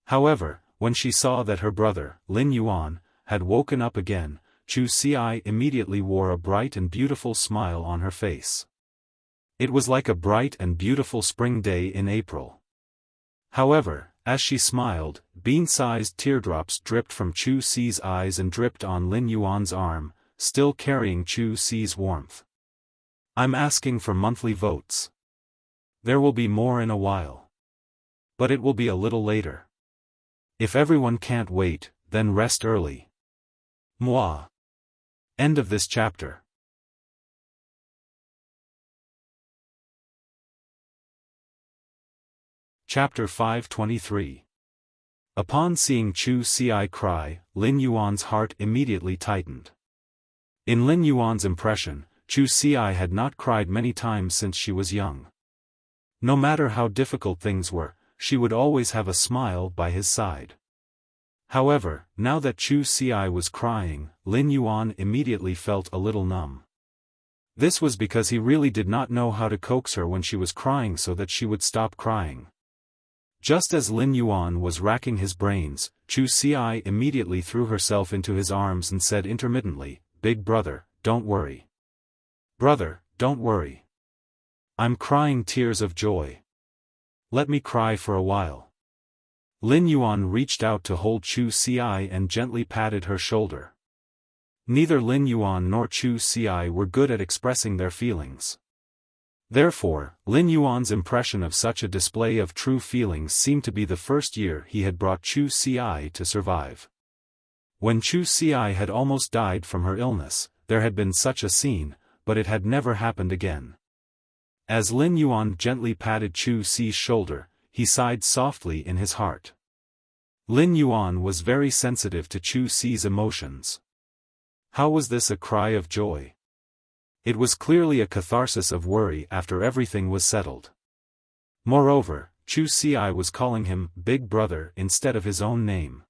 A: However, when she saw that her brother, Lin Yuan, had woken up again, Chu Xi immediately wore a bright and beautiful smile on her face. It was like a bright and beautiful spring day in April. However, as she smiled, bean-sized teardrops dripped from Chu Xi's eyes and dripped on Lin Yuan's arm, still carrying Chu Xi's warmth. "I'm asking for monthly votes. There will be more in a while. But it will be a little later. If everyone can't wait, then rest early. Moi." End of this chapter. Chapter 523. Upon seeing Chu Xi cry, Lin Yuan's heart immediately tightened. In Lin Yuan's impression, Chu Xi had not cried many times since she was young. No matter how difficult things were, she would always have a smile by his side. However, now that Chu Xi was crying, Lin Yuan immediately felt a little numb. This was because he really did not know how to coax her when she was crying so that she would stop crying. Just as Lin Yuan was racking his brains, Chu Xi immediately threw herself into his arms and said intermittently, "Big brother, don't worry. Brother, don't worry. I'm crying tears of joy. Let me cry for a while." Lin Yuan reached out to hold Chu Xi and gently patted her shoulder. Neither Lin Yuan nor Chu Xi were good at expressing their feelings. Therefore, Lin Yuan's impression of such a display of true feelings seemed to be the first year he had brought Chu Xi to survive. When Chu Xi had almost died from her illness, there had been such a scene, but it had never happened again. As Lin Yuan gently patted Chu Xi's shoulder, he sighed softly in his heart. Lin Yuan was very sensitive to Chu Xi's emotions. How was this a cry of joy? It was clearly a catharsis of worry after everything was settled. Moreover, Chu Xi was calling him Big Brother instead of his own name.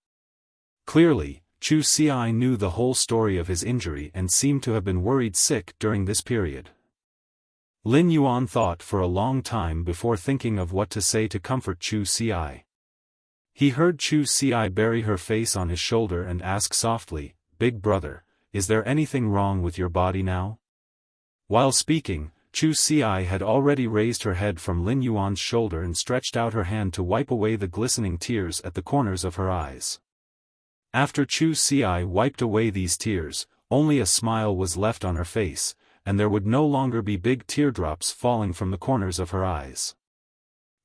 A: Clearly, Chu Xi knew the whole story of his injury and seemed to have been worried sick during this period. Lin Yuan thought for a long time before thinking of what to say to comfort Chu Xi. He heard Chu Xi bury her face on his shoulder and ask softly, "Big Brother, is there anything wrong with your body now?" While speaking, Chu Xi had already raised her head from Lin Yuan's shoulder and stretched out her hand to wipe away the glistening tears at the corners of her eyes. After Chu Xi wiped away these tears, only a smile was left on her face, and there would no longer be big teardrops falling from the corners of her eyes.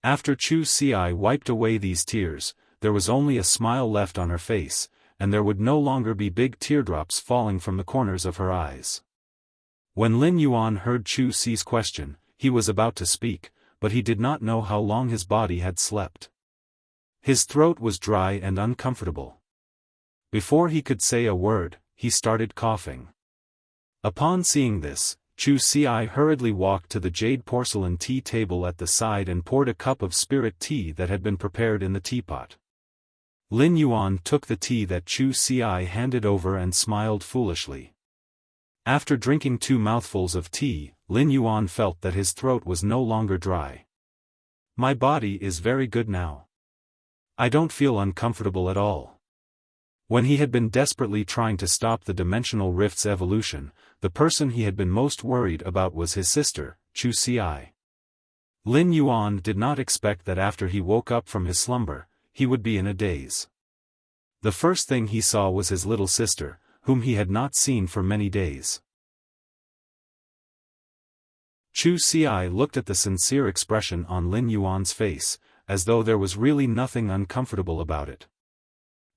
A: After Chu Xi wiped away these tears, there was only a smile left on her face, and there would no longer be big teardrops falling from the corners of her eyes. When Lin Yuan heard Chu Xi's question, he was about to speak, but he did not know how long his body had slept. His throat was dry and uncomfortable. Before he could say a word, he started coughing. Upon seeing this, Chu Xi hurriedly walked to the jade porcelain tea table at the side and poured a cup of spirit tea that had been prepared in the teapot. Lin Yuan took the tea that Chu Xi handed over and smiled foolishly. After drinking 2 mouthfuls of tea, Lin Yuan felt that his throat was no longer dry. "My body is very good now. I don't feel uncomfortable at all." When he had been desperately trying to stop the dimensional rift's evolution, the person he had been most worried about was his sister, Chu Xi. Lin Yuan did not expect that after he woke up from his slumber, he would be in a daze. The first thing he saw was his little sister, whom he had not seen for many days. Chu Xi looked at the sincere expression on Lin Yuan's face, as though there was really nothing uncomfortable about it.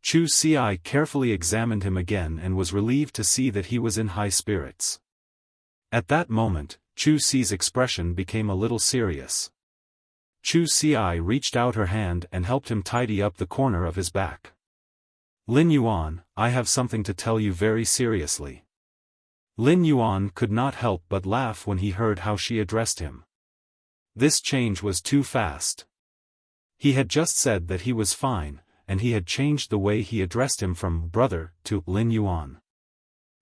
A: Chu Xi carefully examined him again and was relieved to see that he was in high spirits. At that moment, Chu Xi's expression became a little serious. Chu Xi reached out her hand and helped him tidy up the corner of his back. "Lin Yuan, I have something to tell you very seriously." Lin Yuan could not help but laugh when he heard how she addressed him. This change was too fast. He had just said that he was fine, and he had changed the way he addressed him from brother to Lin Yuan.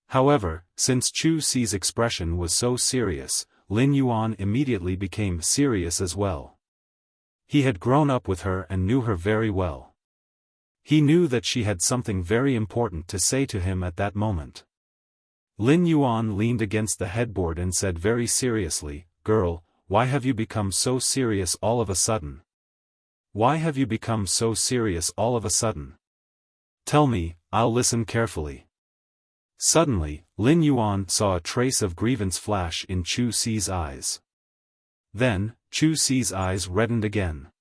A: However, since Chu Xi's expression was so serious, Lin Yuan immediately became serious as well. He had grown up with her and knew her very well. He knew that she had something very important to say to him at that moment. Lin Yuan leaned against the headboard and said very seriously, "Girl, why have you become so serious all of a sudden? Why have you become so serious all of a sudden? Tell me, I'll listen carefully." Suddenly, Lin Yuan saw a trace of grievance flash in Chu Xi's eyes. Then, Chu Xi's eyes reddened again.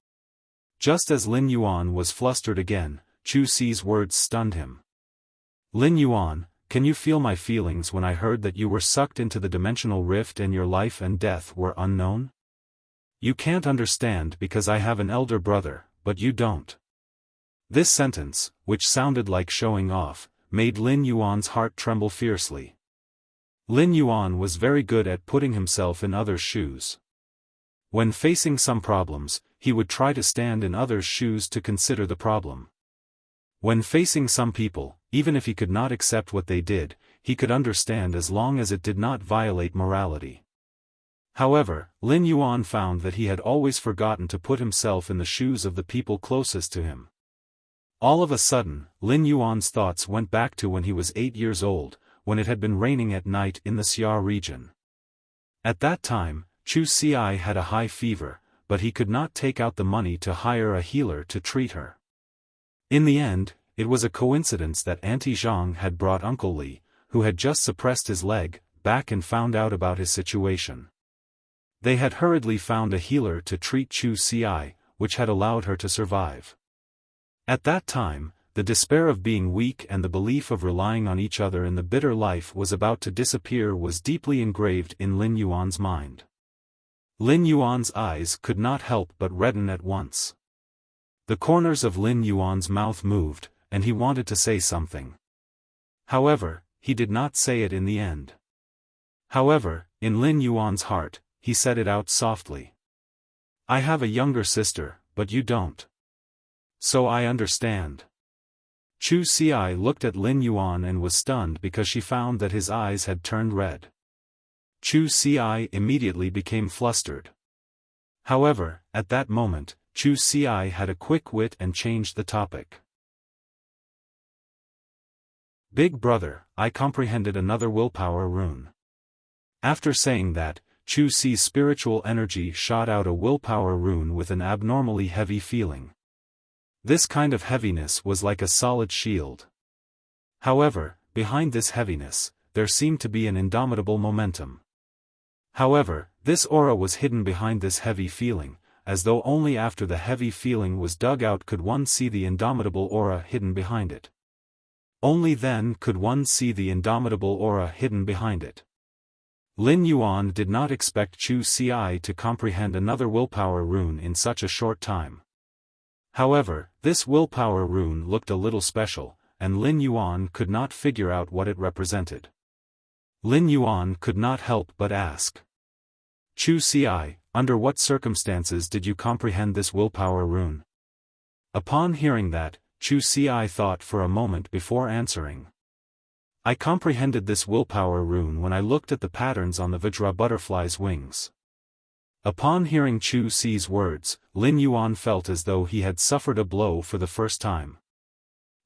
A: Just as Lin Yuan was flustered again, Chu Xi's words stunned him. "Lin Yuan, can you feel my feelings when I heard that you were sucked into the dimensional rift and your life and death were unknown? You can't understand because I have an elder brother, but you don't." This sentence, which sounded like showing off, made Lin Yuan's heart tremble fiercely. Lin Yuan was very good at putting himself in others' shoes. When facing some problems, he would try to stand in others' shoes to consider the problem. When facing some people, even if he could not accept what they did, he could understand as long as it did not violate morality. However, Lin Yuan found that he had always forgotten to put himself in the shoes of the people closest to him. All of a sudden, Lin Yuan's thoughts went back to when he was 8 years old, when it had been raining at night in the Xia region. At that time, Chu Xi had a high fever, but he could not take out the money to hire a healer to treat her. In the end, it was a coincidence that Auntie Zhang had brought Uncle Li, who had just suppressed his leg, back and found out about his situation. They had hurriedly found a healer to treat Chu Xi, which had allowed her to survive. At that time, the despair of being weak and the belief of relying on each other in the bitter life was about to disappear was deeply engraved in Lin Yuan's mind. Lin Yuan's eyes could not help but redden at once. The corners of Lin Yuan's mouth moved, and he wanted to say something. However, he did not say it in the end. However, in Lin Yuan's heart, he said it out softly. I have a younger sister, but you don't. So I understand. Chu Xi looked at Lin Yuan and was stunned because she found that his eyes had turned red. Chu Xi immediately became flustered. However, at that moment, Chu Xi had a quick wit and changed the topic. Big brother, I comprehended another willpower rune. After saying that, Chu Xi's spiritual energy shot out a willpower rune with an abnormally heavy feeling. This kind of heaviness was like a solid shield. However, behind this heaviness, there seemed to be an indomitable momentum. However, this aura was hidden behind this heavy feeling, as though only after the heavy feeling was dug out could one see the indomitable aura hidden behind it. Only then could one see the indomitable aura hidden behind it. Lin Yuan did not expect Chu Xi to comprehend another willpower rune in such a short time. However, this willpower rune looked a little special, and Lin Yuan could not figure out what it represented. Lin Yuan could not help but ask. Chu Xi, under what circumstances did you comprehend this willpower rune? Upon hearing that, Chu Xi thought for a moment before answering. I comprehended this willpower rune when I looked at the patterns on the Vajra butterfly's wings. Upon hearing Chu Xi's words, Lin Yuan felt as though he had suffered a blow for the first time.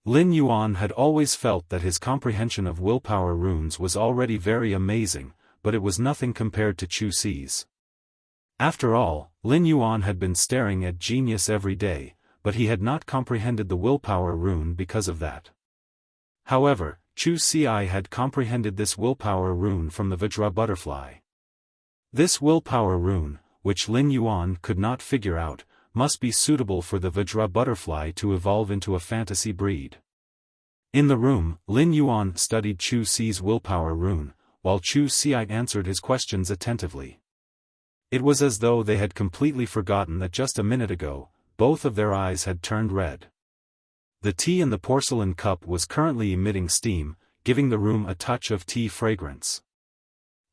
A: Lin Yuan had always felt that his comprehension of willpower runes was already very amazing, but it was nothing compared to Chu Xi's. After all, Lin Yuan had been staring at genius every day, but he had not comprehended the willpower rune because of that. However, Chu Xi had comprehended this willpower rune from the Vajra butterfly. This willpower rune, which Lin Yuan could not figure out, must be suitable for the Vajra butterfly to evolve into a fantasy breed. In the room, Lin Yuan studied Chu Xi's willpower rune, while Chu Xi answered his questions attentively. It was as though they had completely forgotten that just a minute ago, both of their eyes had turned red. The tea in the porcelain cup was currently emitting steam, giving the room a touch of tea fragrance.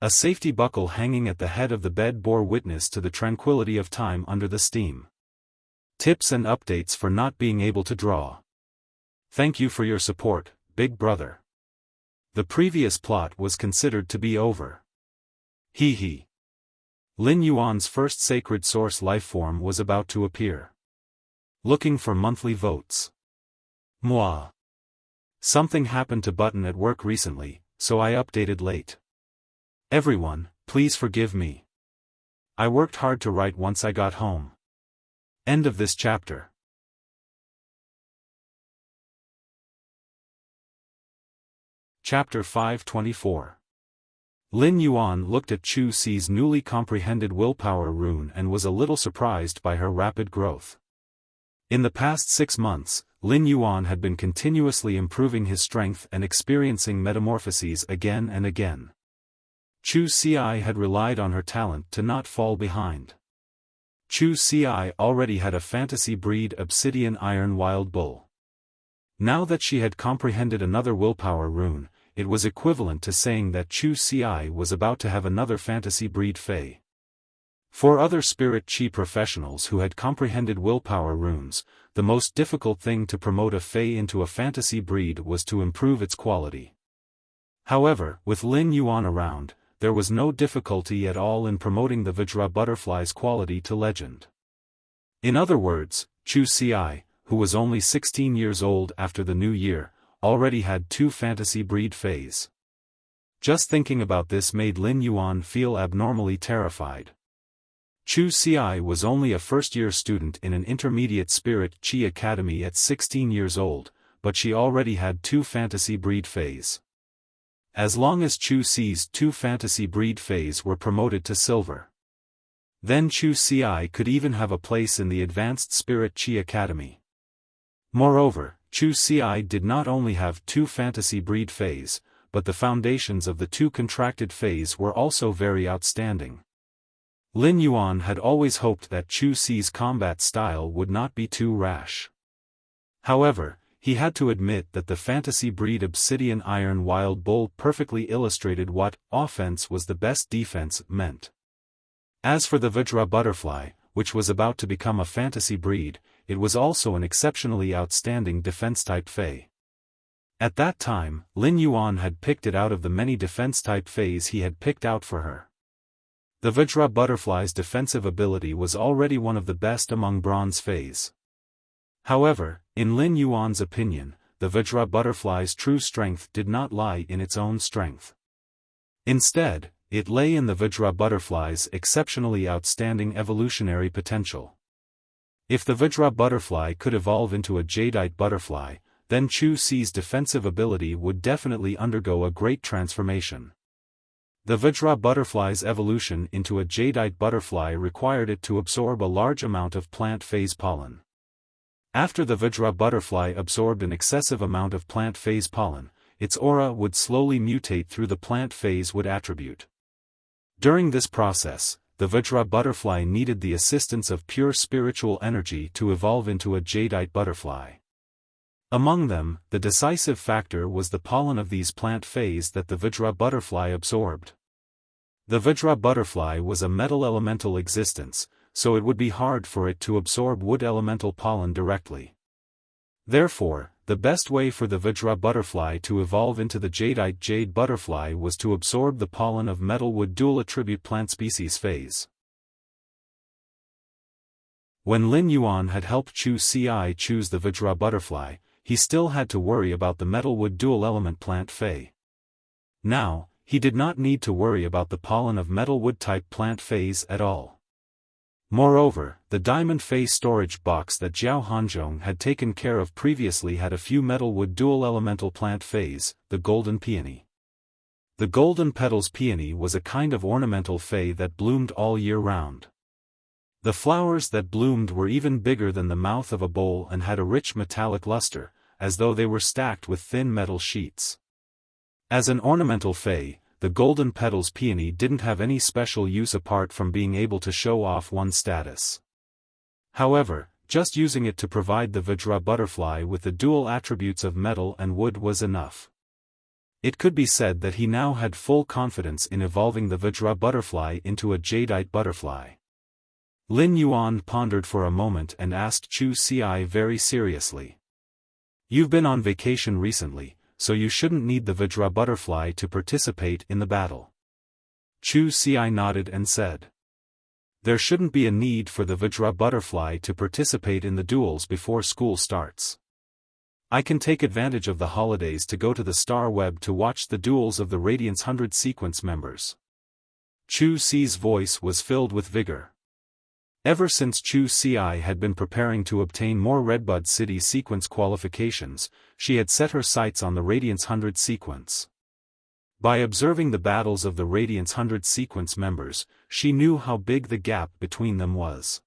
A: A safety buckle hanging at the head of the bed bore witness to the tranquility of time under the steam. Tips and updates for not being able to draw. Thank you for your support, big brother. The previous plot was considered to be over. Hee hee. Lin Yuan's first sacred source lifeform was about to appear. Looking for monthly votes. Moi. Something happened to Button at work recently, so I updated late. Everyone, please forgive me. I worked hard to write once I got home. End of this chapter. Chapter 524. Lin Yuan looked at Chu Xi's newly comprehended willpower rune and was a little surprised by her rapid growth. In the past 6 months, Lin Yuan had been continuously improving his strength and experiencing metamorphoses again and again. Chu Xi had relied on her talent to not fall behind. Chu Xi already had a fantasy breed obsidian iron wild bull. Now that she had comprehended another willpower rune, it was equivalent to saying that Chu Xi was about to have another fantasy breed Fei. For other spirit chi professionals who had comprehended willpower runes, the most difficult thing to promote a Fei into a fantasy breed was to improve its quality. However, with Lin Yuan around, there was no difficulty at all in promoting the Vajra butterfly's quality to legend. In other words, Chu Xi, who was only 16 years old after the new year, already had 2 fantasy breed Feis. Just thinking about this made Lin Yuan feel abnormally terrified. Chu Xi was only a first-year student in an intermediate spirit Qi academy at 16 years old, but she already had 2 fantasy breed phase. As long as Chu Xi's 2 fantasy breed phase were promoted to silver, then Chu Xi could even have a place in the advanced spirit Qi academy. Moreover, Chu Xi did not only have 2 fantasy breed phase, but the foundations of the 2 contracted phase were also very outstanding. Lin Yuan had always hoped that Chu Xi's combat style would not be too rash. However, he had to admit that the fantasy breed Obsidian Iron Wild Bull perfectly illustrated what offense was the best defense meant. As for the Vajra Butterfly, which was about to become a fantasy breed, it was also an exceptionally outstanding defense-type Fey. At that time, Lin Yuan had picked it out of the many defense-type Feys he had picked out for her. The Vajra Butterfly's defensive ability was already one of the best among bronze Feys. However, in Lin Yuan's opinion, the Vajra Butterfly's true strength did not lie in its own strength. Instead, it lay in the Vajra Butterfly's exceptionally outstanding evolutionary potential. If the Vajra Butterfly could evolve into a Jadeite butterfly, then Chu Xi's defensive ability would definitely undergo a great transformation. The Vajra Butterfly's evolution into a Jadeite butterfly required it to absorb a large amount of plant phase pollen. After the Vajra Butterfly absorbed an excessive amount of plant phase pollen, its aura would slowly mutate through the plant phase wood attribute. During this process, the Vajra Butterfly needed the assistance of pure spiritual energy to evolve into a Jadeite butterfly. Among them, the decisive factor was the pollen of these plant phase that the Vajra Butterfly absorbed. The Vajra Butterfly was a metal elemental existence, so it would be hard for it to absorb wood elemental pollen directly. Therefore, the best way for the Vajra Butterfly to evolve into the Jadeite Jade Butterfly was to absorb the pollen of metal wood dual attribute plant species phase. When Lin Yuan had helped Chu Xi choose the Vajra Butterfly, he still had to worry about the metal wood dual element plant Fey. Now, he did not need to worry about the pollen of metal wood type plant phase at all. Moreover, the diamond phase storage box that Zhao Hanzhong had taken care of previously had a few metal wood dual elemental plant phase, the golden peony. The golden petals peony was a kind of ornamental Fey that bloomed all year round. The flowers that bloomed were even bigger than the mouth of a bowl and had a rich metallic luster, as though they were stacked with thin metal sheets. As an ornamental Fey, the golden petals peony didn't have any special use apart from being able to show off one's status. However, just using it to provide the Vajra Butterfly with the dual attributes of metal and wood was enough. It could be said that he now had full confidence in evolving the Vajra Butterfly into a Jadeite butterfly. Lin Yuan pondered for a moment and asked Chu Xi very seriously. "You've been on vacation recently, so you shouldn't need the Vajra Butterfly to participate in the battle." Chu Xi nodded and said, "There shouldn't be a need for the Vajra Butterfly to participate in the duels before school starts. I can take advantage of the holidays to go to the Star Web to watch the duels of the Radiance 100 sequence members." Chu Xi's voice was filled with vigor. Ever since Chu Xi had been preparing to obtain more Redbud City sequence qualifications, she had set her sights on the Radiance 100 sequence. By observing the battles of the Radiance 100 sequence members, she knew how big the gap between them was.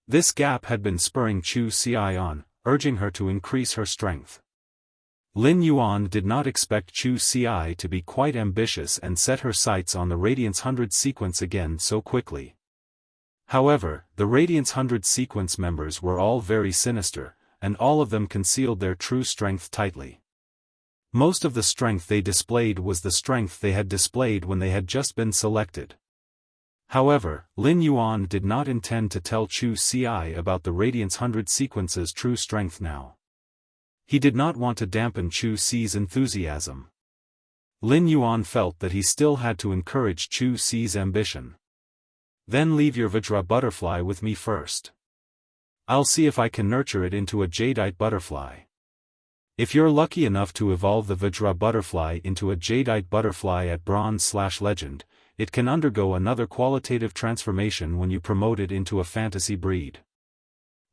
A: This gap had been spurring Chu Xi on, urging her to increase her strength. Lin Yuan did not expect Chu Xi to be quite ambitious and set her sights on the Radiance 100 sequence again so quickly. However, the Radiance 100 sequence members were all very sinister, and all of them concealed their true strength tightly. Most of the strength they displayed was the strength they had displayed when they had just been selected. However, Lin Yuan did not intend to tell Chu Xi about the Radiance 100 sequence's true strength now. He did not want to dampen Chu Xi's enthusiasm. Lin Yuan felt that he still had to encourage Chu Xi's ambition. "Then leave your Vajra Butterfly with me first. I'll see if I can nurture it into a Jadeite butterfly. If you're lucky enough to evolve the Vajra Butterfly into a Jadeite butterfly at Bronze/Legend, it can undergo another qualitative transformation when you promote it into a fantasy breed.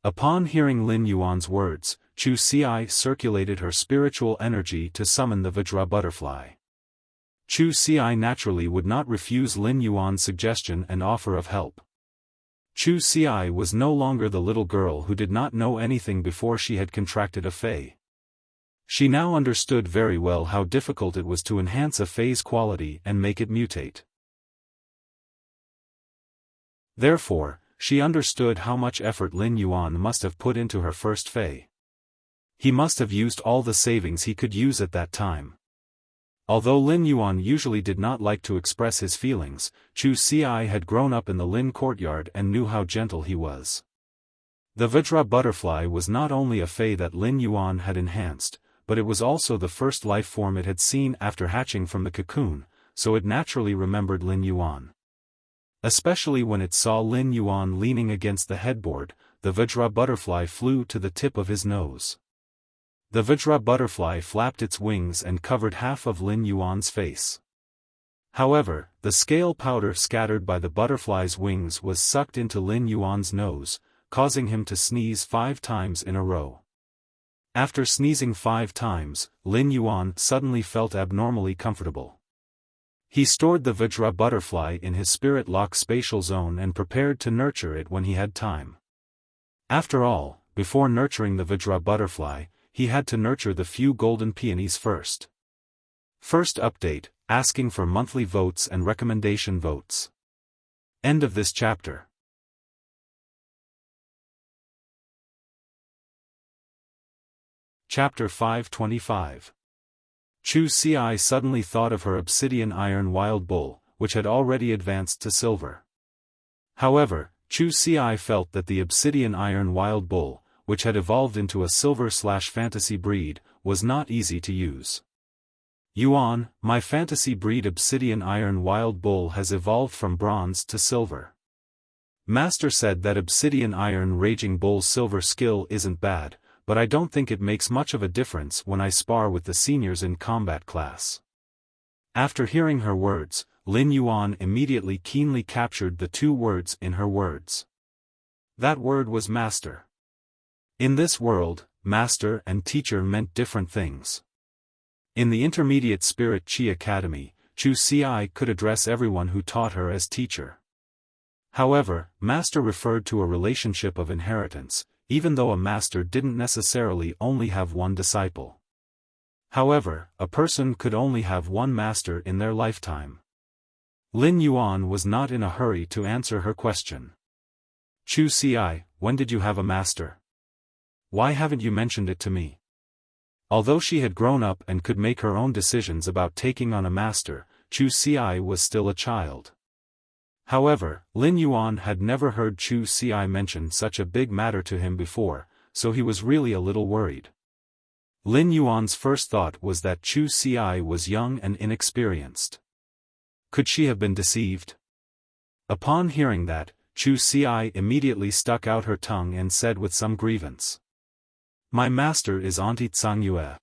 A: Upon hearing Lin Yuan's words, Chu Xi circulated her spiritual energy to summon the Vajra butterfly. Chu Xi naturally would not refuse Lin Yuan's suggestion and offer of help. Chu Xi was no longer the little girl who did not know anything before she had contracted a fey. She now understood very well how difficult it was to enhance a fey's quality and make it mutate. Therefore, she understood how much effort Lin Yuan must have put into her first fey. He must have used all the savings he could use at that time. Although Lin Yuan usually did not like to express his feelings, Chu Xi had grown up in the Lin courtyard and knew how gentle he was. The Vajra butterfly was not only a fey that Lin Yuan had enhanced, but it was also the first life form it had seen after hatching from the cocoon, so it naturally remembered Lin Yuan. Especially when it saw Lin Yuan leaning against the headboard, the Vajra butterfly flew to the tip of his nose. The Vajra butterfly flapped its wings and covered half of Lin Yuan's face. However, the scale powder scattered by the butterfly's wings was sucked into Lin Yuan's nose, causing him to sneeze 5 times in a row. After sneezing 5 times, Lin Yuan suddenly felt abnormally comfortable. He stored the Vajra butterfly in his spirit lock spatial zone and prepared to nurture it when he had time. After all, before nurturing the Vajra butterfly, he had to nurture the few golden peonies first. First update, asking for monthly votes and recommendation votes. End of this chapter. Chapter 525. Chu Xi suddenly thought of her obsidian iron wild bull, which had already advanced to silver. However, Chu Xi felt that the obsidian iron wild bull, which had evolved into a silver/fantasy breed, was not easy to use. Yuan, my fantasy breed obsidian iron wild bull has evolved from bronze to silver. Master said that obsidian iron raging bull silver skill isn't bad, but I don't think it makes much of a difference when I spar with the seniors in combat class. After hearing her words, Lin Yuan immediately keenly captured the 2 words in her words. That word was master. In this world, master and teacher meant different things. In the Intermediate Spirit Chi Academy, Chu Xi could address everyone who taught her as teacher. However, master referred to a relationship of inheritance, even though a master didn't necessarily only have one disciple. However, a person could only have one master in their lifetime. Lin Yuan was not in a hurry to answer her question. Chu Xi, when did you have a master? Why haven't you mentioned it to me? Although she had grown up and could make her own decisions about taking on a master, Chu Xi was still a child. However, Lin Yuan had never heard Chu Xi mention such a big matter to him before, so he was really a little worried. Lin Yuan's first thought was that Chu Xi was young and inexperienced. Could she have been deceived? Upon hearing that, Chu Xi immediately stuck out her tongue and said with some grievance. My master is Auntie Tsangyue.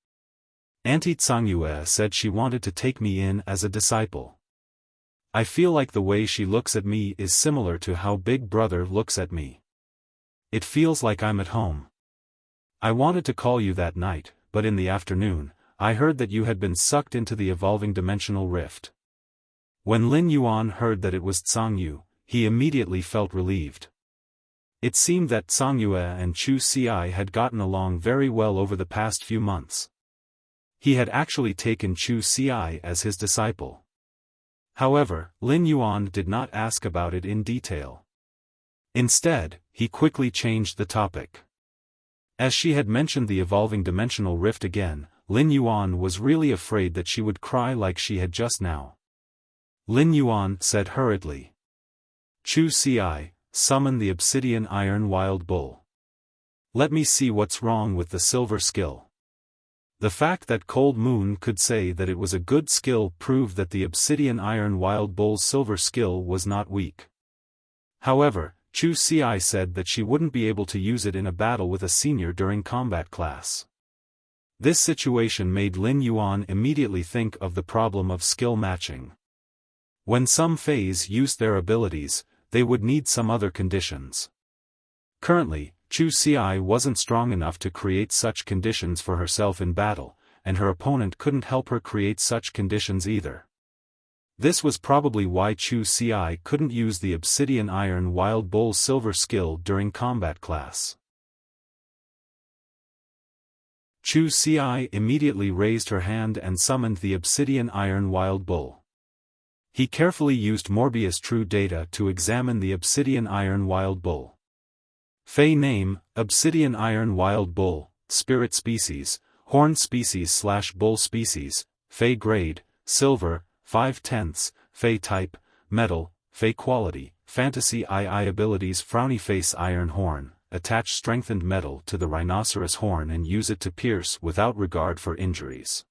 A: Auntie Tsangyue said she wanted to take me in as a disciple. I feel like the way she looks at me is similar to how Big Brother looks at me. It feels like I'm at home. I wanted to call you that night, but in the afternoon, I heard that you had been sucked into the evolving dimensional rift. When Lin Yuan heard that it was Tsangyu, he immediately felt relieved. It seemed that Tsangyu and Chu Xi had gotten along very well over the past few months. He had actually taken Chu Xi as his disciple. However, Lin Yuan did not ask about it in detail. Instead, he quickly changed the topic. As she had mentioned the evolving dimensional rift again, Lin Yuan was really afraid that she would cry like she had just now. Lin Yuan said hurriedly. Chu Xi, summon the obsidian iron wild bull. Let me see what's wrong with the silver skill. The fact that Cold Moon could say that it was a good skill proved that the obsidian iron wild bull's silver skill was not weak. However, Chu Xi said that she wouldn't be able to use it in a battle with a senior during combat class. This situation made Lin Yuan immediately think of the problem of skill matching. When some Fays used their abilities, they would need some other conditions. Currently, Chu Xi wasn't strong enough to create such conditions for herself in battle, and her opponent couldn't help her create such conditions either. This was probably why Chu Xi couldn't use the Obsidian Iron Wild Bull Silver skill during combat class. Chu Xi immediately raised her hand and summoned the Obsidian Iron Wild Bull. He carefully used Morbius True Data to examine the Obsidian Iron Wild Bull. Fey name, Obsidian Iron Wild Bull, Spirit Species, Horn Species/Bull Species, Fey Grade, Silver, 5/10, Fey Type, Metal, Fey Quality, Fantasy II Abilities Frowny Face Iron Horn, attach strengthened metal to the rhinoceros horn and use it to pierce without regard for injuries.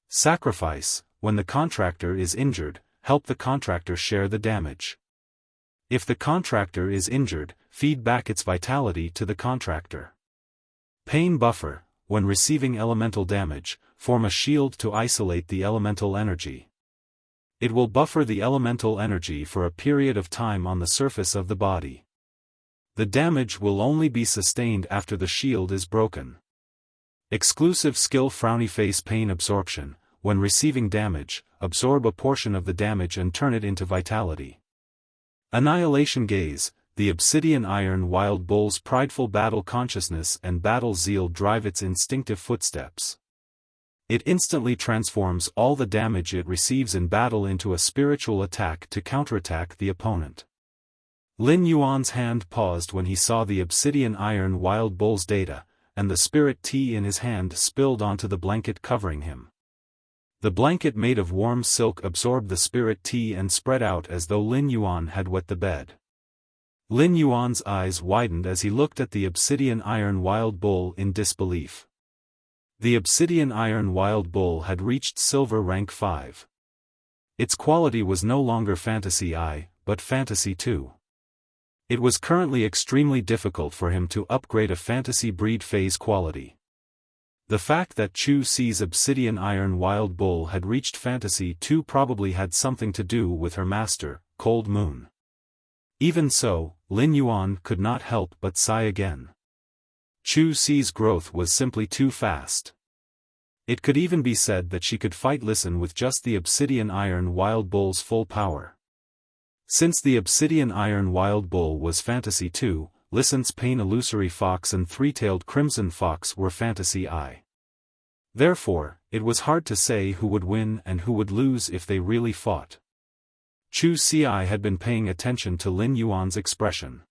A: Sacrifice, when the contractor is injured, help the contractor share the damage. If the contractor is injured, feed back its vitality to the contractor. Pain Buffer, when receiving elemental damage, form a shield to isolate the elemental energy. It will buffer the elemental energy for a period of time on the surface of the body. The damage will only be sustained after the shield is broken. Exclusive skill Frowny Face Pain Absorption, when receiving damage, absorb a portion of the damage and turn it into vitality. Annihilation Gaze, the Obsidian Iron Wild Bull's prideful battle consciousness and battle zeal drive its instinctive footsteps. It instantly transforms all the damage it receives in battle into a spiritual attack to counterattack the opponent. Lin Yuan's hand paused when he saw the Obsidian Iron Wild Bull's data, and the spirit tea in his hand spilled onto the blanket covering him. The blanket made of warm silk absorbed the spirit tea and spread out as though Lin Yuan had wet the bed. Lin Yuan's eyes widened as he looked at the Obsidian Iron Wild Bull in disbelief. The Obsidian Iron Wild Bull had reached Silver Rank 5. Its quality was no longer Fantasy I, but Fantasy II. It was currently extremely difficult for him to upgrade a Fantasy breed phase quality. The fact that Chu Xi's Obsidian Iron Wild Bull had reached Fantasy II probably had something to do with her master, Cold Moon. Even so, Lin Yuan could not help but sigh again. Chu Xi's growth was simply too fast. It could even be said that she could fight Listen with just the Obsidian Iron Wild Bull's full power. Since the Obsidian Iron Wild Bull was Fantasy II, Listen's Pain Illusory Fox and Three-Tailed Crimson Fox were Fantasy I. Therefore, it was hard to say who would win and who would lose if they really fought. Chu Xi had been paying attention to Lin Yuan's expression.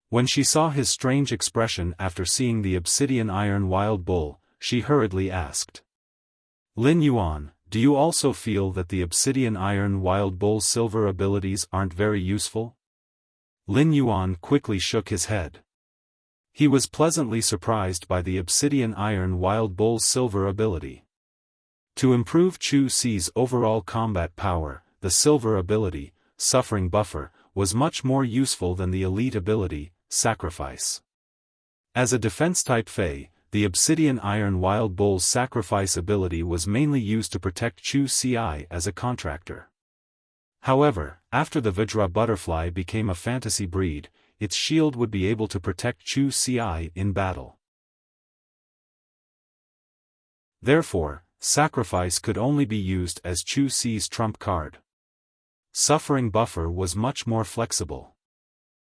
A: When she saw his strange expression after seeing the Obsidian Iron Wild Bull, she hurriedly asked. Lin Yuan, do you also feel that the Obsidian Iron Wild Bull's silver abilities aren't very useful? Lin Yuan quickly shook his head. He was pleasantly surprised by the Obsidian Iron Wild Bull's silver ability. To improve Chu Xi's overall combat power, the silver ability, Suffering Buffer, was much more useful than the elite ability, Sacrifice. As a defense-type Fey, the Obsidian Iron Wild Bull's Sacrifice ability was mainly used to protect Chu Xi as a contractor. However, after the Vajra butterfly became a fantasy breed, its shield would be able to protect Chu Xi in battle. Therefore, Sacrifice could only be used as Chu Xi's trump card. Suffering Buffer was much more flexible.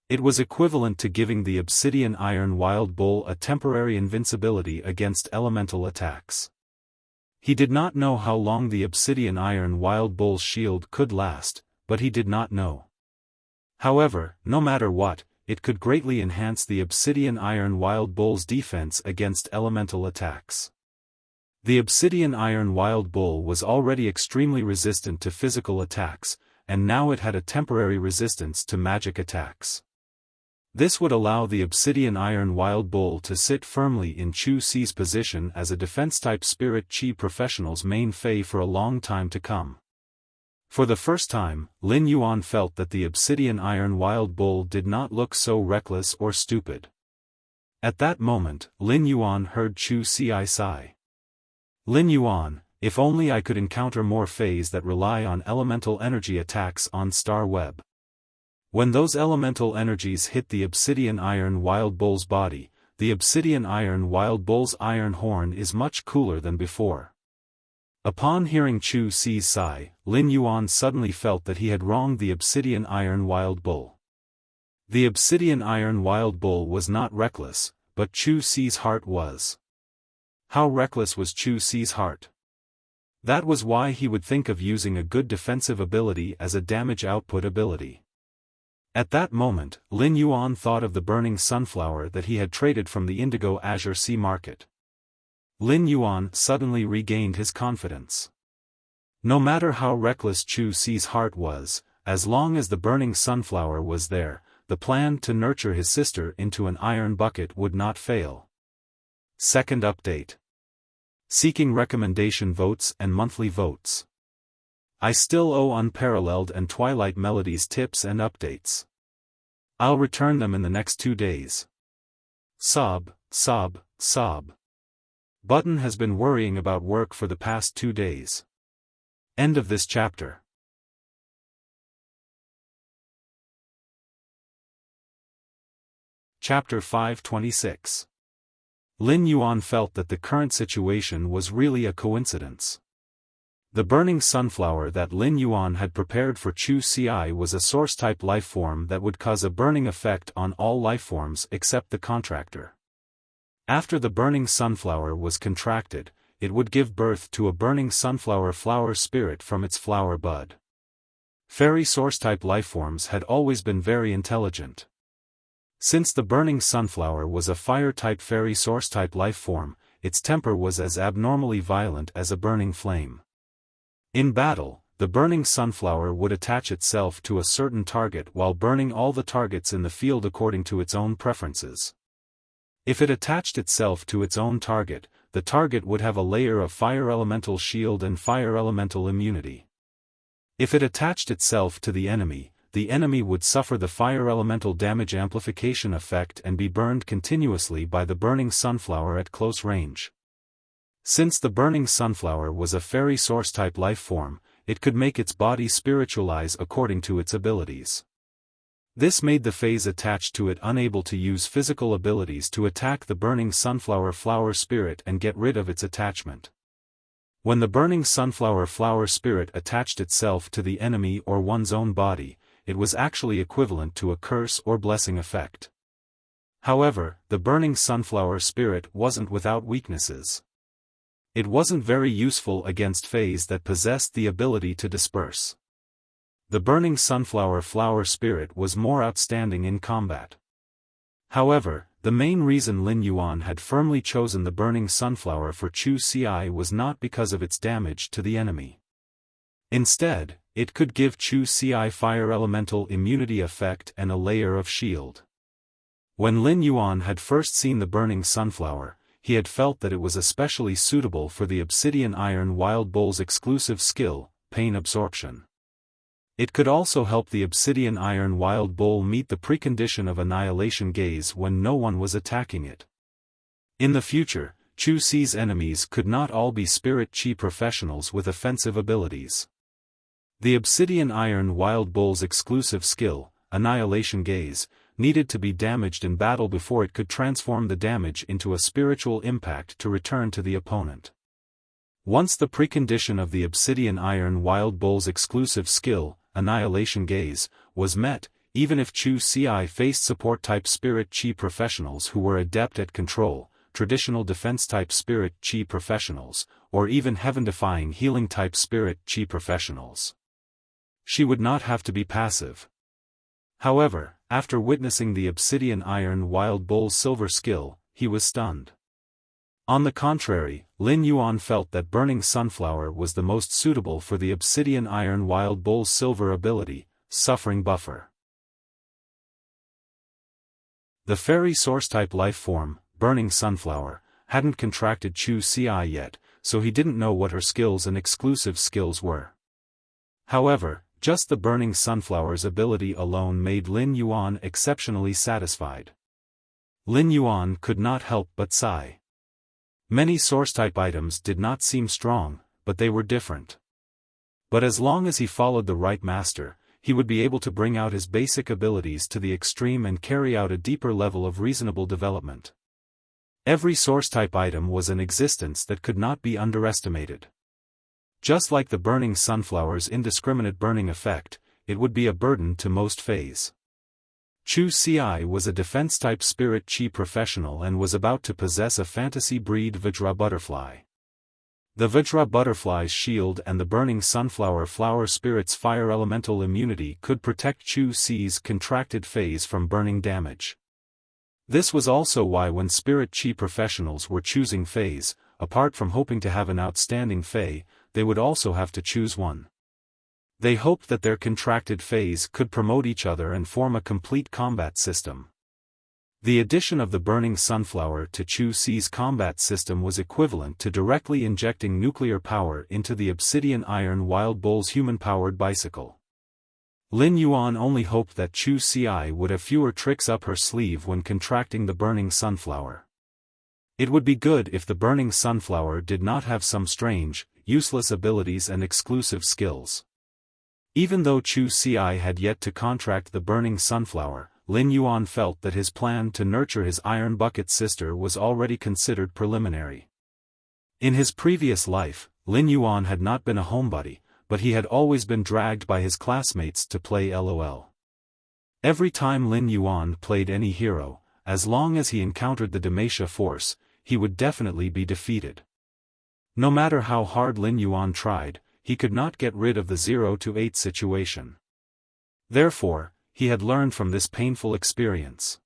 A: It was equivalent to giving the Obsidian Iron Wild Bull a temporary invincibility against elemental attacks. He did not know how long the Obsidian Iron Wild Bull's shield could last, but he did not know. However, no matter what, it could greatly enhance the Obsidian Iron Wild Bull's defense against elemental attacks. The Obsidian Iron Wild Bull was already extremely resistant to physical attacks, and now it had a temporary resistance to magic attacks. This would allow the Obsidian Iron Wild Bull to sit firmly in Chu Xi's position as a defense-type Spirit Chi Professional's main Fey for a long time to come. For the first time, Lin Yuan felt that the Obsidian Iron Wild Bull did not look so reckless or stupid. At that moment, Lin Yuan heard Chu Xi sigh. Lin Yuan, If only I could encounter more phase that rely on elemental energy attacks on Star Web. When those elemental energies hit the Obsidian Iron Wild Bull's body, the Obsidian Iron Wild Bull's iron horn is much cooler than before. Upon hearing Chu Si's sigh, Lin Yuan suddenly felt that he had wronged the Obsidian Iron Wild Bull. The Obsidian Iron Wild Bull was not reckless, but Chu Si's heart was. How reckless was Chu Si's heart? That was why he would think of using a good defensive ability as a damage output ability. At that moment, Lin Yuan thought of the burning sunflower that he had traded from the Indigo Azure Sea market. Lin Yuan suddenly regained his confidence. No matter how reckless Chu Si's heart was, as long as the burning sunflower was there, the plan to nurture his sister into an iron bucket would not fail. Second update. Seeking recommendation votes and monthly votes. I still owe Unparalleled and Twilight Melodies tips and updates. I'll return them in the next 2 days. Sob, sob, sob. Button has been worrying about work for the past 2 days. End of this chapter. Chapter 526. Lin Yuan felt that the current situation was really a coincidence. The burning sunflower that Lin Yuan had prepared for Chu Ci was a source-type lifeform that would cause a burning effect on all lifeforms except the contractor. After the burning sunflower was contracted, it would give birth to a burning sunflower flower spirit from its flower bud. Fairy source-type lifeforms had always been very intelligent. Since the burning sunflower was a fire-type fairy source-type lifeform, its temper was as abnormally violent as a burning flame. In battle, the burning sunflower would attach itself to a certain target while burning all the targets in the field according to its own preferences. If it attached itself to its own target, the target would have a layer of fire elemental shield and fire elemental immunity. If it attached itself to the enemy would suffer the fire elemental damage amplification effect and be burned continuously by the burning sunflower at close range. Since the burning sunflower was a fairy source-type life form, it could make its body spiritualize according to its abilities. This made the phase attached to it unable to use physical abilities to attack the burning sunflower flower spirit and get rid of its attachment. When the burning sunflower flower spirit attached itself to the enemy or one's own body, it was actually equivalent to a curse or blessing effect. However, the burning sunflower spirit wasn't without weaknesses. It wasn't very useful against phase that possessed the ability to disperse. The burning sunflower flower spirit was more outstanding in combat. However, the main reason Lin Yuan had firmly chosen the burning sunflower for Chu Ci was not because of its damage to the enemy. Instead, it could give Chu Ci fire elemental immunity effect and a layer of shield. When Lin Yuan had first seen the burning sunflower, he had felt that it was especially suitable for the Obsidian Iron Wild Bull's exclusive skill, pain absorption. It could also help the Obsidian Iron Wild Bull meet the precondition of Annihilation Gaze when no one was attacking it. In the future, Chu Ci's enemies could not all be Spirit Chi professionals with offensive abilities. The Obsidian Iron Wild Bull's exclusive skill, Annihilation Gaze, needed to be damaged in battle before it could transform the damage into a spiritual impact to return to the opponent. Once the precondition of the Obsidian Iron Wild Bull's exclusive skill, Annihilation Gaze, was met, even if Chu Ci faced support-type Spirit Chi professionals who were adept at control, traditional defense-type Spirit Chi professionals, or even heaven-defying healing-type Spirit Chi professionals. She would not have to be passive. However, after witnessing the Obsidian Iron Wild Bull's silver skill, he was stunned. On the contrary, Lin Yuan felt that Burning Sunflower was the most suitable for the Obsidian Iron Wild Bull's silver ability, Suffering Buffer. The fairy source-type life form, Burning Sunflower, hadn't contracted Chu Ci yet, so he didn't know what her skills and exclusive skills were. However, just the Burning Sunflower's ability alone made Lin Yuan exceptionally satisfied. Lin Yuan could not help but sigh. Many source-type items did not seem strong, but they were different. But as long as he followed the right master, he would be able to bring out his basic abilities to the extreme and carry out a deeper level of reasonable development. Every source-type item was an existence that could not be underestimated. Just like the burning sunflower's indiscriminate burning effect, it would be a burden to most phase. Chu Ci was a defense-type spirit chi professional and was about to possess a fantasy breed Vajra butterfly. The Vajra butterfly's shield and the burning sunflower flower spirit's fire elemental immunity could protect Chu Ci's contracted phase from burning damage. This was also why when spirit chi professionals were choosing phase, apart from hoping to have an outstanding phase, they would also have to choose one. They hoped that their contracted phase could promote each other and form a complete combat system. The addition of the burning sunflower to Chu Ci's combat system was equivalent to directly injecting nuclear power into the obsidian iron wild bull's human-powered bicycle. Lin Yuan only hoped that Chu Ci would have fewer tricks up her sleeve when contracting the burning sunflower. It would be good if the burning sunflower did not have some strange, useless abilities and exclusive skills. Even though Chu Ci had yet to contract the burning sunflower, Lin Yuan felt that his plan to nurture his iron bucket sister was already considered preliminary. In his previous life, Lin Yuan had not been a homebody, but he had always been dragged by his classmates to play LOL. Every time Lin Yuan played any hero, as long as he encountered the Demacia force, he would definitely be defeated. No matter how hard Lin Yuan tried, he could not get rid of the 0-8 situation. Therefore, he had learned from this painful experience.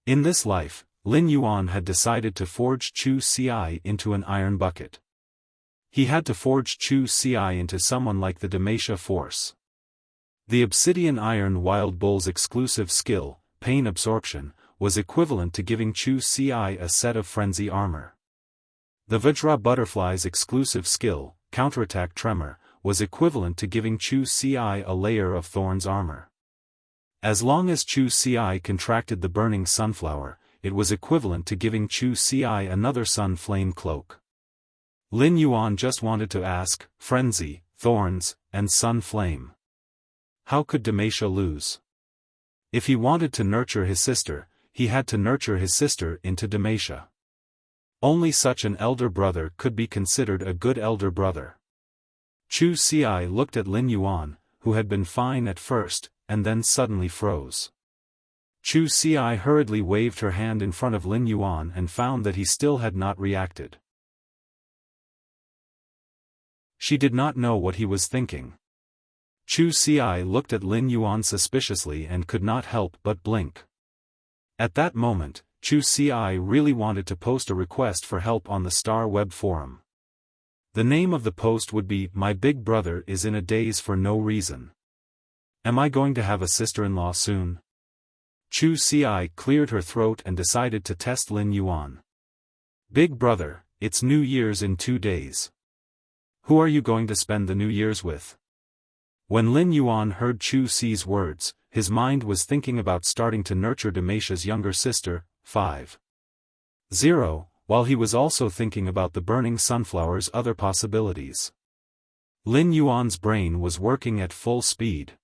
A: In this life, Lin Yuan had decided to forge Chu Ci into an iron bucket. He had to forge Chu Ci into someone like the Demacia force. The obsidian iron wild bull's exclusive skill, pain absorption, was equivalent to giving Chu Ci a set of frenzy armor. The Vajra butterfly's exclusive skill, counterattack tremor, was equivalent to giving Chu Ci a layer of thorns armor. As long as Chu Ci contracted the burning sunflower, it was equivalent to giving Chu Ci another sun flame cloak. Lin Yuan just wanted to ask, frenzy, thorns, and sun flame. How could Demacia lose? If he wanted to nurture his sister, he had to nurture his sister into Demacia. Only such an elder brother could be considered a good elder brother. Chu Ci looked at Lin Yuan, who had been fine at first, and then suddenly froze. Chu Ci hurriedly waved her hand in front of Lin Yuan and found that he still had not reacted. She did not know what he was thinking. Chu Ci looked at Lin Yuan suspiciously and could not help but blink. At that moment, Chu Ci really wanted to post a request for help on the Star Web forum. The name of the post would be, "My big brother is in a daze for no reason. Am I going to have a sister-in-law soon?" Chu Ci cleared her throat and decided to test Lin Yuan. "Big brother, it's New Year's in 2 days. Who are you going to spend the New Year's with?" When Lin Yuan heard Chu Ci's words, his mind was thinking about starting to nurture Demacia's younger sister, 5-0, while he was also thinking about the burning sunflower's other possibilities. Lin Yuan's brain was working at full speed.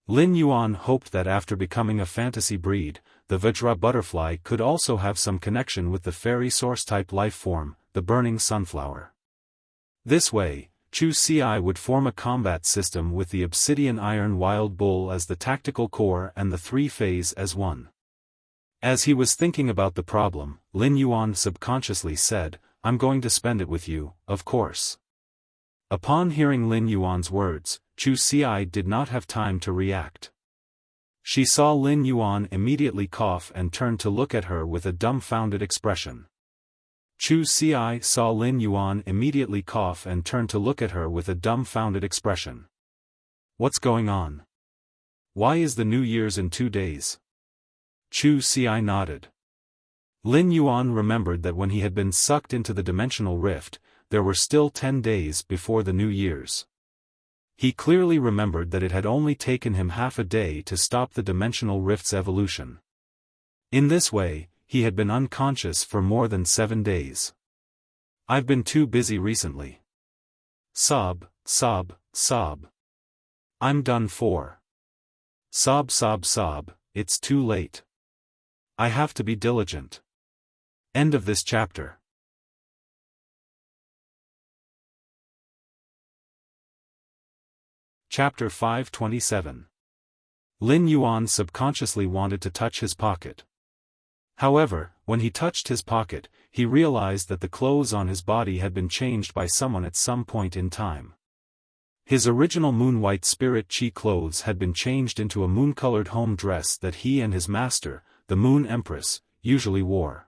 A: Lin Yuan hoped that after becoming a fantasy breed, the Vajra butterfly could also have some connection with the fairy source-type life form, the burning sunflower. This way, Chu Ci would form a combat system with the obsidian iron wild bull as the tactical core and the 3-phase as one. As he was thinking about the problem, Lin Yuan subconsciously said, "I'm going to spend it with you, of course." Upon hearing Lin Yuan's words, Chu Ci did not have time to react. She saw Lin Yuan immediately cough and turned to look at her with a dumbfounded expression. Chu Ci saw Lin Yuan immediately cough and turned to look at her with a dumbfounded expression. "What's going on? Why is the New Year's in 2 days?" Chu Ci nodded. Lin Yuan remembered that when he had been sucked into the dimensional rift, there were still 10 days before the New Year's. He clearly remembered that it had only taken him half a day to stop the dimensional rift's evolution. In this way, he had been unconscious for more than 7 days. "I've been too busy recently. Sob, sob, sob. I'm done for. Sob, sob, sob, it's too late. I have to be diligent. End of this chapter. Chapter 527. Lin Yuan subconsciously wanted to touch his pocket. However, when he touched his pocket, he realized that the clothes on his body had been changed by someone at some point in time. His original moon-white spirit chi clothes had been changed into a moon-colored home dress that he and his master, the Moon Empress, usually wore.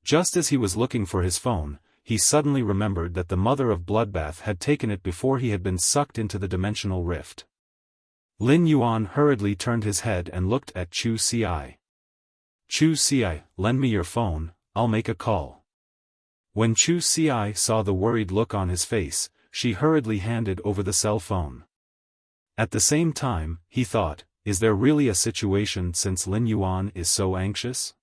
A: Just as he was looking for his phone, he suddenly remembered that the mother of Bloodbath had taken it before he had been sucked into the dimensional rift. Lin Yuan hurriedly turned his head and looked at Chu Ci. Chu Ci, lend me your phone, I'll make a call. When Chu Ci saw the worried look on his face, she hurriedly handed over the cell phone. At the same time, he thought, is there really a situation since Lin Yuan is so anxious?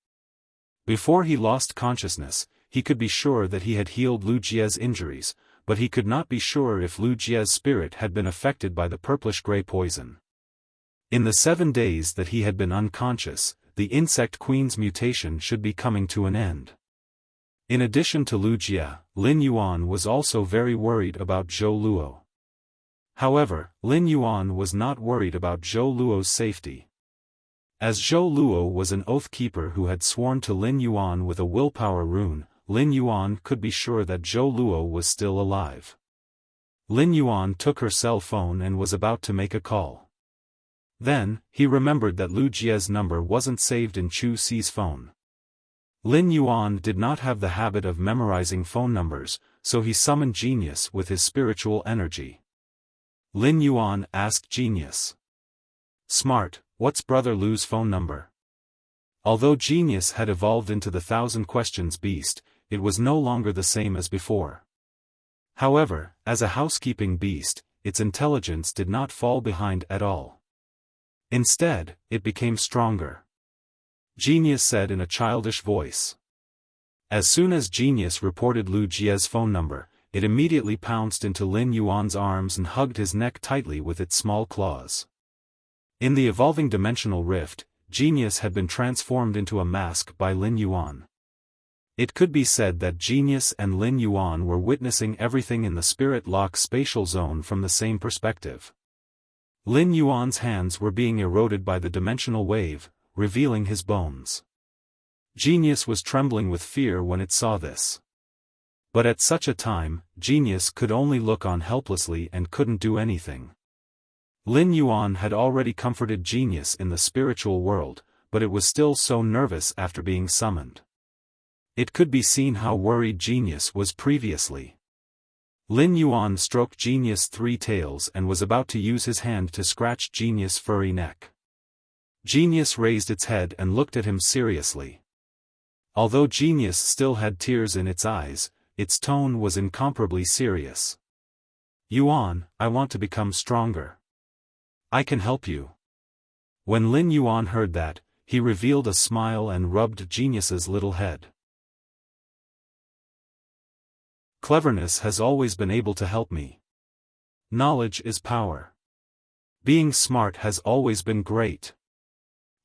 A: Before he lost consciousness, he could be sure that he had healed Lu Jie's injuries, but he could not be sure if Lu Jie's spirit had been affected by the purplish-gray poison. In the 7 days that he had been unconscious, the Insect Queen's mutation should be coming to an end. In addition to Lu Jie, Lin Yuan was also very worried about Zhou Luo. However, Lin Yuan was not worried about Zhou Luo's safety. As Zhou Luo was an oath keeper who had sworn to Lin Yuan with a willpower rune, Lin Yuan could be sure that Zhou Luo was still alive. Lin Yuan took her cell phone and was about to make a call. Then, he remembered that Lu Jie's number wasn't saved in Chu Ci's phone. Lin Yuan did not have the habit of memorizing phone numbers, so he summoned Genius with his spiritual energy. Lin Yuan asked Genius. Smart, what's Brother Lu's phone number? Although Genius had evolved into the 1,000 Questions beast, it was no longer the same as before. However, as a housekeeping beast, its intelligence did not fall behind at all. Instead, it became stronger. Genius said in a childish voice. As soon as Genius reported Lu Jie's phone number, it immediately pounced into Lin Yuan's arms and hugged his neck tightly with its small claws. In the evolving dimensional rift, Genius had been transformed into a mask by Lin Yuan. It could be said that Genius and Lin Yuan were witnessing everything in the Spirit Lock spatial zone from the same perspective. Lin Yuan's hands were being eroded by the dimensional wave, revealing his bones. Genius was trembling with fear when it saw this. But at such a time, Genius could only look on helplessly and couldn't do anything. Lin Yuan had already comforted Genius in the spiritual world, but it was still so nervous after being summoned. It could be seen how worried Genius was previously. Lin Yuan stroked Genius' 3 tails and was about to use his hand to scratch Genius' furry neck. Genius raised its head and looked at him seriously. Although Genius still had tears in its eyes, its tone was incomparably serious. Yuan, I want to become stronger. I can help you. When Lin Yuan heard that, he revealed a smile and rubbed Genius's little head. Cleverness has always been able to help me. Knowledge is power. Being smart has always been great.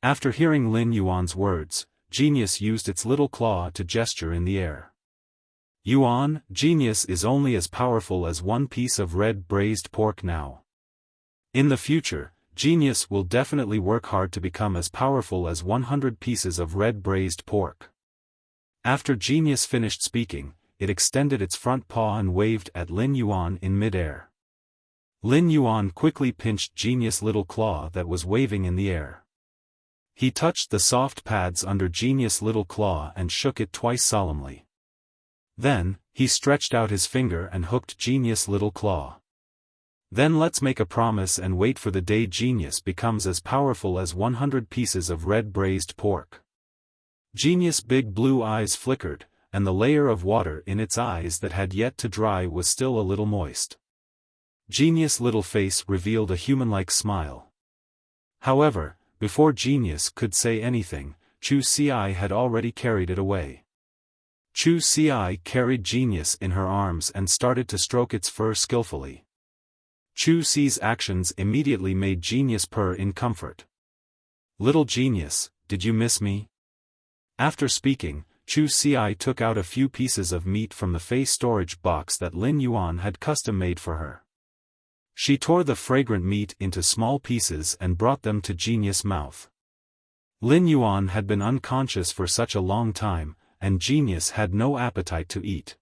A: After hearing Lin Yuan's words, Genius used its little claw to gesture in the air. Yuan, Genius is only as powerful as 1 piece of red braised pork now. In the future, Genius will definitely work hard to become as powerful as 100 pieces of red braised pork. After Genius finished speaking, it extended its front paw and waved at Lin Yuan in midair. Lin Yuan quickly pinched Genius' little claw that was waving in the air. He touched the soft pads under Genius' little claw and shook it twice solemnly. Then, he stretched out his finger and hooked Genius' little claw. Then let's make a promise and wait for the day Genius becomes as powerful as 100 pieces of red braised pork. Genius' big blue eyes flickered, and the layer of water in its eyes that had yet to dry was still a little moist. Genius' little face revealed a human-like smile. However, before Genius could say anything, Chu Ci had already carried it away. Chu Xi carried Genius in her arms and started to stroke its fur skillfully. Chu Xi's actions immediately made Genius purr in comfort. "Little Genius, did you miss me?" After speaking, Chu Xi took out a few pieces of meat from the face storage box that Lin Yuan had custom-made for her. She tore the fragrant meat into small pieces and brought them to Genius' mouth. Lin Yuan had been unconscious for such a long time, and Genius had no appetite to eat.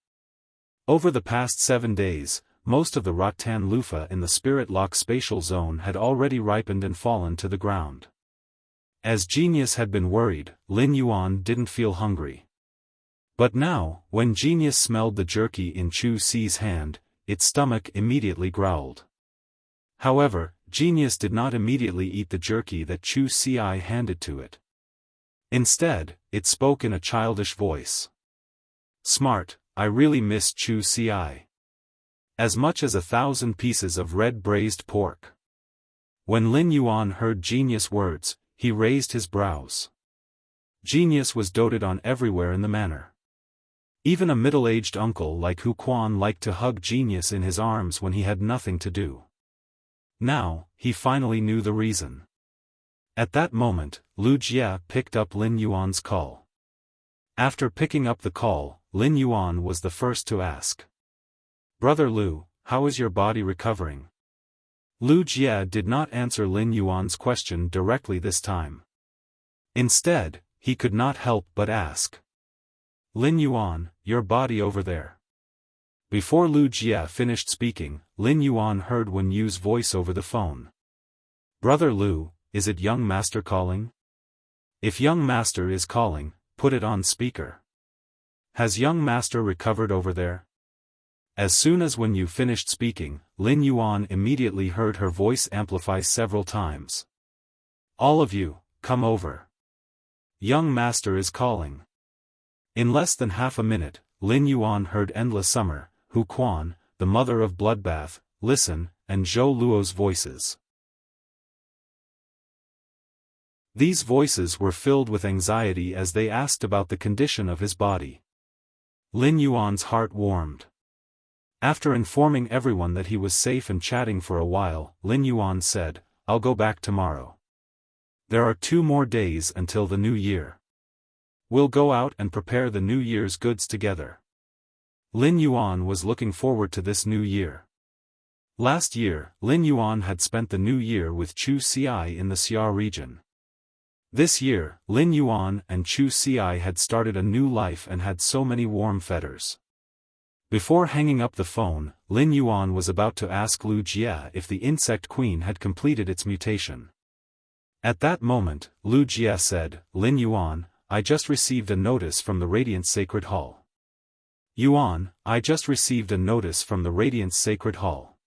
A: Over the past 7 days, most of the rattan loofah in the Spirit Lock spatial zone had already ripened and fallen to the ground. As Genius had been worried, Lin Yuan didn't feel hungry. But now, when Genius smelled the jerky in Chu Xi's hand, its stomach immediately growled. However, Genius did not immediately eat the jerky that Chu Xi handed to it. Instead, it spoke in a childish voice. "Smart, I really miss Chu Xi. As much as 1,000 pieces of red braised pork." When Lin Yuan heard Genius' words, he raised his brows. Genius was doted on everywhere in the manor. Even a middle-aged uncle like Hu Quan liked to hug Genius in his arms when he had nothing to do. Now, he finally knew the reason. At that moment, Wuxia picked up Lin Yuan's call. After picking up the call, Lin Yuan was the first to ask. "Brother Lu, how is your body recovering?" Wuxia did not answer Lin Yuan's question directly this time. Instead, he could not help but ask. "Lin Yuan, your body over there." Before Wuxia finished speaking, Lin Yuan heard Wen Yu's voice over the phone. "Brother Lu, is it young master calling? If young master is calling, put it on speaker. Has young master recovered over there?" As soon as Wen Yu finished speaking, Lin Yuan immediately heard her voice amplify several times. "All of you, come over. Young master is calling." In less than half a minute, Lin Yuan heard Endless Summer, Hu Quan, the mother of Bloodbath, Listen, and Zhou Luo's voices. These voices were filled with anxiety as they asked about the condition of his body. Lin Yuan's heart warmed. After informing everyone that he was safe and chatting for a while, Lin Yuan said, "I'll go back tomorrow. There are 2 more days until the new year. We'll go out and prepare the New Year's goods together." Lin Yuan was looking forward to this new year. Last year, Lin Yuan had spent the new year with Chu Xi in the Xia region. This year, Lin Yuan and Chu Xi had started a new life and had so many warm fetters. Before hanging up the phone, Lin Yuan was about to ask Wuxia if the insect queen had completed its mutation. At that moment, Wuxia said, "Lin Yuan, I just received a notice from the Radiant Sacred Hall." "Yuan, I just received a notice from the Radiant Sacred Hall.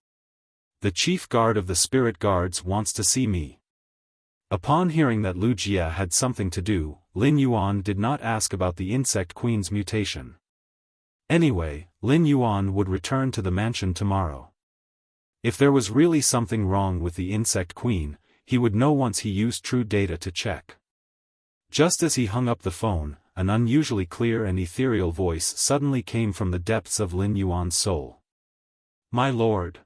A: The chief guard of the Spirit Guards wants to see me." Upon hearing that Wuxia had something to do, Lin Yuan did not ask about the insect queen's mutation. Anyway, Lin Yuan would return to the mansion tomorrow. If there was really something wrong with the insect queen, he would know once he used true data to check. Just as he hung up the phone, an unusually clear and ethereal voice suddenly came from the depths of Lin Yuan's soul. "My lord.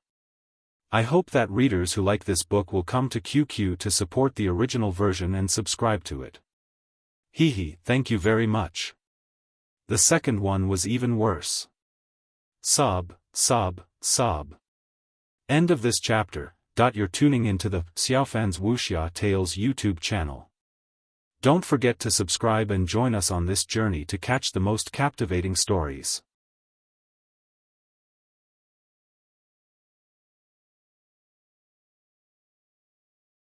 A: I hope that readers who like this book will come to QQ to support the original version and subscribe to it. Hehe, thank you very much." The second one was even worse. Sob, sob, sob. End of this chapter. You're tuning into the Xiaofan's Wuxia Tales YouTube channel. Don't forget to subscribe and join us on this journey to catch the most captivating stories.